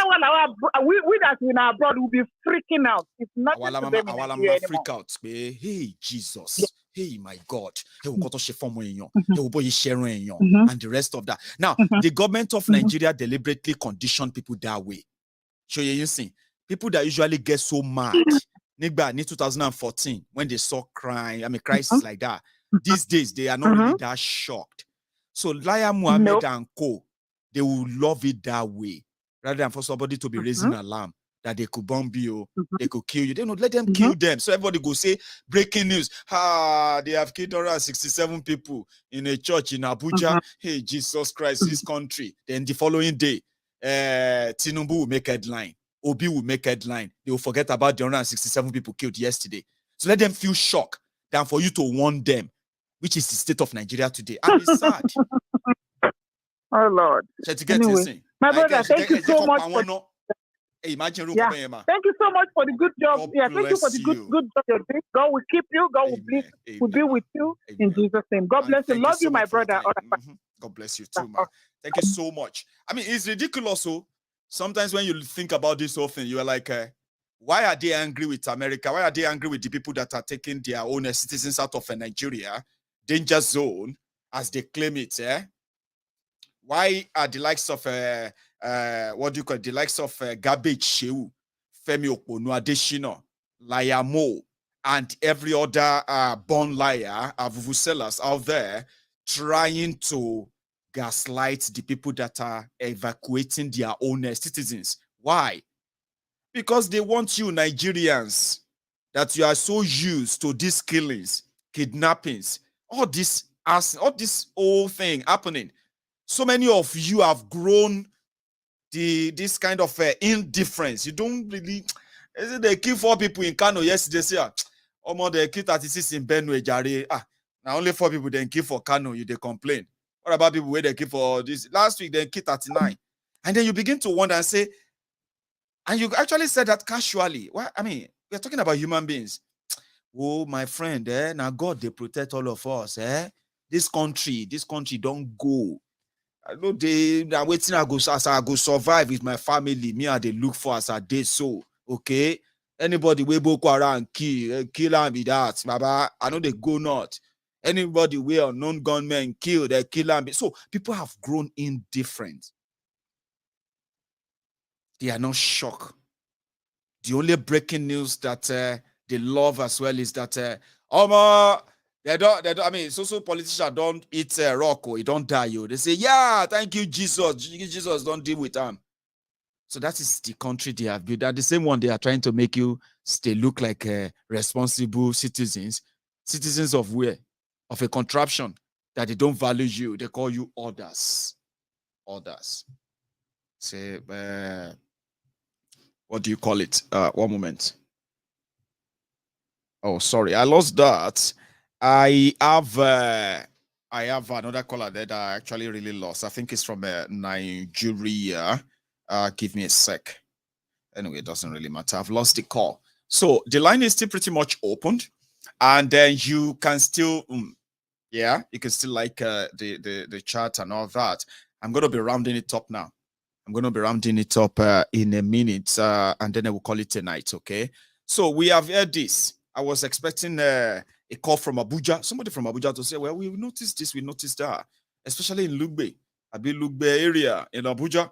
We that in our abroad will be freaking out. It's not freak out. Hey, Jesus. Yeah. Hey, my God. And the rest of that. Now, the government of Nigeria deliberately conditioned people that way. So you see, people that usually get so mad, in 2014, when they saw crime, crisis like that, these days, they are not really that shocked. So, Laya Muhammad and co, they will love it that way, rather than for somebody to be raising alarm that they could bomb you, they could kill you. They don't let them kill them. So everybody go say, breaking news. They have killed 167 people in a church in Abuja. Hey, Jesus Christ, this country. Then the following day, Tinubu will make headline. Obi will make headline. They will forget about the 167 people killed yesterday. So let them feel shocked than for you to warn them, which is the state of Nigeria today. And it's sad. Oh, Lord. Anyway, my brother, thank you so much. Imagine thank you so much for the good job. Thank you for the good job you're doing. God will keep you. God will bless. Will be with you in Jesus' name. God bless you. Love you, my brother. God bless you too, man. Thank you so much. I mean, it's ridiculous. So sometimes when you think about this whole thing, you are like, why are they angry with America? Why are they angry with the people that are taking their own citizens out of Nigeria, danger zone, as they claim it? Why are the likes of what do you call it? The likes of Garbage Shehu, Femi Okonu Adeshina, Liar Mo, and every other born liar, vuvuzelas out there trying to gaslight the people that are evacuating their own citizens? Why? Because they want you, Nigerians, that you are so used to these killings, kidnappings, all this whole thing happening. So many of you have grown this kind of indifference. You don't really. They kill 4 people in Kano yesterday. Say, they kill 36 in Benue, Jare. Now only 4 people then kill for Kano. You they complain. What about people where they kill for this? Last week they kill 39, and then you begin to wonder and say, and you actually said that casually. Well, I mean, we're talking about human beings. Oh, my friend, now God they protect all of us. This country don't go. I know they waiting. I go survive with my family. Me and they look for as a day. So okay, anybody we Boko Haram kill and be that. Baba, I know they go not. Anybody we unknown gunmen kill, they kill and be. So people have grown indifferent. They are not shocked. The only breaking news that they love as well is that they don't. I mean, so politicians don't eat rock or he don't die. They say, yeah, thank you, Jesus. Jesus don't deal with them. So that is the country they have built. That the same one they are trying to make you stay look like responsible citizens. Citizens of where? Of a contraption that they don't value you. They call you others. Others. Say, what do you call it? One moment. Oh, sorry, I lost that. I have another caller that I actually really lost. I think it's from Nigeria. Give me a sec. Anyway, it doesn't really matter. I've lost the call. So the line is still pretty much opened, and then you can still, you can still like the chat and all that. I'm gonna be rounding it up now. I'm going to be rounding it up in a minute, and then I will call it a night, okay? So we have heard this. I was expecting a call from Abuja, somebody from Abuja to say, well, we noticed this, we noticed that, especially in Lugbe, Lugbe area in Abuja.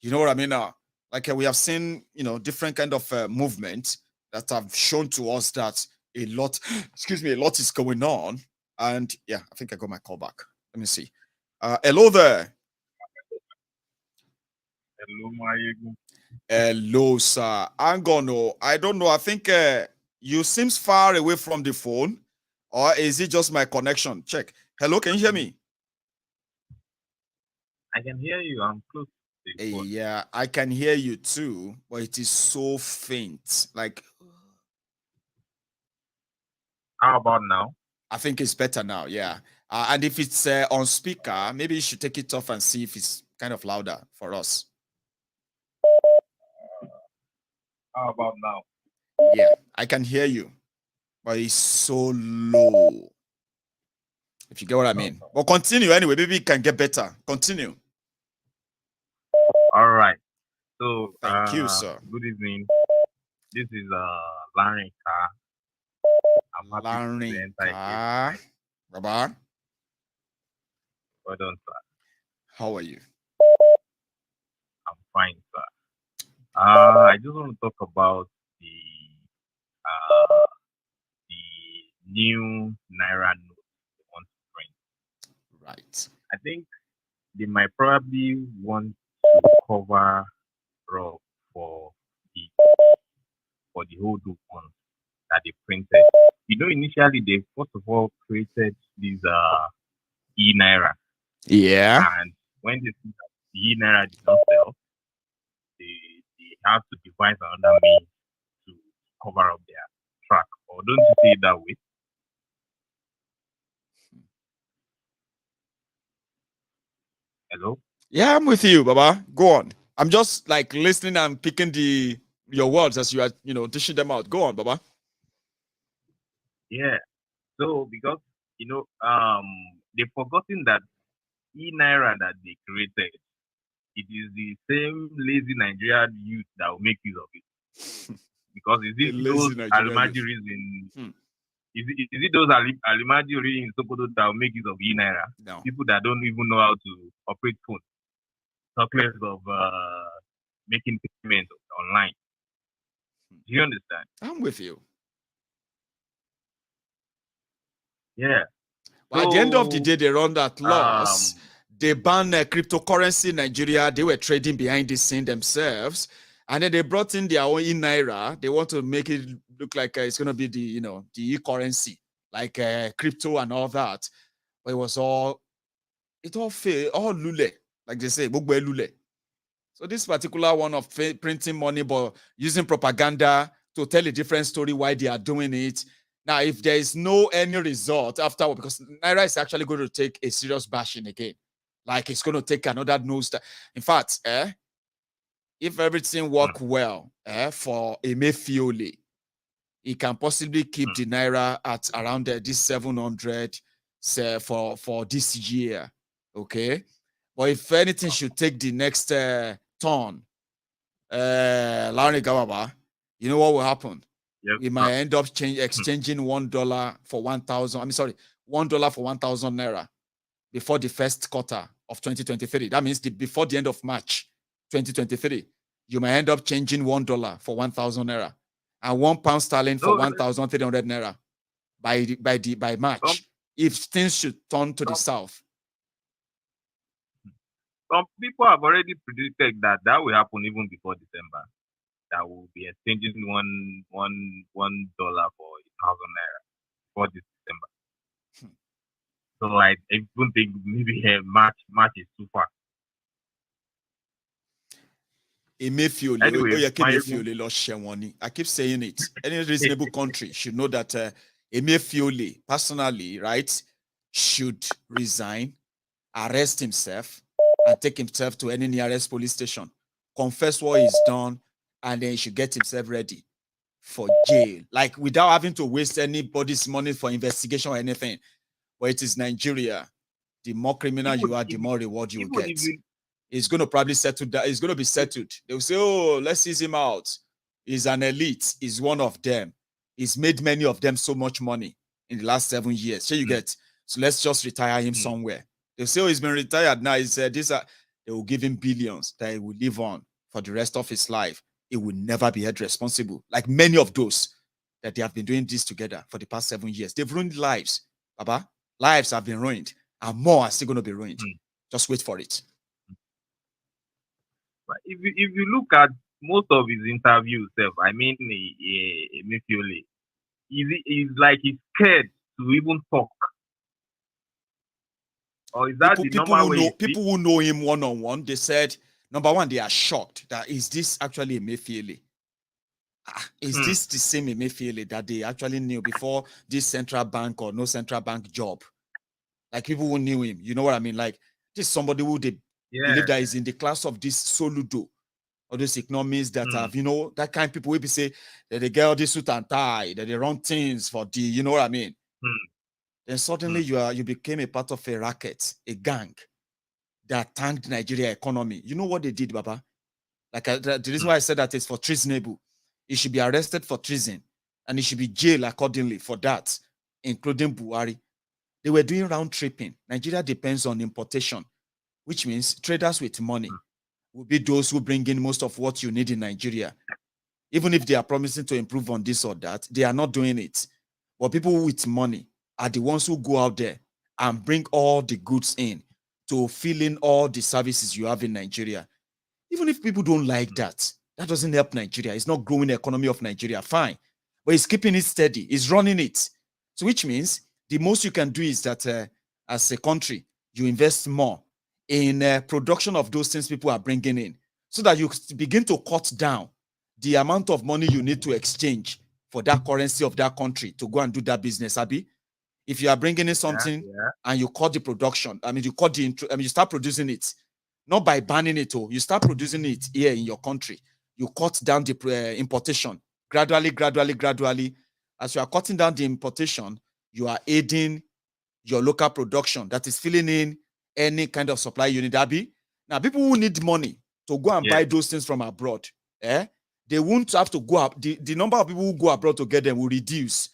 You know what I mean now? Like we have seen, different kind of movement that have shown to us that a lot is going on. And yeah, I think I got my call back. Let me see. Hello there. Hello, Maiyegun. Hello, sir. I don't know. I think you seems far away from the phone, or is it just my connection? Check. Hello, can you hear me? I can hear you. I'm close to the phone. Yeah, I can hear you too, but it is so faint. Like, how about now? I think it's better now. Yeah. And if it's on speaker, maybe you should take it off and see if it's kind of louder for us. How about now? Yeah, I can hear you, but it's so low. If you get what I mean. But continue anyway. Maybe it can get better. Continue. All right. So, thank you, sir. Good evening. This is Larry Car. I'm happy to enter. Baba. Well done, sir. How are you? I'm fine, sir. I just want to talk about the new Naira note they want to print. Right. I think they might probably want to cover up for the whole ones that they printed. Initially they first of all created these e-Naira. Yeah. And when they see that the e-Naira did not sell, they have to devise another means to cover up their track. Or don't you see it that way? Hello? Yeah, I'm with you, Baba. Go on. I'm just like listening and picking your words as you are, dishing them out. Go on, Baba. Yeah. So because they've forgotten that e-Naira that they created, it is the same lazy Nigerian youth that will make use of it. Because is it those Alimajiris is it those Alimajiri in Sokoto that will make use of e-Naira? No. People that don't even know how to operate phone. Talk less of making payments online. Do you understand? I'm with you. Yeah. Well, at the end of the day, they run that loss. They ban cryptocurrency in Nigeria. They were trading behind the scene themselves. And then they brought in their own in Naira. They want to make it look like it's going to be the, the e-currency, like crypto and all that. But it was all failed, all lule, like they say, bugbe lule. So this particular one of printing money, but using propaganda to tell a different story why they are doing it. Now, if there is no any result afterward, because Naira is actually going to take a serious bashing again. Like it's going to take another nose. In fact, if everything work well for Emefiole, he can possibly keep the Naira at around this 700 for this year. Okay. But if anything should take the next turn, Larry Gawaba, you know what will happen? Yep. We might end up exchanging $1 for 1,000. $1 for 1,000 Naira before the first quarter of 2023. That means before the end of March 2023, you might end up changing $1 for 1,000 Naira and £1 for 1,300 Naira by March. If things should turn to the south. Some people have already predicted that will happen even before December. That will be exchanging $1 for 1,000 Naira for this December. So I don't think maybe March is too far. Anyway, I keep saying it. Any reasonable country should know that Emefiole, personally, right, should resign, arrest himself, and take himself to any nearest police station, confess what he's done, and then he should get himself ready for jail. Like, without having to waste anybody's money for investigation or anything. But it is Nigeria. The more criminal you are, the more reward you get. It's going to probably settle down. It's going to be settled. They'll say, oh, let's ease him out. He's an elite. He's one of them. He's made many of them so much money in the last 7 years. So you get, so let's just retire him somewhere. They'll say, oh, he's been retired now. They will give him billions that he will live on for the rest of his life. He will never be held responsible. Like many of those that they have been doing this together for the past 7 years. They've ruined lives, Baba. Lives have been ruined, and more are still going to be ruined. Just wait for it. If you look at most of his interviews, Emefiole, he's like he's scared to even talk. Or is that people who know him one-on-one, they said, number one, they are shocked that is this actually Emefiole? Is this the same Emefiole that they actually knew before this central bank or no central bank job? Like people who knew him, you know what I mean? Like this is somebody who they believe that is in the class of this Soludo or those economies that have, that kind of people will be say that they get all this suit and tie, that they run things for the, you know what I mean? Then suddenly you became a part of a racket, a gang that tanked Nigeria economy. You know what they did, Baba? Like the reason why I said that is for treasonable. He should be arrested for treason and he should be jailed accordingly for that, including Buhari. They were doing round tripping. Nigeria depends on importation, which means traders with money will be those who bring in most of what you need in Nigeria. Even if they are promising to improve on this or that, they are not doing it. But people with money are the ones who go out there and bring all the goods in to fill in all the services you have in Nigeria. Even if people don't like that, that doesn't help Nigeria. It's not growing the economy of Nigeria, fine. But it's keeping it steady. It's running it. So which means the most you can do is that as a country, you invest more in production of those things people are bringing in so that you begin to cut down the amount of money you need to exchange for that currency of that country to go and do that business, Abi. If you are bringing in something and you cut the production, you start producing it, not by banning it, you start producing it here in your country. You cut down the importation gradually. As you are cutting down the importation, you are aiding your local production that is filling in any kind of supply you need, Abi. Now, people who need money to go and buy those things from abroad, they won't have to go up. The number of people who go abroad to get them will reduce.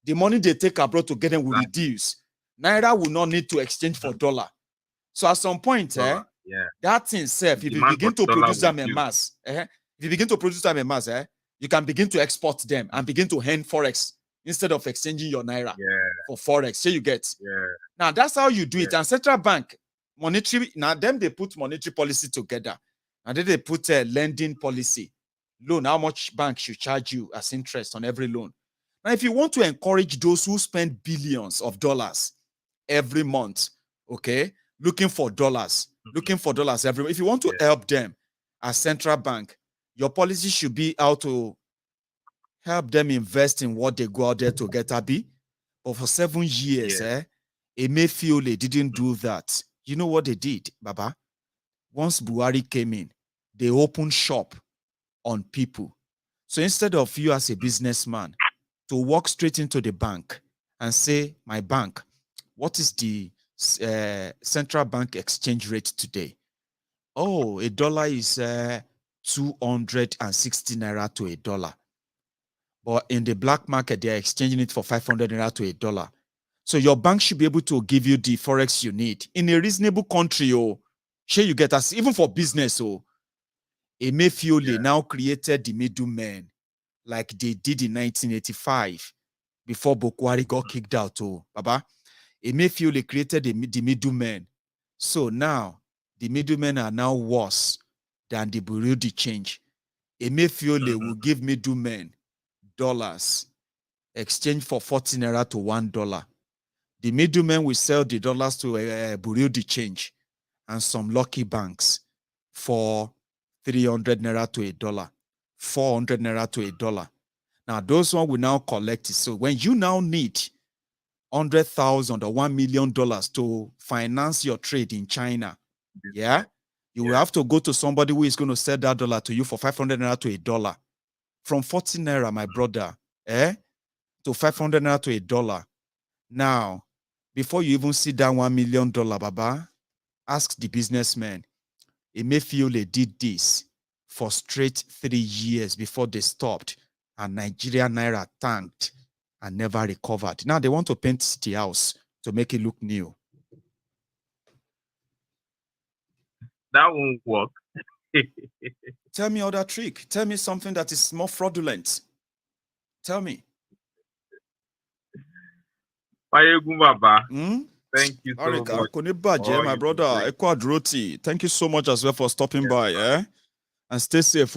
The money they take abroad to get them will reduce. Naira will not need to exchange for dollar. So at some point, that thing itself, if you begin to produce them en mass, you can begin to export them and begin to earn forex instead of exchanging your Naira for forex. So you get. Now that's how you do it. And central bank monetary, now them they put monetary policy together. And then they put a lending policy loan, how much bank should charge you as interest on every loan. Now, if you want to encourage those who spend billions of dollars every month, okay, looking for dollars every month, if you want to help them as central bank, your policy should be how to help them invest in what they go out there to get happy. But for 7 years, Emefiole didn't do that. You know what they did, Baba? Once Buhari came in, they opened shop on people. So instead of you as a businessman to walk straight into the bank and say, my bank, what is the central bank exchange rate today? Oh, a dollar is 260 naira to a dollar. But in the black market, they're exchanging it for 500 naira to a dollar. So your bank should be able to give you the forex you need in a reasonable country. Oh, sure, you get us even for business. Oh, Emefiole now created the middlemen like they did in 1985 before Bokwari got kicked out. Oh, Baba, Emefiole created the middlemen. So now the middlemen are now worse than the bureau de change. Emefiole will give middlemen dollars, exchange for 40 naira to $1. The middlemen will sell the dollars to a bureau de change and some lucky banks for 300 naira to $1, 400 naira to $1. Now, those one will now collect it. So when you now need $100,000 or $1 million to finance your trade in China, you will have to go to somebody who is going to sell that dollar to you for 500 naira to $1. From 40 naira, my brother, to 500 naira to $1. Now, before you even see that $1 million, Baba, ask the businessman. Emefiole did this for straight 3 years before they stopped, and Nigeria Naira tanked and never recovered. Now they want to paint the house to make it look new. That won't work. Tell me other trick. Tell me something that is more fraudulent. Tell me. Maiyegun Baba. Thank you so much. My brother, thank you so much as well for stopping by. And stay safe,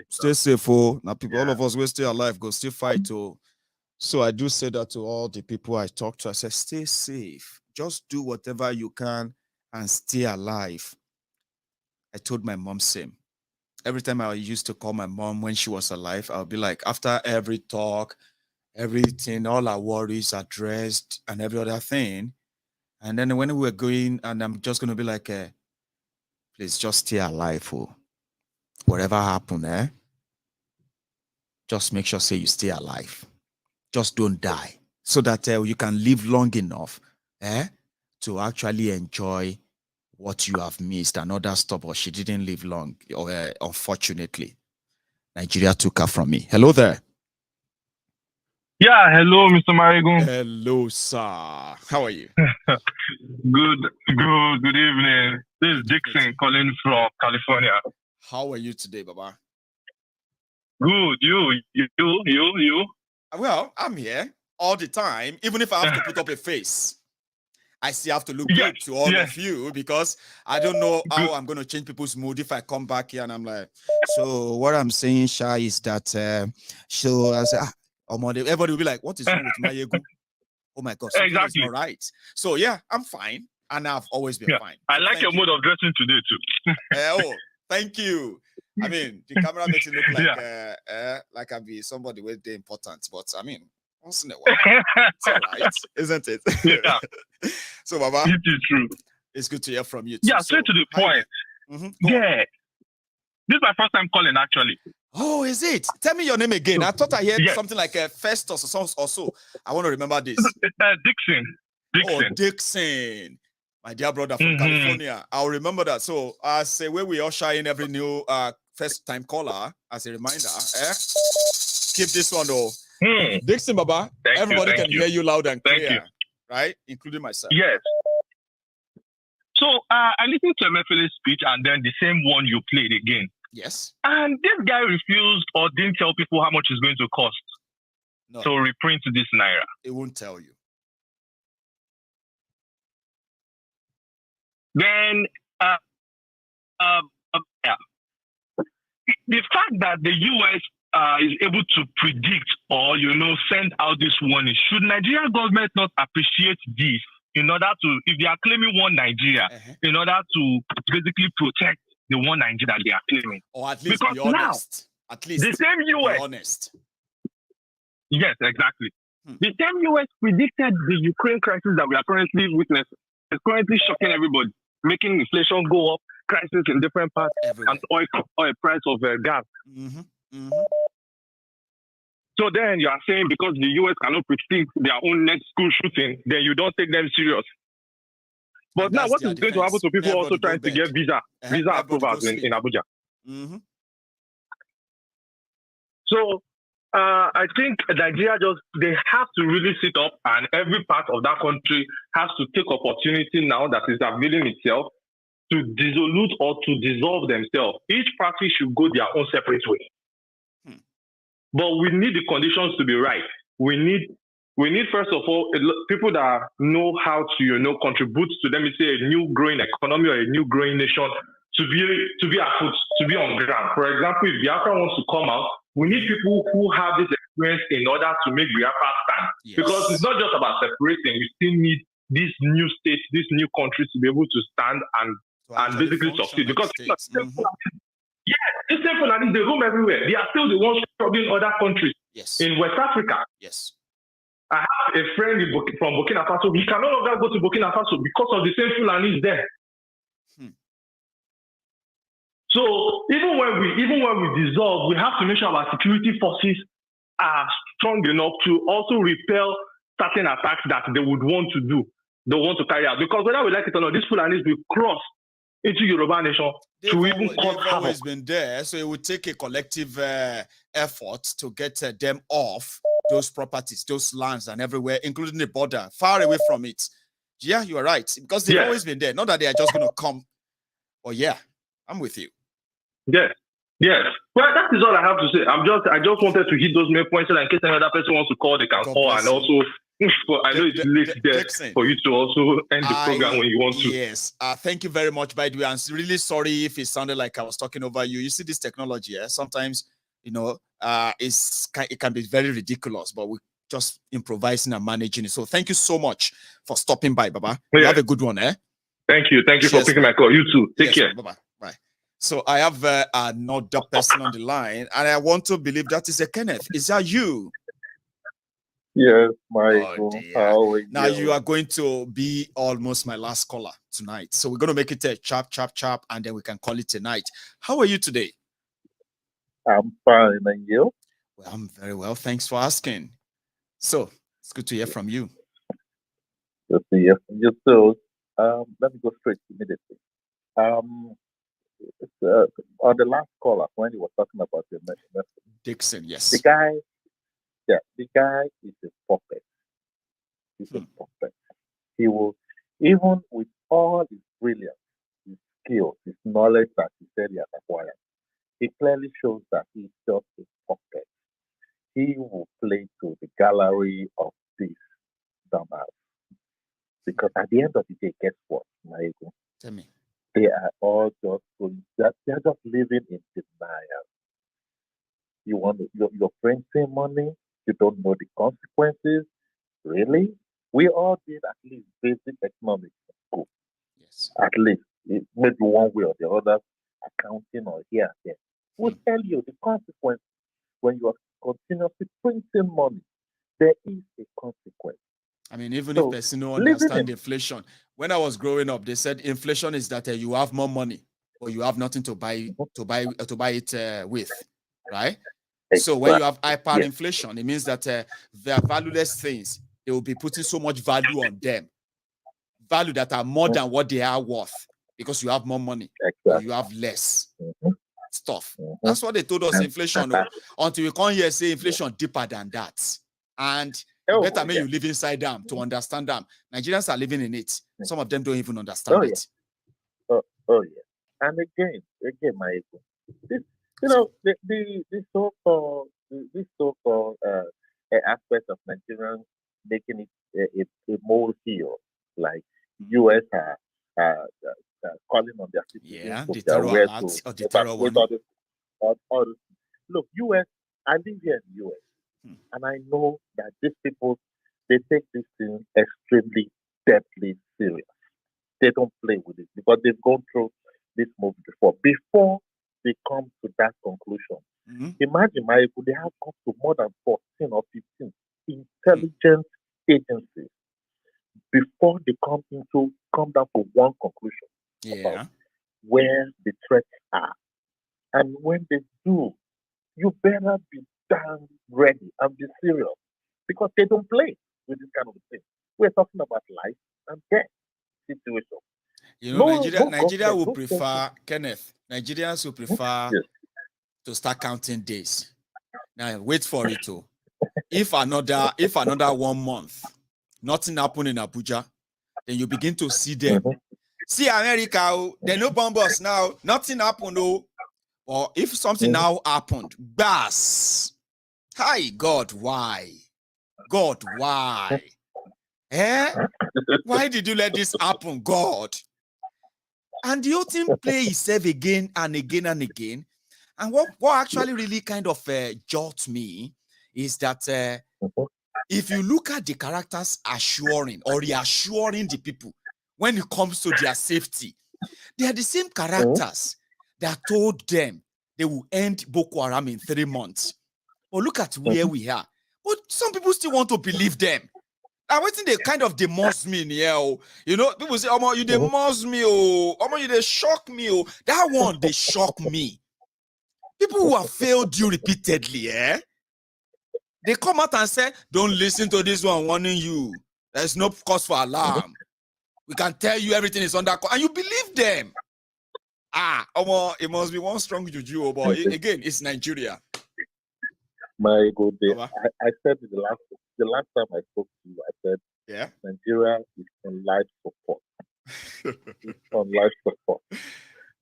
stay safe, Now people, all of us will stay alive, go still fight, So I do say that to all the people I talk to. I say, stay safe. Just do whatever you can and stay alive. I told my mom same. Every time I used to call my mom when she was alive, I'll be like, after every talk, everything, all our worries addressed and every other thing. And then when we're going, and I'm just going to be like, please just stay alive. Whatever happened, just make sure, say you stay alive. Just don't die. So that you can live long enough to actually enjoy what you have missed and other stuff. But she didn't live long, unfortunately. Nigeria took her from me. Hello there. Yeah, hello, Mr. Maiyegun. Hello, sir. How are you? Good evening. This is Dixon calling from California. How are you today, Baba? Good. You? Well, I'm here all the time, even if I have to put up a face. I still have to look good to all of you because I don't know how I'm going to change people's mood if I come back here and I'm like, so what I'm saying, Sha, is that, so I say, everybody will be like, what is wrong with Maiyegun? Oh my God, something is not right. So yeah, I'm fine. And I've always been fine. I like your mode of dressing today too. Thank you. I mean, the camera makes it look like I be somebody with the important, but I mean, once in a while, it's all right, isn't it? Yeah. So, Baba, it is true. It's good to hear from you too. Yeah, straight to the point. This is my first time calling, actually. Oh, is it? Tell me your name again. I thought I heard something like Festus or so. I want to remember this. Dixon. Oh, Dixon. My dear brother from California. I'll remember that. So, as a way we usher in every new first time caller, as a reminder, keep this one though. Dixon, Baba, everybody can hear you loud and clear, right? Including myself. Yes. So, I listened to Emefele's speech and then the same one you played again. Yes. And this guy refused or didn't tell people how much it's going to cost to reprint this Naira. It won't tell you. Then, the fact that the U.S. Is able to predict or, send out this warning, should Nigerian government not appreciate this in order to, if they are claiming one Nigeria, in order to basically protect the one Nigeria they are claiming? Or at least because be honest. Now, at least the same U.S. be honest. Yes, exactly. The same U.S. predicted the Ukraine crisis that we are currently witnessing. It's currently shocking everybody, making inflation go up, crisis in different parts, and oil price of gas. So then you are saying because the U.S. cannot predict their own next school shooting, then you don't take them serious. But now what is going to happen to people also trying to get visa approvals in Abuja? So I think Nigeria they have to really sit up, and every part of that country has to take opportunity now that is availing itself to dissolve or to dissolve themselves. Each party should go their own separate way. But we need the conditions to be right. We need first of all people that know how to contribute to, let me say, a new growing economy or a new growing nation to be afoot, to be on ground. For example, if Biafra wants to come out, we need people who have this experience in order to make Biafra stand. Yes. Because it's not just about separating. We still need these new states, these new countries to be able to stand and basically succeed. Because these same Fulanis, they roam everywhere. They are still the ones troubling other countries. Yes. In West Africa. Yes. I have a friend from Burkina Faso. He can no longer go to Burkina Faso because of the same Fulanis there. So even when we dissolve, we have to make sure our security forces are strong enough to also repel certain attacks that they would want to do, they want to carry out. Because whether we like it or not, these Fulanis will cross into Yoruba nation to even cause havoc. They've always been there, so it would take a collective effort to get them off those properties, those lands, and everywhere, including the border, far away from it. Yeah, you are right, because they've always been there. Not that they are just going to come. Oh yeah, I'm with you. Yes. Well, that is all I have to say. I just wanted to hit those main points, so in case any other person wants to call, they can call, and also. I know it's late there for you to also end the program when you want to. Yes. Thank you very much, by the way. I'm really sorry if it sounded like I was talking over you. You see this technology, sometimes, it can be very ridiculous, but we just improvising and managing it. So thank you so much for stopping by, Baba. You have a good one, Thank you. Thank you for picking my call. You too. Take care. Bye-bye. Bye. So I have another person on the line, and I want to believe that is a Kenneth. Is that you? Yes, Maiyegun. Now you are going to be almost my last caller tonight. So we're going to make it a chap, and then we can call it a night. How are you today? I'm fine, and you? Well, I'm very well. Thanks for asking. So it's good to hear from you. Good to hear from you. So let me go straight immediately. On the last caller, when you were talking about the message, Dixon, yes. The guy is a puppet. He's a puppet. He will, even with all his brilliance, his skills, his knowledge that he said he has acquired, it clearly shows that he's just a puppet. He will play to the gallery of this dumbass. Because at the end of the day, guess what, Maiyegun? Tell me. They are all just going, they're just living in denial. You want your printing money, you don't know the consequences. Really? We all did at least basic economics in school. Yes. At least, maybe one way or the other, accounting or here and there. We'll tell you the consequence when you are continuously printing money. There is a consequence. I mean, even if person don't understand inflation. When I was growing up, they said inflation is that you have more money, or you have nothing to buy it with, right? Exactly. So when you have hyperinflation, it means that they are valueless things. They will be putting so much value on them, value that are more than what they are worth, because you have more money, or you have less stuff. That's what they told us. Inflation, until we come here say inflation deeper than that, and better you live inside them to understand them. Nigerians are living in it. Some of them don't even understand it. Oh yeah. And again, Maiyegun, this, this so-called aspect of Nigerians making it a molehill, like US are calling on their citizens. Yeah, the terror alert or the terror one. all those things. Look, US, I live here in the US, and I know that these people, they take this thing extremely, deadly serious. They don't play with it because they've gone through this movie before. Before they come to that conclusion, imagine, Maiyegun, they have up to more than 14 or 15 intelligence agencies before they come down to one conclusion about where the threats are. And when they do, you better be damn ready and be serious because they don't play with this kind of thing. We're talking about life and death situation. You know, Nigeria will prefer, Kenneth, Nigerians will prefer to start counting days. Now, wait for it too. If another 1 month, nothing happened in Abuja, then you begin to see them. See America, they no bombers now, nothing happened, oh. Or if something now happened, bass. Hi, God, why? God, why? Why did you let this happen, God? And the whole thing play itself again and again and again. And what actually really kind of jolts me is that if you look at the characters assuring or reassuring the people when it comes to their safety, they are the same characters that told them they will end Boko Haram in 3 months. But look at where we are. But some people still want to believe them. I think they kind of demurs me in here. You know, people say, "Omo, you demurs me, oh, Omo, you they shock me, oh." That one, they shock me. People who have failed you repeatedly, they come out and say, "Don't listen to this one warning you. There's no cause for alarm. We can tell you everything is under control," and you believe them. Omo, it must be one strong juju, but again, it's Nigeria. Maiyegun, I said it the last time I spoke to you, I said, Nigeria is on life support. It's on life support.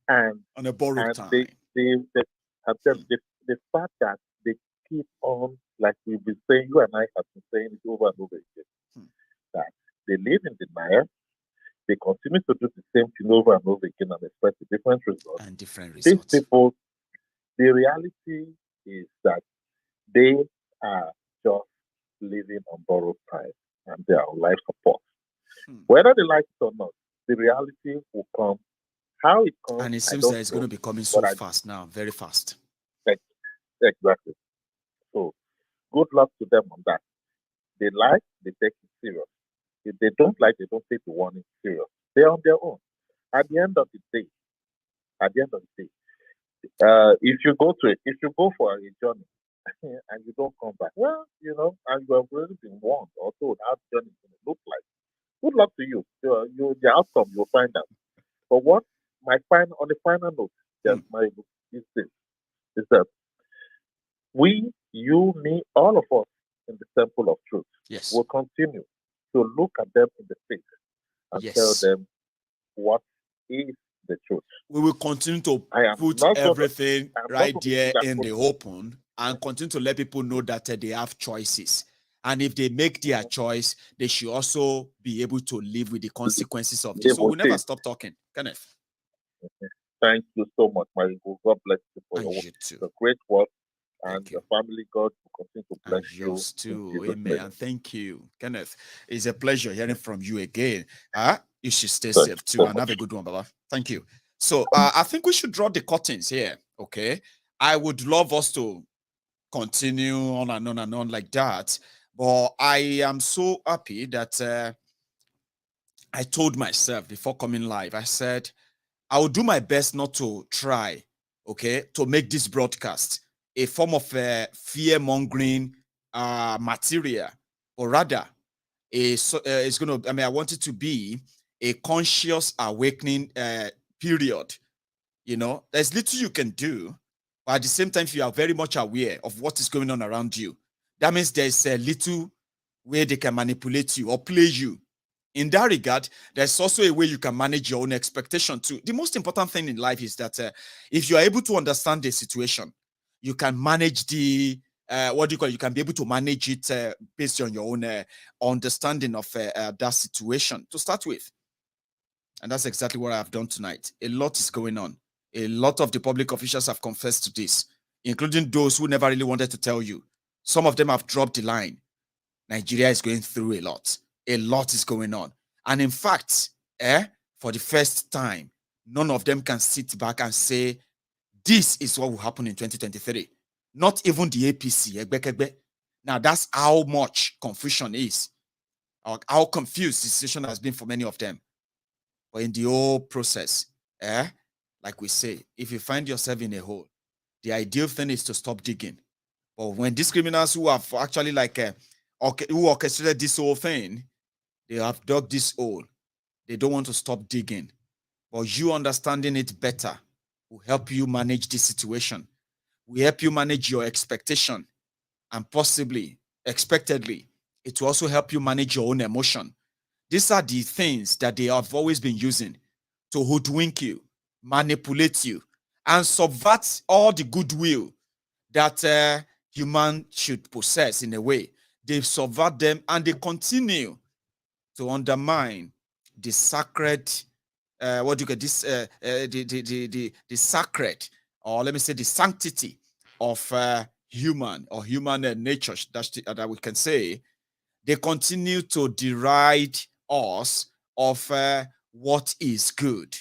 And on a borrowed time. The fact that they keep on, like we've been saying, you and I have been saying it over and over again, that they live in denial, they continue to do the same thing over and over again and expect a different result. And different results. These people, the reality is that they are just living on borrowed time and they are on life support. Whether they like it or not, the reality will come. How it comes, and it seems that it's going to be coming so fast now, very fast. Exactly. So, good luck to them on that. They like, they take it serious. If they don't like, they don't take the warning serious. They're on their own. At the end of the day, if you go for a journey and you don't come back, well, you know, and you have already been warned or told how the journey is going to look like. Good luck to you. The outcome you'll find out. But what on the final note, is this: is that we, you, me, all of us in the temple of truth, will continue to look at them in the face and tell them what is the truth. We will continue to put everything right there in the open and continue to let people know that they have choices. And if they make their choice, they should also be able to live with the consequences of this. So we'll never stop talking. Kenneth. Thank you so much, Maiyegun. God bless you for your work. The great work. And your family, God will continue to bless you. Yours too. Amen. And thank you, Kenneth. It's a pleasure hearing from you again. You should stay safe too and have a good one, Baba. Thank you. So I think we should draw the curtains here. Okay. I would love us to continue on and on and on like that. But I am so happy that I told myself before coming live, I said, I will do my best not to try, okay, to make this broadcast a form of fear-mongering material, or rather, it's going to, I want it to be a conscious awakening period. You know, there's little you can do, but at the same time, if you are very much aware of what is going on around you, that means there's a little way they can manipulate you or play you. In that regard, there's also a way you can manage your own expectation too. The most important thing in life is that if you are able to understand the situation, you can manage the, you can be able to manage it based on your own understanding of that situation to start with. And that's exactly what I've done tonight. A lot is going on. A lot of the public officials have confessed to this. including those who never really wanted to tell you. Some of them have dropped the line. Nigeria is going through a lot. A lot is going on. And in fact, for the first time, none of them can sit back and say, this is what will happen in 2023. Not even the APC. Now, that's how much confusion is, or how confused the situation has been for many of them. But in the whole process, like we say, if you find yourself in a hole, the ideal thing is to stop digging. But when these criminals who have actually who orchestrated this whole thing, they have dug this hole, they don't want to stop digging. But you understanding it better will help you manage the situation, will help you manage your expectation, and possibly, expectedly, it will also help you manage your own emotion. These are the things that they have always been using to hoodwink you, manipulate you, and subvert all the goodwill that human should possess in a way. They subvert them and they continue to undermine the sacred, the sacred, or let me say the sanctity of human nature, that we can say. They continue to deride us of what is good.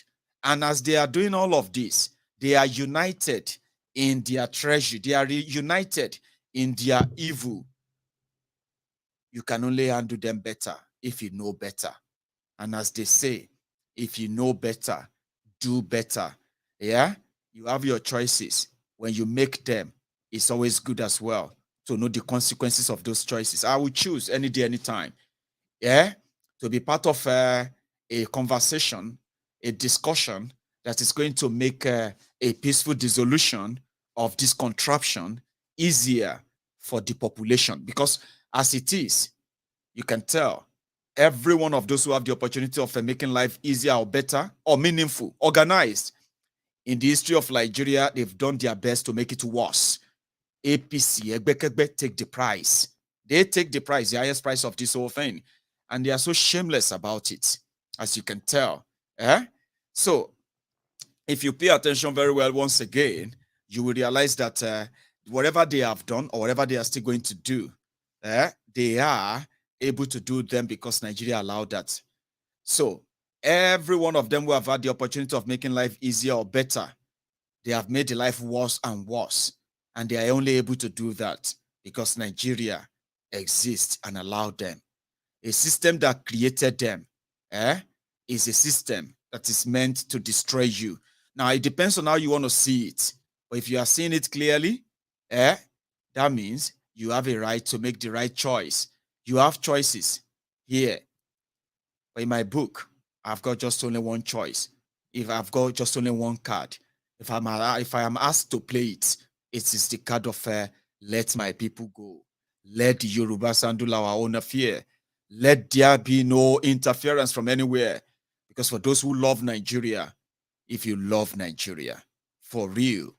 And as they are doing all of this, they are united in their treasure. They are united in their evil. You can only handle them better if you know better. And as they say, if you know better, do better. Yeah? You have your choices. When you make them, it's always good as well to know the consequences of those choices. I will choose any day, anytime, to be part of a conversation, a discussion that is going to make a peaceful dissolution of this contraption easier for the population. Because as it is, you can tell every one of those who have the opportunity of making life easier or better or meaningful, organized, in the history of Nigeria, they've done their best to make it worse. APC, Egbekegbe, take the price. They take the price, the highest price of this whole thing. And they are so shameless about it, as you can tell. So, if you pay attention very well once again, you will realize that whatever they have done or whatever they are still going to do, they are able to do them because Nigeria allowed that. So, every one of them who have had the opportunity of making life easier or better, they have made the life worse and worse. And they are only able to do that because Nigeria exists and allowed them. A system that created them is a system that is meant to destroy you. Now, it depends on how you want to see it. But if you are seeing it clearly, that means you have a right to make the right choice. You have choices here. But in my book, I've got just only one choice. If I've got just only one card, if I am asked to play it, it is the card of let my people go. Let the Yorubas handle our own affair. Let there be no interference from anywhere. Because for those who love Nigeria, if you love Nigeria, for real,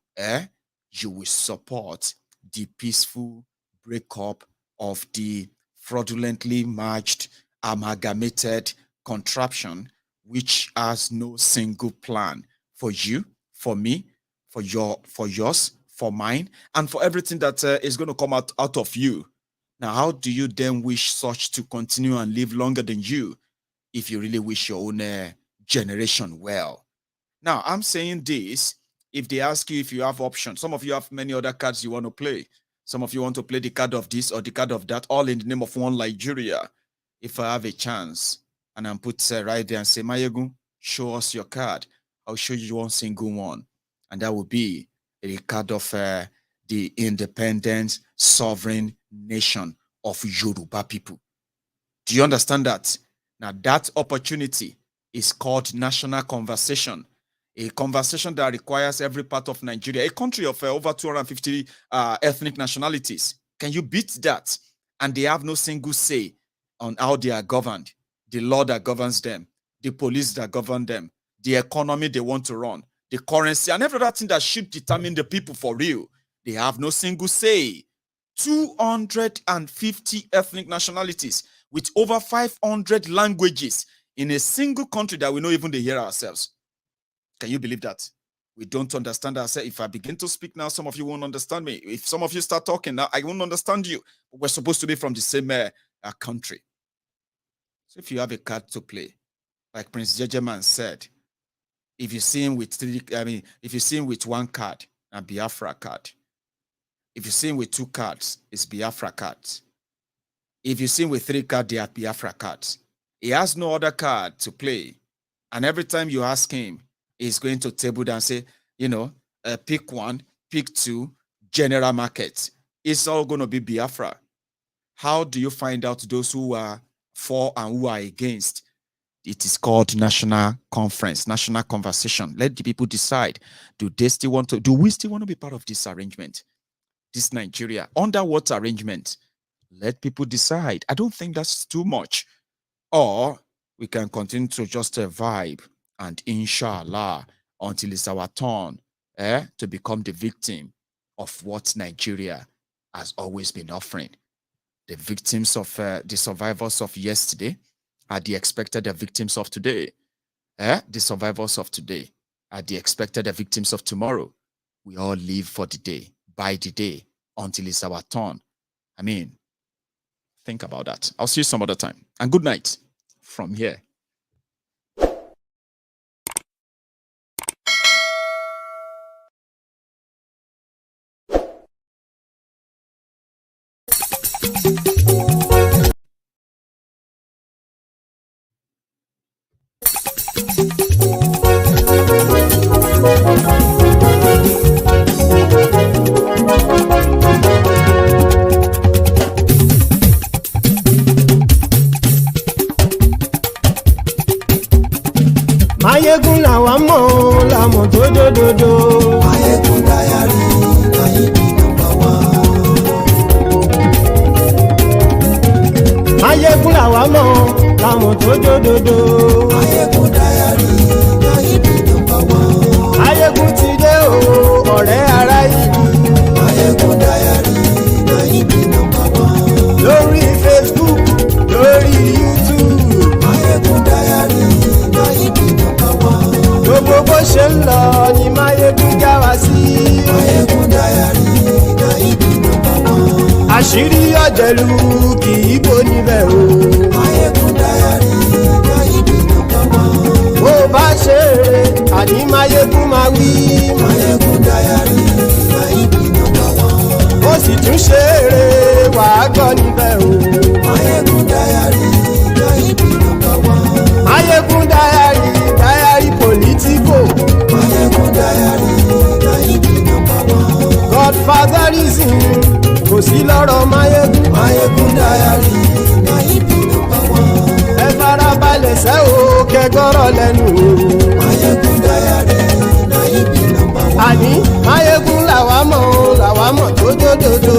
you will support the peaceful breakup of the fraudulently merged, amalgamated contraption, which has no single plan for you, for me, for yours, for mine, and for everything that is going to come out of you. Now, how do you then wish such to continue and live longer than you if you really wish your own generation well? Now, I'm saying this, if they ask you if you have options, some of you have many other cards you want to play. Some of you want to play the card of this or the card of that, all in the name of one Nigeria. If I have a chance and I'm put right there and say, Maiyegun, show us your card, I'll show you one single one. And that will be a card of the independent, sovereign nation of Yoruba people. Do you understand that? Now, that opportunity is called national conversation. A conversation that requires every part of Nigeria, a country of over 250 ethnic nationalities. Can you beat that? And they have no single say on how they are governed, the law that governs them, the police that govern them, the economy they want to run, the currency, and every other thing that should determine the people for real. They have no single say. 250 ethnic nationalities with over 500 languages in a single country that we know even they hear ourselves. Can you believe that? We don't understand ourselves. If I begin to speak now, some of you won't understand me. If some of you start talking now, I won't understand you. We're supposed to be from the same country. So if you have a card to play, like Prince Jejeman said, if you see him with if you see him with one card, a Biafra card. If you see him with two cards, it's Biafra cards. If you see him with three cards, they are Biafra cards. He has no other card to play. And every time you ask him, he's going to table down and say, pick one, pick two, general market. It's all going to be Biafra. How do you find out those who are for and who are against? It is called national conference, national conversation. Let the people decide. Do we still want to be part of this arrangement? This Nigeria, under what arrangement? Let people decide. I don't think that's too much. Or we can continue to just vibe and inshallah until it's our turn to become the victim of what Nigeria has always been offering. The victims of the survivors of yesterday are the expected victims of today. The survivors of today are the expected victims of tomorrow. We all live for the day, by the day, until it's our turn. I mean, think about that. I'll see you some other time. And good night from here. Maiyegun làwa mọ̀ làmọ̀ tó dòdòdò. Maiyegun Diary láyé bí nọ́mbà wá. Maiyegun làwa mọ̀ làmọ̀ tó dòdòdò. Maiyegun Diary láyé bí nọ́mbà wá. Maiyegun ti dé o ọ̀rẹ́ ara ìlú. Maiyegun Diary láyé bí nọ́mbà wá. Lórí Facebook, lórí YouTube. Maiyegun Diary láyé bí nọ́mbà wá. Gbogbo bó ṣe ń lọ ni Maiyegun já wa sí. Maiyegun Diary láyé bí nọ́mbà wá. Àṣírí ọ̀jẹ̀lú kì í bò níbẹ̀ o. Maiyegun Diary láyé bí nọ́mbà wá. Bó bá ṣe eré àní Maiyegun máa wí. Maiyegun Diary láyé bí nọ́mbà wá. Ó sì tún ṣe eré wàá gbọ́ níbẹ̀ o. Maiyegun Diary láyé bí nọ́mbà wá. Maiyegun Diary, Diary Politico. Maiyegun Diary láyé bí nọ́mbà wá. Godfatherism kò sí lọ́rọ̀ Maiyegun. Maiyegun Diary láyé bí nọ́mbà wá. Ẹ farabalẹ̀ sẹ́ o kẹgọ́rọ̀ lẹ́nu o. Maiyegun Diary láyé bí nọ́mbà wá. Àní Maiyegun làwa mọ̀ tó dòdòdò.